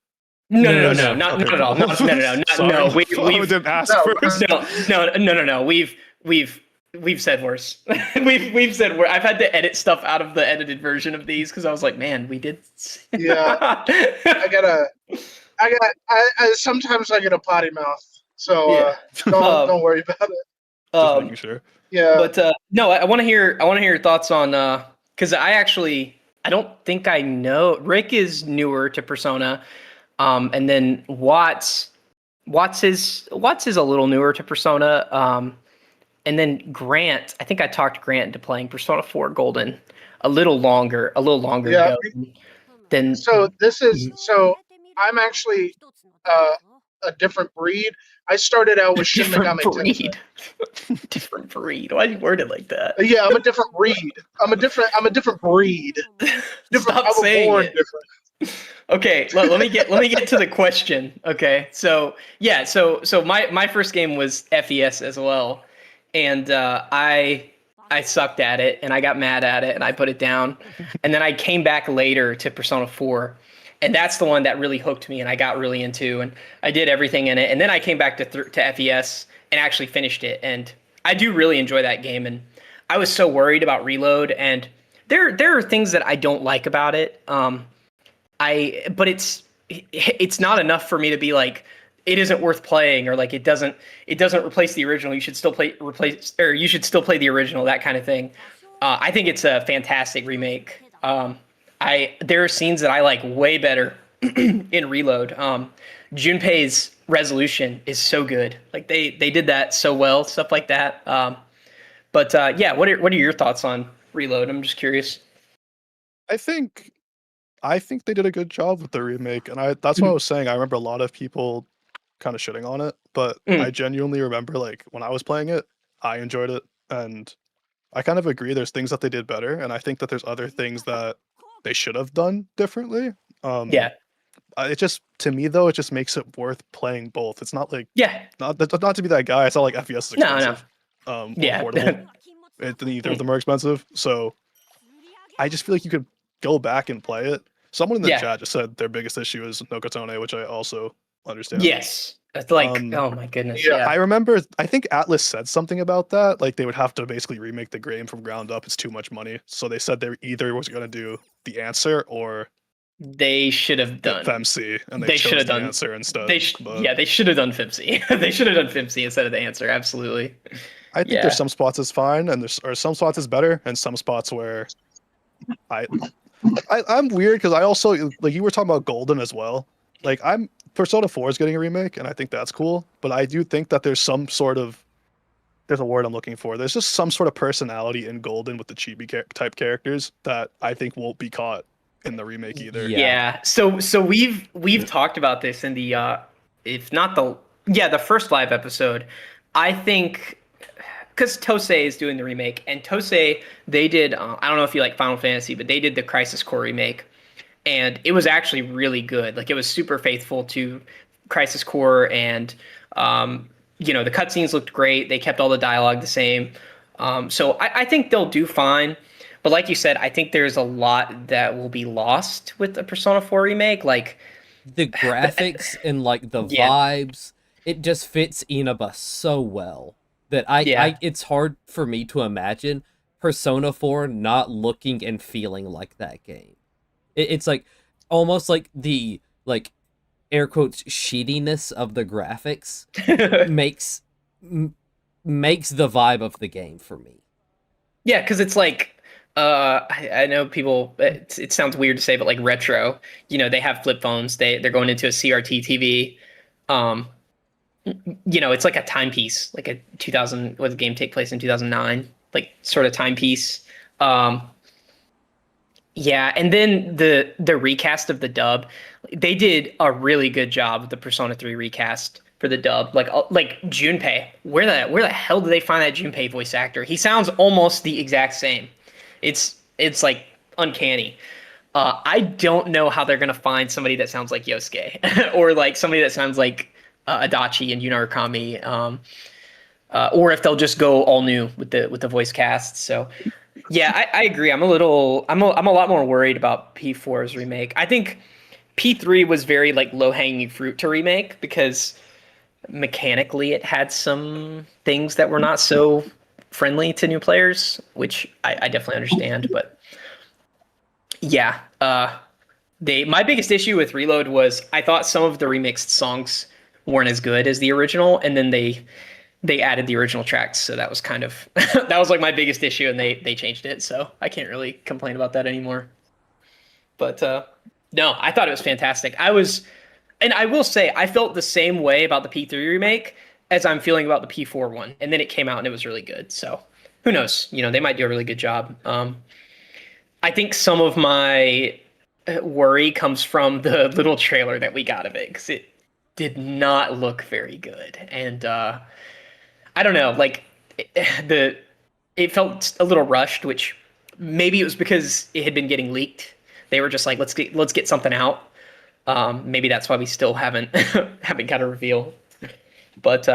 S2: No,
S1: No,
S2: not
S4: okay,
S2: at all.
S4: cool.
S2: No.
S4: Sorry,
S2: We
S4: I didn't ask
S5: no,
S4: first.
S2: No. We've said worse. we've said worse. I've had to edit stuff out of the edited version of these because I was like, man, we did.
S5: Yeah. I sometimes I get a potty mouth, so
S2: Yeah.
S5: don't worry about it.
S4: Just making sure.
S5: Yeah.
S2: But no, I want to hear your thoughts on because I don't think I know. Rick is newer to Persona, and then Watts is a little newer to Persona, and then Grant. I think I talked Grant into playing Persona 4 Golden a little longer
S5: Yeah.
S2: ago than.
S5: So I'm actually a different breed. I started out with Shin
S2: different
S5: Megami Tensei.
S2: breed. Different breed. Why do you word it like that?
S5: Yeah, I'm a different breed. I'm a different breed.
S2: Stop
S5: I was
S2: saying
S5: born
S2: it.
S5: different.
S2: Okay, let me get to the question. Okay, so yeah, so my first game was FES as well, and I sucked at it and I got mad at it and I put it down, and then I came back later to Persona 4, and that's the one that really hooked me and I got really into, and I did everything in it, and then I came back to FES and actually finished it, and I do really enjoy that game, and I was so worried about Reload, and there are things that I don't like about it. But it's not enough for me to be like it isn't worth playing or like it doesn't replace the original. You should still play the original, that kind of thing. I think it's a fantastic remake. There are scenes that I like way better in Reload. Junpei's resolution is so good. Like they did that so well, stuff like that. But yeah, what are your thoughts on Reload? I'm just curious.
S4: I think they did a good job with the remake, and that's what I was saying. I remember a lot of people kind of shitting on it, but I genuinely remember like when I was playing it, I enjoyed it, and I kind of agree. There's things that they did better, and I think that there's other things that they should have done differently.
S2: Yeah.
S4: It just, to me though, it just makes it worth playing both. It's not like not to be that guy. It's not like FES is expensive.
S2: No.
S4: Yeah. Neither of them are expensive, so I just feel like you could go back and play it. Someone in the chat just said their biggest issue is Nokotone, which I also understand.
S2: Yes. It's like, oh my goodness. Yeah.
S4: I remember, I think Atlas said something about that. Like, they would have to basically remake the game from ground up. It's too much money. So they said they either was going to do The Answer or
S2: They should have done.
S4: FMC, and
S2: They should
S4: chose
S2: have
S4: The
S2: done.
S4: Answer instead.
S2: Yeah, they should have done FMC. They should have done FMC instead of The Answer. Absolutely.
S4: I think there's some spots is fine, and there's some spots is better, and some spots where I'm weird because I also, like, you were talking about Golden as well. Like, Persona 4 is getting a remake, and I think that's cool. But I do think that there's some sort of, there's a word I'm looking for. There's just some sort of personality in Golden with the chibi type characters that I think won't be caught in the remake either.
S2: Yeah. So we've talked about this in the if not the first live episode. I think because Tosei is doing the remake, and Tosei, they did I don't know if you like Final Fantasy, but they did the Crisis Core remake, and it was actually really good. Like, it was super faithful to Crisis Core, and the cutscenes looked great. They kept all the dialogue the same. So I think they'll do fine. But like you said, I think there's a lot that will be lost with the Persona 4 remake. Like,
S1: the graphics and like the vibes, it just fits Inaba so well that it's hard for me to imagine Persona 4 not looking and feeling like that game. It's like almost like the like air quotes sheetiness of the graphics makes the vibe of the game for me.
S2: Yeah, because it's like I know people. It sounds weird to say, but like retro. They have flip phones. They're going into a CRT TV. It's like a timepiece, like a 2000. What the game take place in 2009, like sort of timepiece. Yeah, and then the recast of the dub, they did a really good job with the Persona 3 recast for the dub. Like Junpei, where the hell did they find that Junpei voice actor? He sounds almost the exact same. It's like uncanny. I don't know how they're gonna find somebody that sounds like Yosuke or like somebody that sounds like Adachi and Yuna Arakami, or if they'll just go all new with the voice cast. So yeah, I agree. I'm a lot more worried about P4's remake. I think P3 was very like low hanging fruit to remake because mechanically it had some things that were not so friendly to new players, which I definitely understand. But yeah, my biggest issue with Reload was I thought some of the remixed songs weren't as good as the original, and then they added the original tracks, so that was kind of that was like my biggest issue, and they changed it, so I can't really complain about that anymore. But no, I thought it was fantastic. And I will say I felt the same way about the P3 remake as I'm feeling about the P4 one, and then it came out and it was really good. So who knows? They might do a really good job. I think some of my worry comes from the little trailer that we got of it, because it did not look very good, and I don't know, like it felt a little rushed, which maybe it was because it had been getting leaked. They were just like, let's get something out. Maybe that's why we still haven't got a reveal. But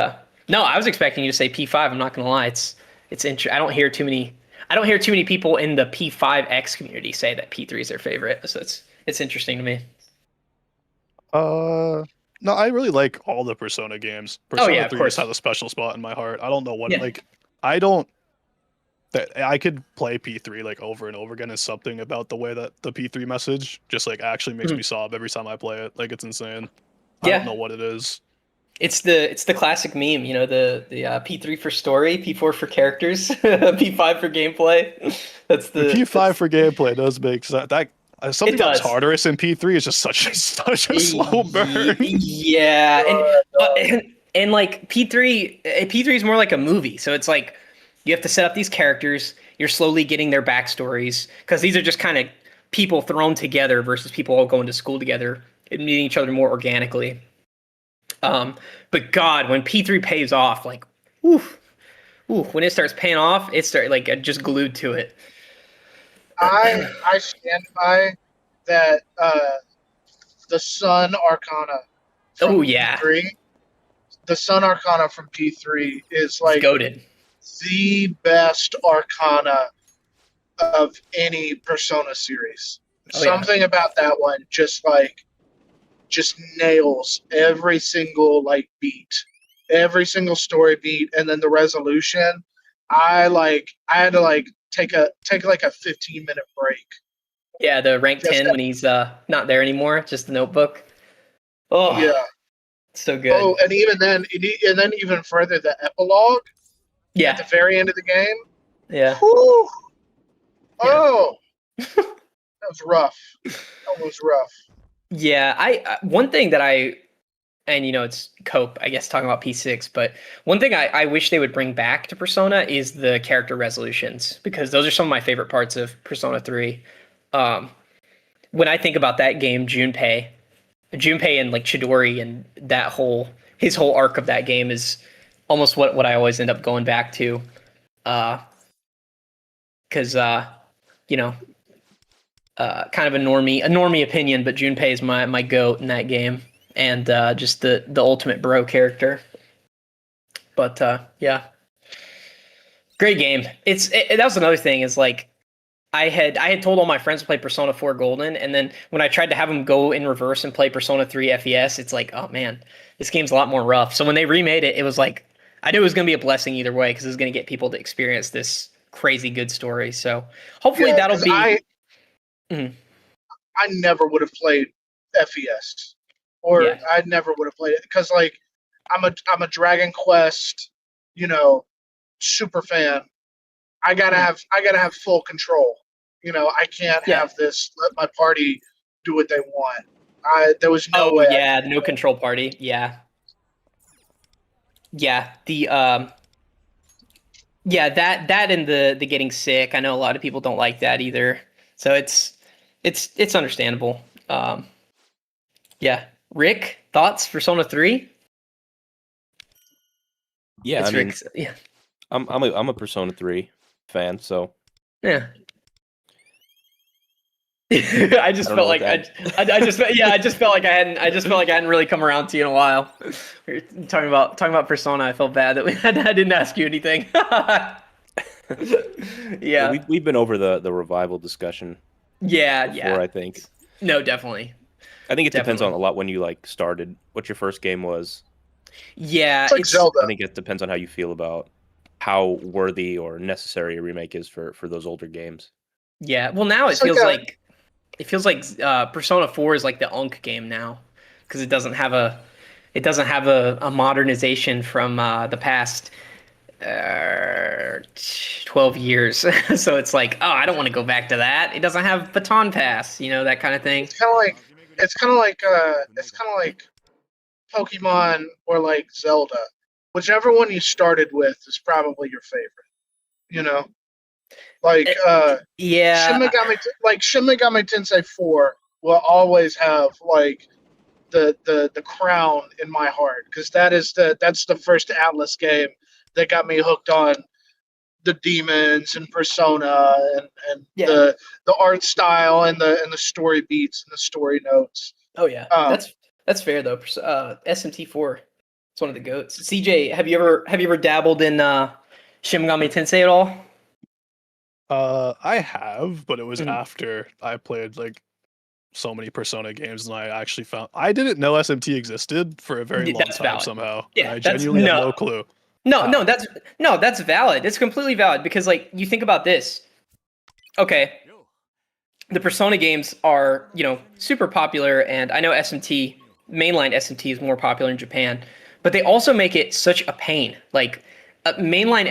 S2: no, I was expecting you to say P5. I'm not gonna lie, it's interesting. I don't hear too many people in the P5X community say that P3 is their favorite. So it's interesting to me.
S4: No, I really like all the Persona games. Persona 3 just has a special spot in my heart. I don't know what I could play P3 like over and over again. Is something about the way that the P3 message just like actually makes me sob every time I play it. Like, it's insane. I don't know what it is.
S2: It's the classic meme, the P3 for story, P4 for characters, P5 for gameplay. That's the
S4: P5 for gameplay does make that something that's Tartarus in P3 is just such a slow burn.
S2: Yeah, and like P3 is more like a movie, so it's like you have to set up these characters. You're slowly getting their backstories, because these are just kind of people thrown together versus people all going to school together and meeting each other more organically. But God, when P3 pays off, like, when it starts paying off, I'm just glued to it.
S5: I stand by that. The Sun Arcana.
S2: P3,
S5: the Sun Arcana from P3 is like
S2: goated.
S5: The best Arcana of any Persona series. Something about that one just just nails every single like beat, every single story beat, and then the resolution. I had to like take like a 15-minute break.
S2: Yeah, the rank
S5: Just
S2: 10 when he's not there anymore, just the notebook. Oh,
S5: Yeah.
S2: so good.
S5: Oh, and even then, and then even further, the epilogue at the
S2: Yeah,
S5: very end of the game.
S2: yeah.
S5: Whew.
S2: Yeah.
S5: Oh, that was rough. That was rough.
S2: Yeah, one thing that and it's cope, I guess, talking about P6, but one thing I wish they would bring back to Persona is the character resolutions, because those are some of my favorite parts of Persona 3. When I think about that game, Junpei and like Chidori and his whole arc of that game is almost what I always end up going back to. Because kind of a normie opinion, but Junpei is my goat in that game, and just the ultimate bro character. But yeah, great game. That was another thing, is like I had told all my friends to play Persona 4 Golden, and then when I tried to have them go in reverse and play Persona 3 FES, it's like, oh man, this game's a lot more rough. So when they remade it, it was like, I knew it was going to be a blessing either way, because it was going to get people to experience this crazy good story. So hopefully that'll be.
S5: I never would have played FES, or
S2: Yeah.
S5: I never would have played it, because like I'm a Dragon Quest, super fan. I gotta have full control. I can't have this. Let my party do what they want. There was no way.
S2: Yeah, no control party. Yeah. Yeah. That and the getting sick. I know a lot of people don't like that either. So it's understandable. Yeah. Rick, thoughts Persona 3?
S3: Yeah,
S2: It's
S3: I mean,
S2: Rick's, yeah.
S3: I'm a Persona 3 fan, so
S2: Yeah. I just felt like I just felt like I hadn't really come around to you in a while. We were talking about Persona. I felt bad that I didn't ask you anything. Yeah.
S3: we've been over the revival discussion before, I think.
S2: No, definitely.
S3: I think it depends on a lot when you like started, what your first game was.
S2: Yeah,
S5: It's like Zelda.
S3: I think it depends on how you feel about how worthy or necessary a remake is for those older games.
S2: Yeah. Well, now it feels like Persona 4 is like the Unk game now, because it doesn't have a modernization from the past 12 years. So it's like, oh, I don't want to go back to that. It doesn't have baton pass, that kind of thing.
S5: It's kind of like Pokemon or like Zelda. Whichever one you started with is probably your favorite. Like
S2: Yeah.
S5: Shin Megami Tensei 4 will always have like the crown in my heart, because that's the first Atlas game that got me hooked on the demons and Persona and the art style and the story beats and the story notes.
S2: Oh yeah, that's fair though. SMT4, it's one of the goats. CJ, have you ever dabbled in Shin Megami Tensei at all?
S4: I have, but it was after I played like so many Persona games, and I actually found I didn't know SMT existed for a very long time somehow.
S2: Yeah,
S4: I genuinely had no clue.
S2: No, that's valid. It's completely valid, because like you think about this. Okay, the Persona games are super popular, and I know mainline SMT is more popular in Japan, but they also make it such a pain. Like mainline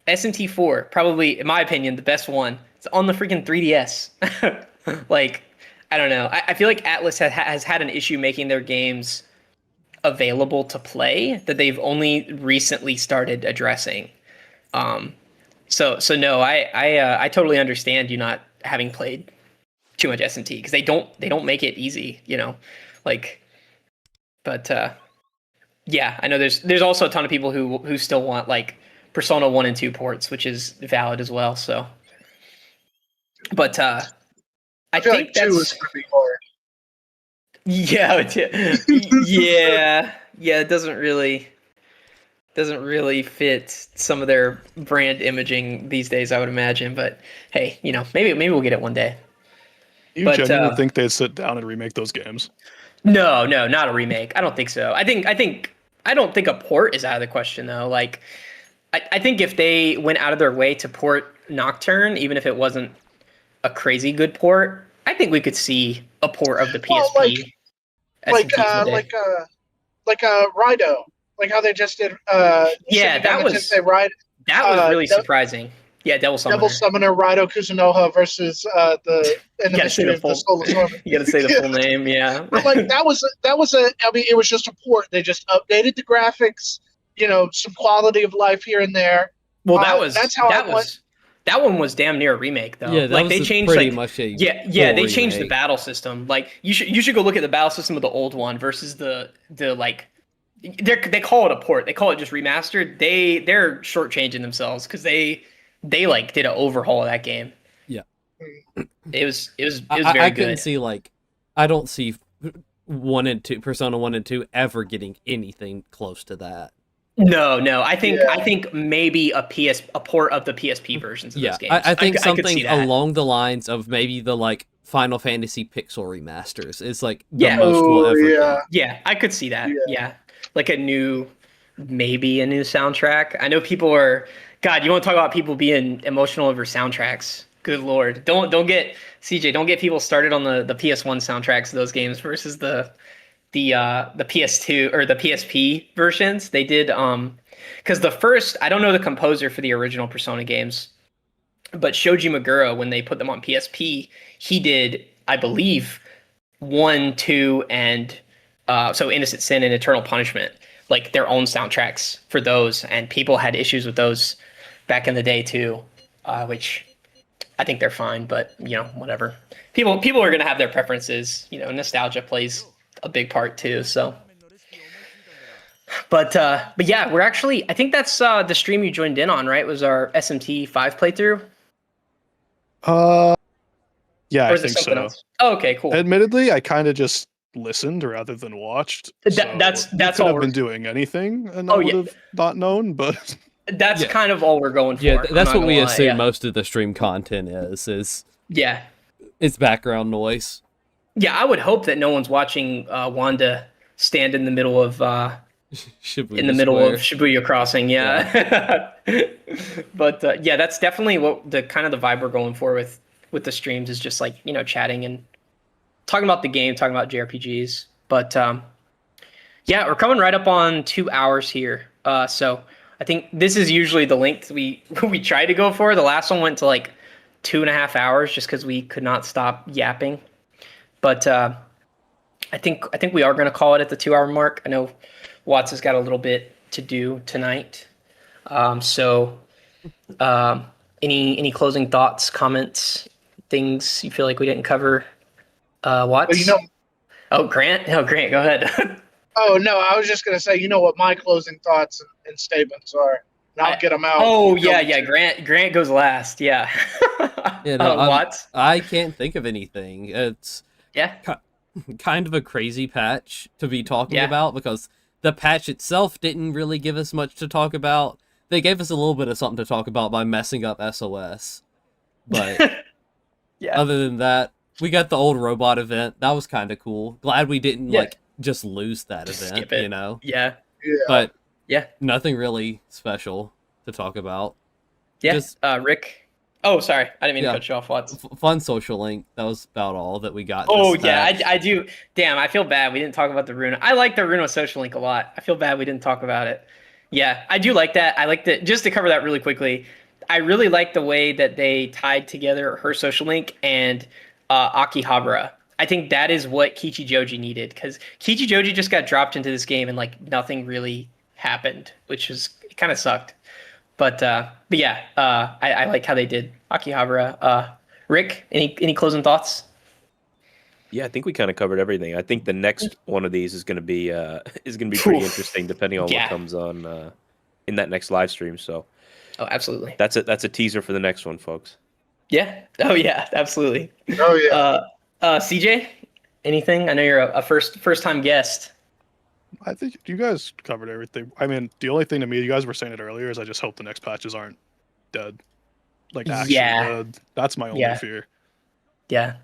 S2: SMT4, probably in my opinion the best one. It's on the freaking 3DS. Like I don't know. I feel like Atlas has had an issue making their games available to play that they've only recently started addressing. So no, I totally understand you not having played too much SMT, because they don't make it easy, like. But yeah, I know there's also a ton of people who still want like Persona 1 and 2 ports, which is valid as well. So, but I
S5: feel
S2: think
S5: like
S2: that's
S5: 2 is gonna be hard.
S2: Yeah, it doesn't really fit some of their brand imaging these days, I would imagine. But hey, maybe we'll get it one day.
S4: You genuinely think they'd sit down and remake those games?
S2: No, no, not a remake. I don't think so. I don't think a port is out of the question though. Like, I think if they went out of their way to port Nocturne, even if it wasn't a crazy good port, I think we could see a port of the
S5: Well,
S2: PSP
S5: like
S2: SMT someday.
S5: Rido, like how they just did
S2: Yeah,
S5: Shinigami
S2: that was
S5: Tensei Ride,
S2: that was really
S5: De-
S2: surprising. Yeah, Devil
S5: Devil
S2: Summoner.
S5: Summoner Rido Kuzunoha versus in
S2: You
S5: the
S2: gotta say
S5: Mystery
S2: the
S5: of the
S2: full.
S5: Soul of Torment.
S2: You gotta say the
S5: Yeah.
S2: full name. Yeah.
S5: But like that was a I mean it was just a port. They just updated the graphics, some quality of life here and there.
S2: Well,
S5: That's how I went.
S2: that one was damn near a remake though.
S1: Yeah, that
S2: Like
S1: was
S2: they changed
S1: pretty
S2: like
S1: much a
S2: yeah,
S1: full
S2: they changed the
S1: remake.
S2: battle system. Like you should go look at the battle system of the old one versus the like they call it a port. They call it just remastered. They're shortchanging themselves because they like did an overhaul of that game.
S1: Yeah.
S2: It was
S1: I
S2: very
S1: couldn't
S2: good.
S1: see like I don't see 1 and 2 Persona 1 and 2 ever getting anything close to that.
S2: No, I think
S5: Yeah.
S2: I think maybe a port of the PSP versions of
S1: Yeah,
S2: those games.
S1: I think
S2: I could see
S1: something
S2: that.
S1: along the lines of maybe the like Final Fantasy Pixel remasters is like the
S2: Yeah.
S1: most we'll
S5: Oh,
S1: ever
S5: yeah.
S1: get.
S2: Yeah, I could see that.
S5: Yeah.
S2: Yeah. Like maybe a new soundtrack. I know people are, God, you want to talk about people being emotional over soundtracks. Good Lord. Don't get, CJ, don't get people started on the PS1 soundtracks of those games versus the PS2 or the PSP versions. They did, because the first, I don't know the composer for the original Persona games, but Shoji Meguro, when they put them on PSP, he did, I believe, 1, 2, and so Innocent Sin and Eternal Punishment, like their own soundtracks for those, and people had issues with those back in the day too, which I think they're fine, but whatever. People are gonna have their preferences. Nostalgia plays a big part too. So, but yeah, we're actually. I think that's the stream you joined in on, right? Was our SMT5 playthrough,
S4: Yeah,
S2: or
S4: I
S2: is it
S4: think
S2: something
S4: so.
S2: else? Oh, okay, cool.
S4: Admittedly, I kind of just listened rather than watched.
S2: That's
S4: you could
S2: all
S4: have
S2: we're.
S4: been doing anything, and I
S2: Oh,
S4: would
S2: yeah.
S4: have not known. But
S2: That's
S1: Yeah.
S2: kind of all we're going for.
S1: Yeah,
S2: I'm
S1: that's
S2: not
S1: what
S2: gonna
S1: we
S2: lie,
S1: assume
S2: yeah.
S1: most of the stream content is
S2: Yeah.
S1: it's background noise.
S2: Yeah, I would hope that no one's watching Wanda stand in the middle of
S1: Shibuya Square.
S2: Shibuya Crossing. Yeah, but yeah, that's definitely what the kind of the vibe we're going for with the streams is just like chatting and talking about the game, talking about JRPGs. But yeah, we're coming right up on 2 hours here. So I think this is usually the length we try to go for. The last one went to like 2.5 hours just because we could not stop yapping. But I think we are going to call it at the 2 hour mark. I know Watts has got a little bit to do tonight. So any closing thoughts, comments, things you feel like we didn't cover? Watts?
S5: Well,
S2: Oh, Grant. Oh, Grant, go ahead.
S5: oh no, I was just gonna say, what my closing thoughts and statements are, and I'll get them out.
S2: Oh yeah. Grant goes last. Yeah.
S1: Yeah, no,
S2: Watts.
S1: I can't think of anything. It's
S2: Yeah.
S1: kind of a crazy patch to be talking
S2: Yeah.
S1: about because the patch itself didn't really give us much to talk about. They gave us a little bit of something to talk about by messing up SOS. But
S2: Yeah.
S1: other than that, we got the old robot event. That was kind of cool. Glad we didn't
S2: Yeah.
S1: like just lose that
S2: Just
S1: event,
S2: skip it.
S1: you know.
S2: Yeah.
S1: But
S2: Yeah.
S1: nothing really special to talk about.
S2: Yeah.
S1: Just-
S2: Rick. Oh, sorry. I didn't mean
S1: Yeah.
S2: to cut you off, Watts.
S1: Fun social link. That was about all that we got.
S2: Oh
S1: this
S2: yeah,
S1: patch.
S2: I do. Damn, I feel bad we didn't talk about the Runa. I like the Runa social link a lot. I feel bad we didn't talk about it. Yeah, I do like that. I like that. Just to cover that really quickly, I really like the way that they tied together her social link and Akihabara. I think that is what Kichijoji needed because Kichijoji just got dropped into this game and like nothing really happened, which was it kind of sucked. But yeah, I like how they did Akihabara. Rick, any closing thoughts?
S3: Yeah, I think we kind of covered everything. I think the next one of these is going to be pretty interesting, depending on
S2: Yeah.
S3: what comes on in that next live stream. So
S2: Oh, absolutely.
S3: that's a teaser for the next one, folks.
S2: Yeah. Oh, yeah. Absolutely.
S5: Oh yeah.
S2: CJ, anything? I know you're a first time guest.
S4: I think you guys covered everything. I mean, the only thing to me, you guys were saying it earlier, is I just hope the next patches aren't dead. Like actually
S2: Yeah.
S4: dead. That's my only
S2: Yeah.
S4: fear.
S2: Yeah.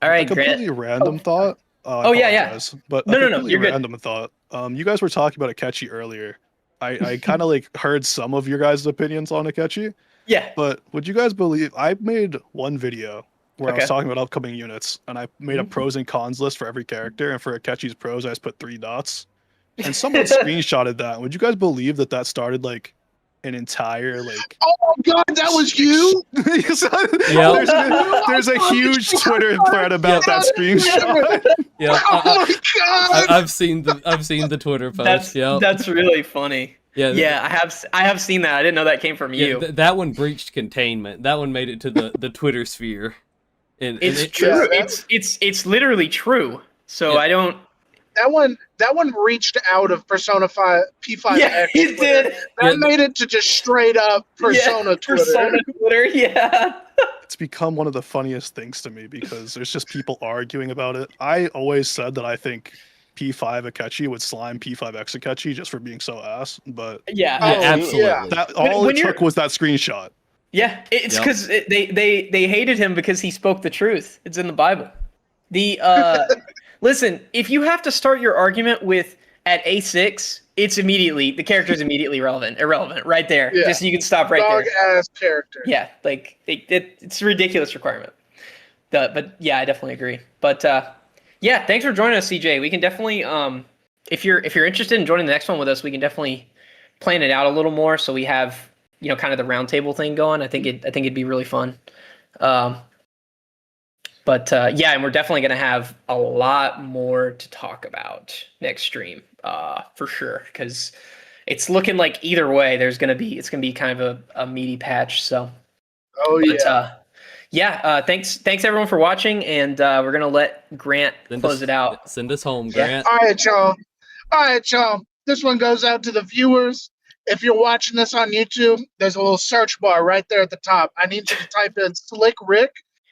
S2: All right,
S4: A
S2: Grant.
S4: completely random thought. I
S2: Oh, yeah, yeah.
S4: apologize, but
S2: No,
S4: a
S2: no, no,
S4: completely
S2: you're good.
S4: random thought. You guys were talking about Akechi earlier. I kind of like heard some of your guys' opinions on Akechi,
S2: Yeah.
S4: but would you guys believe I made one video where I was
S2: Okay.
S4: talking about upcoming units, and I made a
S2: Mhm.
S4: pros and cons list for every character, and for Akechi's pros, I just put 3 dots, and someone screenshotted that. Would you guys believe that that started like an entire like?
S5: Oh my god, that was you!
S1: Yeah.
S4: There's a huge Twitter thread about that screenshot.
S1: Yeah,
S5: Oh my god!
S1: I've seen the Twitter post.
S2: That's really funny.
S1: Yeah,
S2: Yeah, I have seen that. I didn't know that came from
S1: yeah.
S2: you.
S1: That one breached containment. That one made it to the Twitter sphere. And
S2: It's
S1: it,
S2: true.
S5: Yeah,
S2: It's literally true. So
S1: Yeah.
S2: I don't.
S5: That one reached out of Persona 5 P5X.
S2: Yeah, it
S5: Twitter.
S2: did.
S5: That
S1: Yeah,
S5: made it to just straight up Persona Twitter.
S2: Persona Twitter. Yeah.
S4: It's become one of the funniest things to me because there's just people arguing about it. I always said that I think P5 Akechi would slime P5X Akechi just for being so ass, but
S2: Yeah.
S1: yeah,
S5: Oh,
S1: absolutely.
S5: yeah.
S4: that
S2: When-
S4: all
S2: when
S4: it
S2: you're-
S4: took was that screenshot.
S2: Yeah, it's
S1: Yep.
S2: because they hated him because he spoke the truth. It's in the Bible. The listen, if you have to start your argument with at A6, it's immediately the character's immediately irrelevant right there.
S5: Yeah.
S2: Just you can stop right
S5: Dog
S2: there.
S5: ass character.
S2: Yeah, like it's a ridiculous requirement. But yeah, I definitely agree. But yeah, thanks for joining us, CJ. We can definitely if you're interested in joining the next one with us, we can definitely plan it out a little more so we have kind of the roundtable thing going. I think it'd be really fun. But yeah, and we're definitely going to have a lot more to talk about next stream for sure, because it's looking like either way it's going to be kind of a meaty patch. So
S5: Oh
S2: but,
S5: yeah.
S2: thanks everyone for watching, and we're going to let Grant close it out.
S1: Send us home,
S2: Yeah.
S1: Grant.
S5: All right, y'all. This one goes out to the viewers. If you're watching this on YouTube, there's a little search bar right there at the top. I need you to type in Slick Rick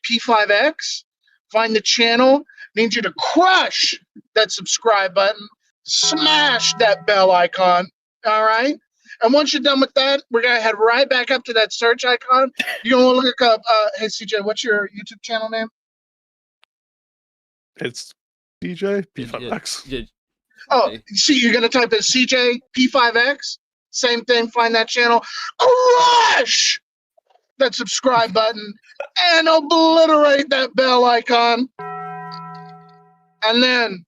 S5: P5X. Find the channel. Need you to crush that subscribe button. Smash that bell icon. All right. And once you're done with that, we're gonna head right back up to that search icon. You're gonna look up. Hey CJ, what's your YouTube channel name?
S4: It's DJ P5X.
S1: Yeah,
S5: Oh, see, you're gonna type in CJ P5X. Same thing. Find that channel. Crush that subscribe button and obliterate that bell icon. And then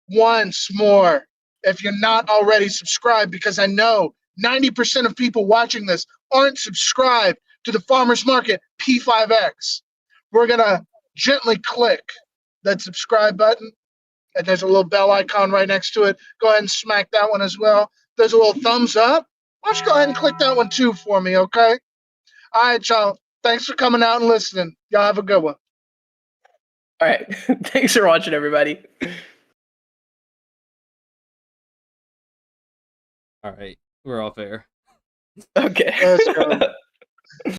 S5: once more, if you're not already subscribed, because I know 90% of people watching this aren't subscribed to the Farmers Market P5X, we're gonna gently click that subscribe button. And there's a little bell icon right next to it. Go ahead and smack that one as well. There's a little thumbs up. Why don't you go ahead and click that one too for me, okay? All right, y'all. Thanks for coming out and listening. Y'all have a good one.
S2: All right. Thanks for watching, everybody.
S1: All right, we're off air.
S2: Okay.
S5: Let's go.